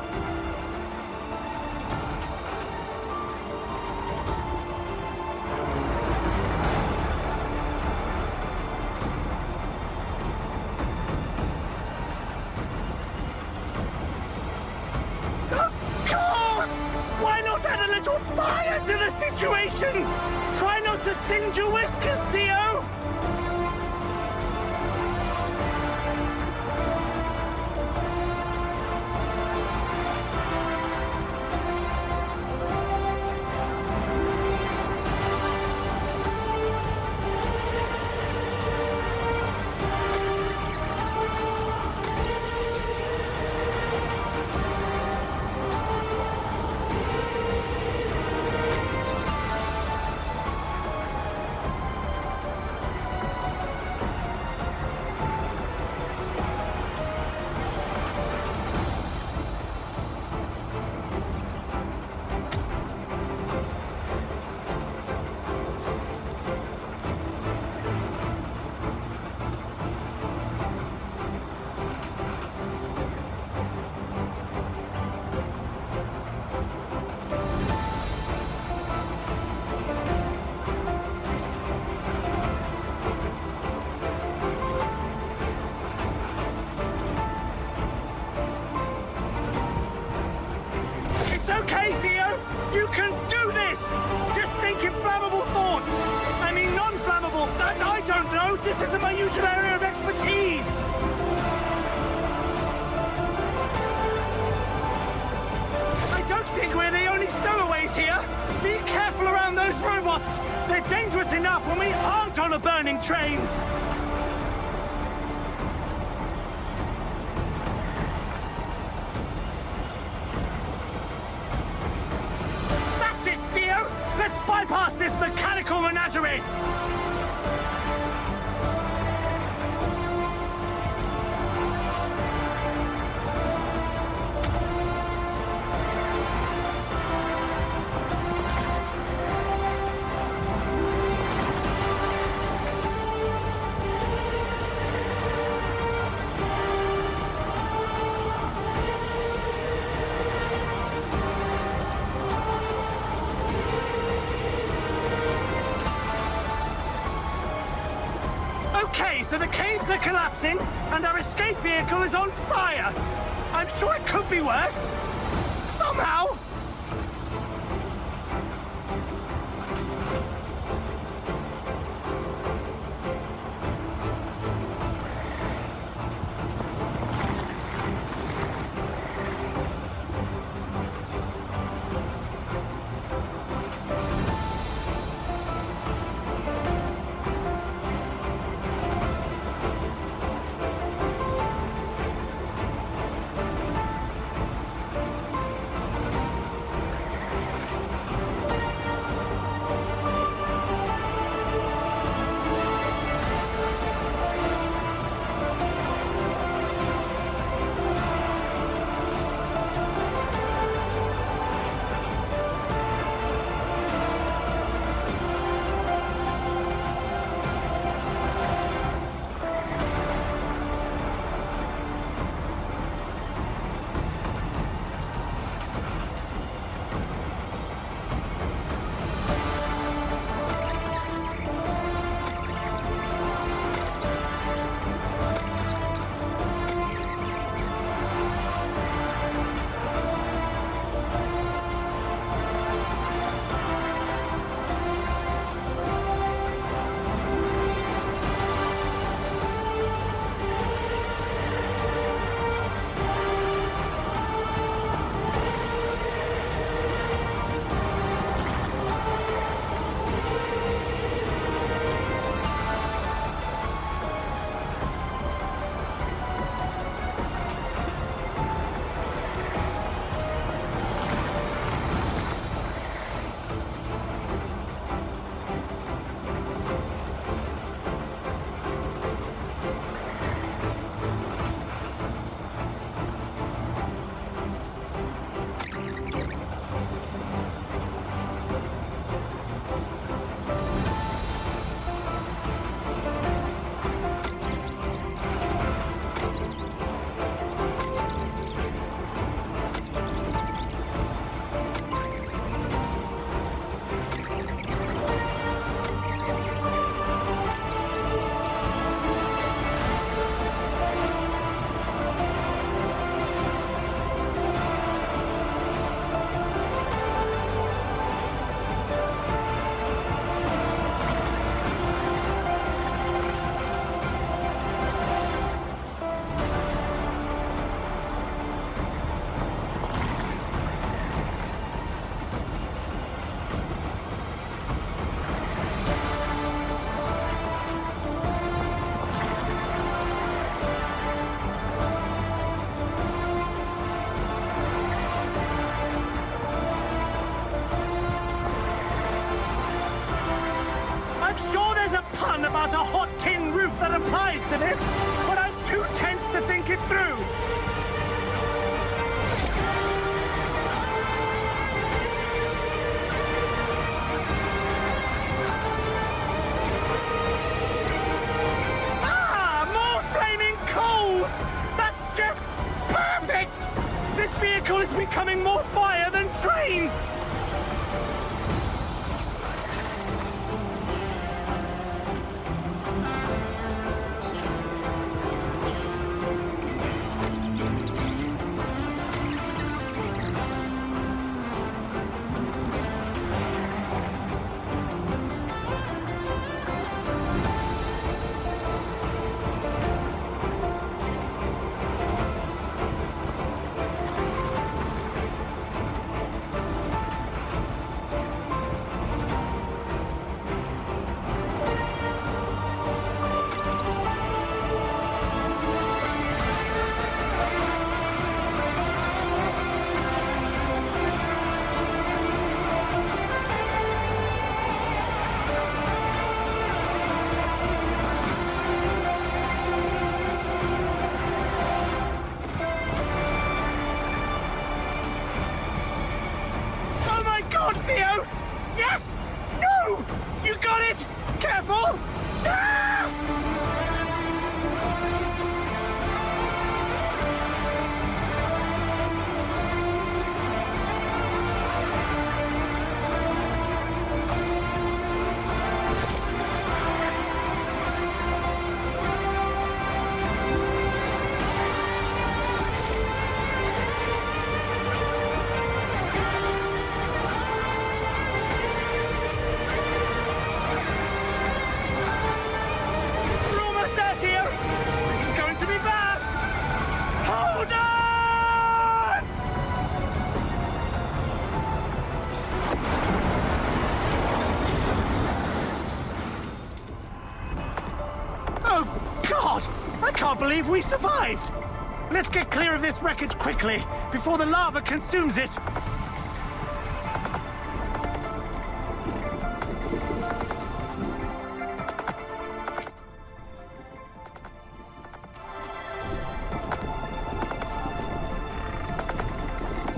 Of course! Why not add a little fire to the situation? Try not to singe your whiskers, Theo! It's okay, Theo! You can do this! Just think inflammable thoughts! I mean non-flammable! I don't know! This isn't my usual area of expertise! I don't think we're the only stowaways here! Be careful around those robots! They're dangerous enough when we aren't on a burning train! That's it, Theo! Let's bypass this mechanical menagerie! Okay, so the caves are collapsing, and our escape vehicle is on fire. I'm sure it could be worse. Somehow. About a hot tin roof that applies to this, but I'm too tense to think it through. Ah, more flaming coals! That's just perfect! This vehicle is becoming more fire than train! Theo! Yes! No! You got it! Careful! Ah! can't believe we survived! Let's get clear of this wreckage quickly, before the lava consumes it!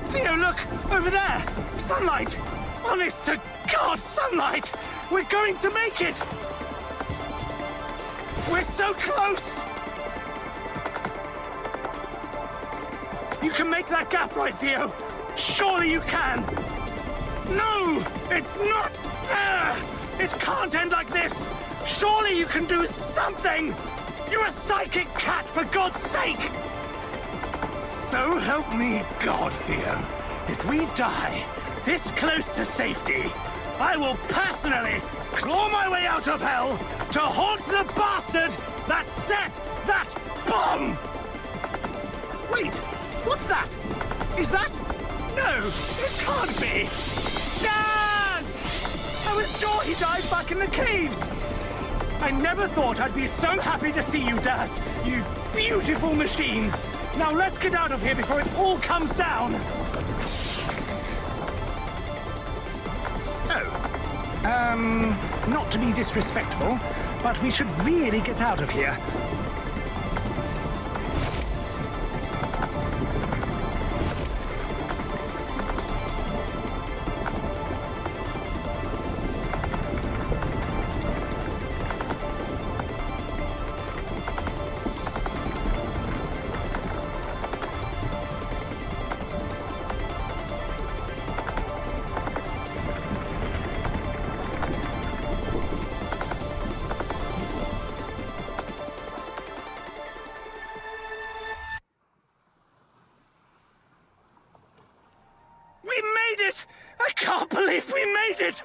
Theo, look! Over there! Sunlight! Honest to God, sunlight! We're going to make it! We're so close! You can make that gap right, Theo! Surely you can! No! It's not fair! It can't end like this! Surely you can do something! You're a psychic cat, for God's sake! So help me God, Theo. If we die this close to safety, I will personally claw my way out of hell to haunt the bastard that set that bomb! Wait, what's that? Is that? No, it can't be! Dad! I was sure he died back in the caves! I never thought I'd be so happy to see you, Dad, you beautiful machine! Now let's get out of here before it all comes down! Not to be disrespectful, but we should really get out of here. I can't believe we made it!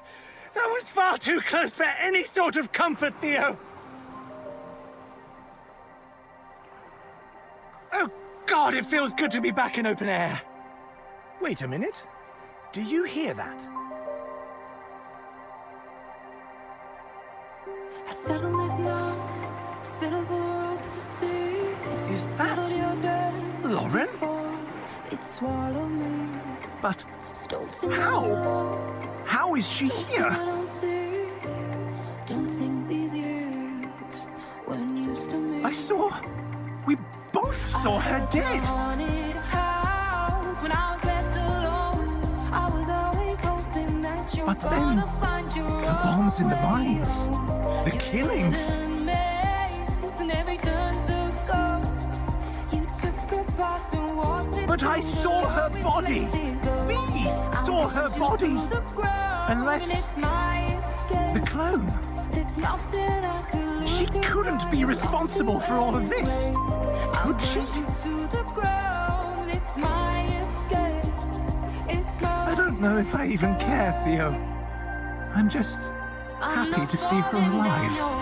That was far too close for any sort of comfort, Theo! Oh, God, it feels good to be back in open air! Wait a minute. Do you hear that? I settle this now, settle the world to see. Is that Lauren? It swallowed me. But how? How is she here? Don't think these years when used to me. We both saw her dead. But then, the bombs in the mines, the killings. But I saw her body. We saw her body. Unless the clone. She couldn't be responsible for all of this, could she? I don't know if I even care, Theo. I'm just happy to see her alive.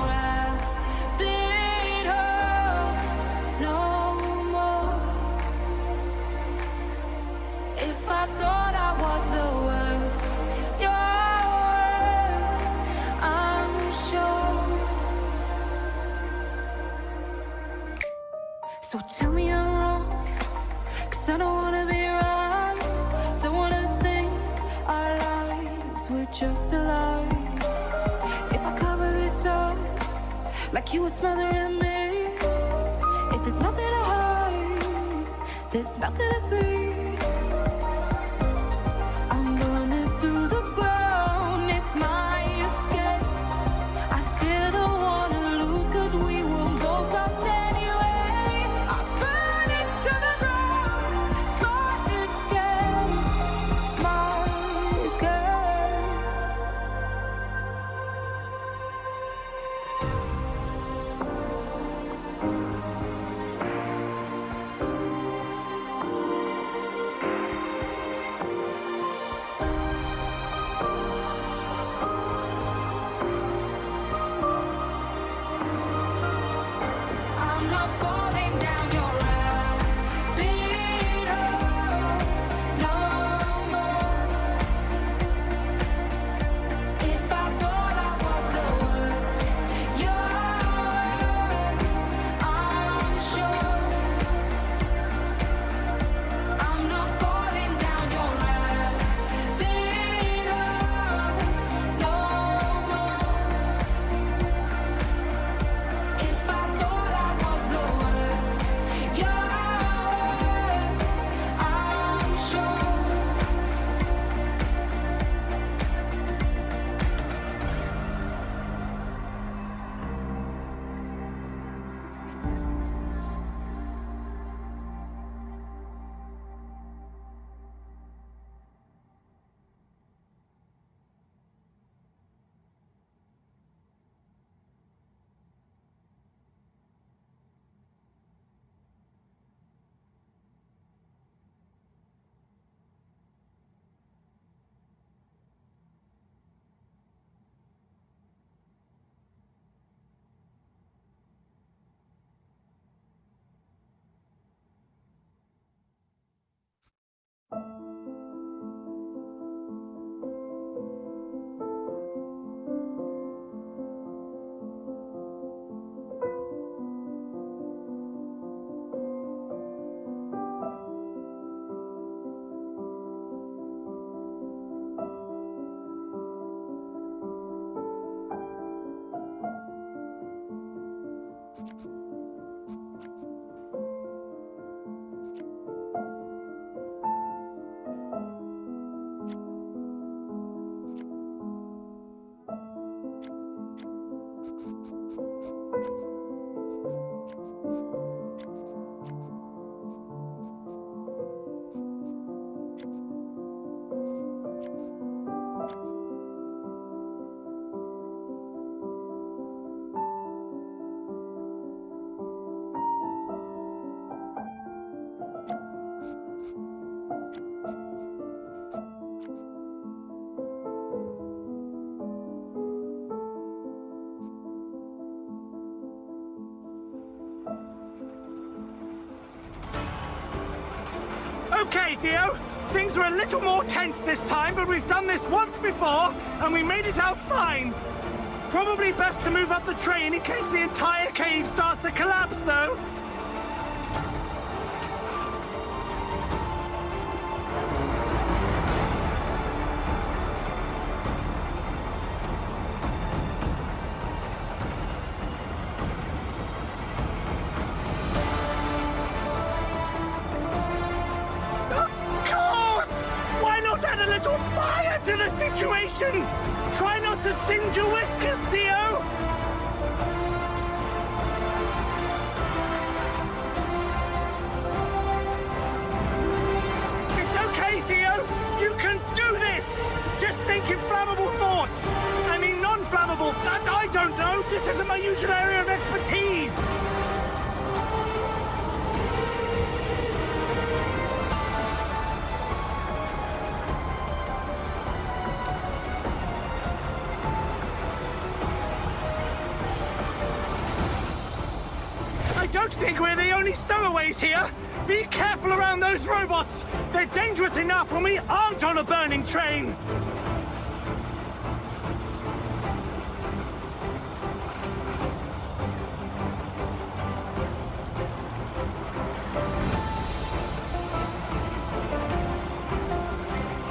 So tell me I'm wrong, 'cause I don't wanna be right. Don't wanna think our lives were just a lie. If I cover this up, like you were smothering me. If there's nothing to hide, there's nothing to see. I'm burning to the ground, it's my escape. I didn't wanna lose 'cause we were both lost anyway. I burn it to the ground, it's my escape, my escape. Okay, Theo. Things were a little more tense this time, but we've done this once before, and we made it out fine. Probably best to move up the train in case the entire cave starts to collapse, though. Add a little fire to the situation! Try not to singe your whiskers, Theo! It's okay, Theo! You can do this! Just think inflammable thoughts! I mean non-flammable! I don't know! This isn't my usual area of expertise! I don't think we're the only stowaways here. Be careful around those robots. They're dangerous enough when we aren't on a burning train.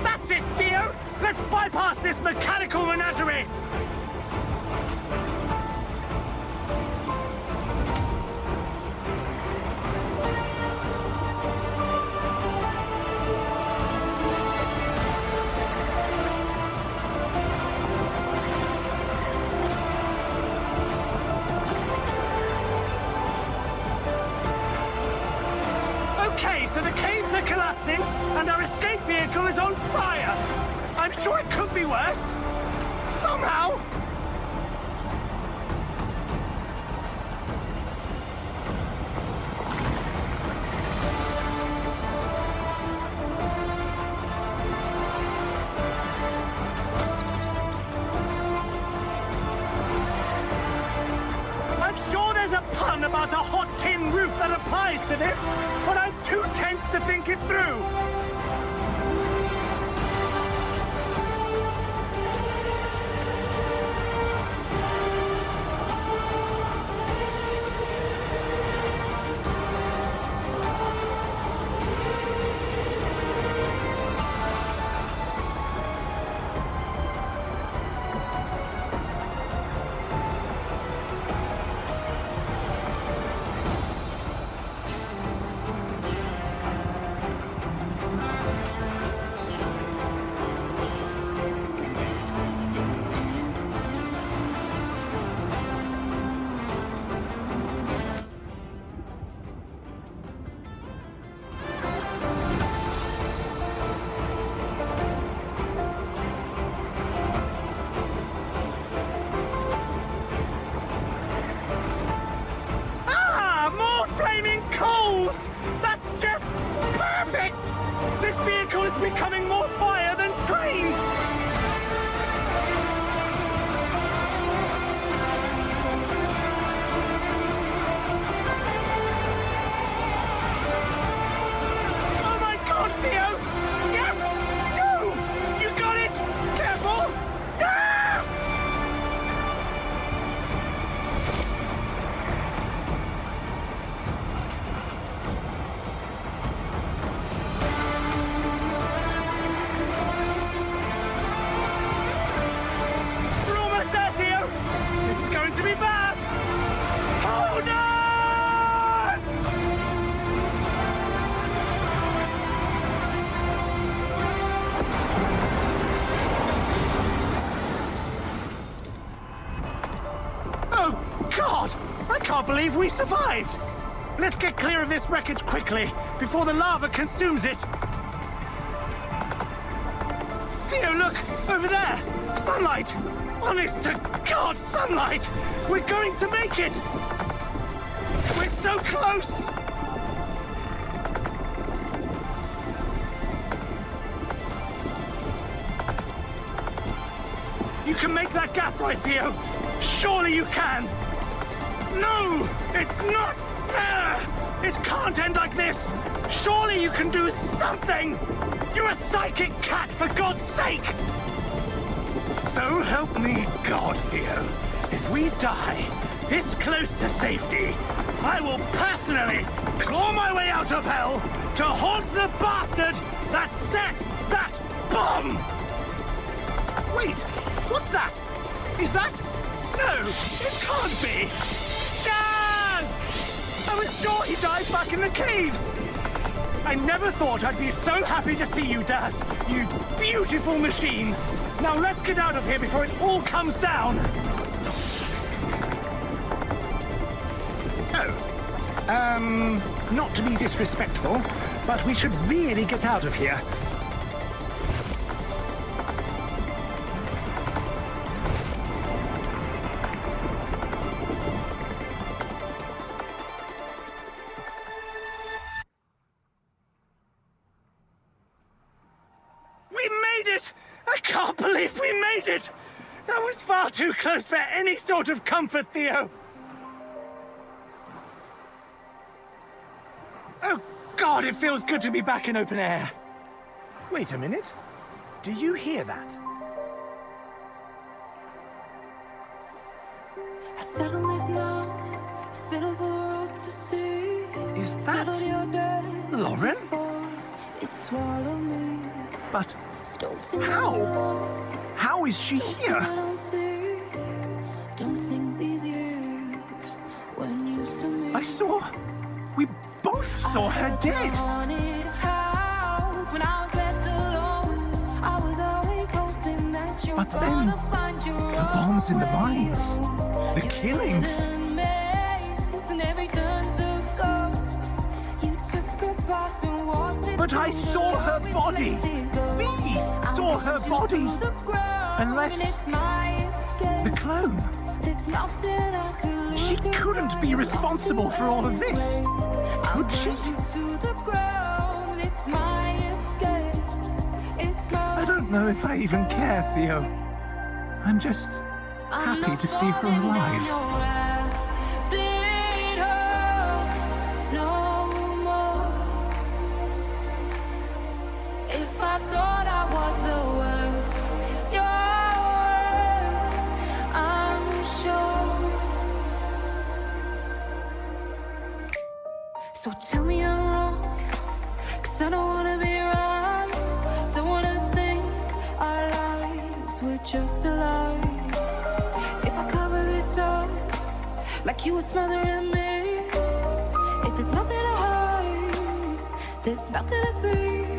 That's it, Theo. Let's bypass this mechanical menagerie. Okay, so the caves are collapsing, and our escape vehicle is on fire. I'm sure it could be worse. Somehow. I'm sure there's a pun about a hot tin roof that applies to this, but I'm too tense to think it through. Flaming coals! That's just perfect! This vehicle is becoming more fire than train! Oh my god, Theo! Yes! No! You got it! Careful! Ah! To be bad! Hold on! Oh, God! I can't believe we survived! Let's get clear of this wreckage quickly, before the lava consumes it! Theo, look! Over there! Sunlight! Honest to God, sunlight! We're going to make it! We're so close! You can make that gap right, Theo! Surely you can! No! It's not fair! It can't end like this! Surely you can do something! You're a psychic cat, for God's sake! So help me God, Theo. If we die this close to safety, I will personally claw my way out of hell to haunt the bastard that set that bomb! Wait, what's that? Is that? No, it can't be! Gaz! I was sure he died back in the caves! I never thought I'd be so happy to see you, Daz, you beautiful machine! Now let's get out of here before it all comes down! Oh. Not to be disrespectful, but we should really get out of here. We made it! I can't believe we made it! That was far too close for any sort of comfort, Theo! Oh, God, it feels good to be back in open air. Wait a minute. Do you hear that? I settle this now, settle the road to see. Is Settle your day Lauren? before it swallow me. But Don't think how? I know, How is she don't think here? I don't see. Don't think these years when used to me. I saw... We both saw her dead. Haunted house when I was left alone. I was always hoping that you were But then, gonna find your the bombs in the own way mines, home. the You killings. lived in a maze, and every turn's a ghost. You took a path and walked it But I to saw the her lowest body. place it goes. Me I saw her want you body. to the ground, Unless and it's my escape. The clone. There's nothing I could lose She couldn't 'cause be I responsible for all of this. Could she? to the ground, it's my escape. It's my I don't know if I even care, Theo. I'm just happy to see her alive. If I thought I was the worst, you're worse, I'm sure. So tell me I'm wrong, 'cause I don't wanna be right. Don't wanna think our lives were just a lie. If I cover this up, like you were smothering me. If there's nothing to hide, there's nothing to see.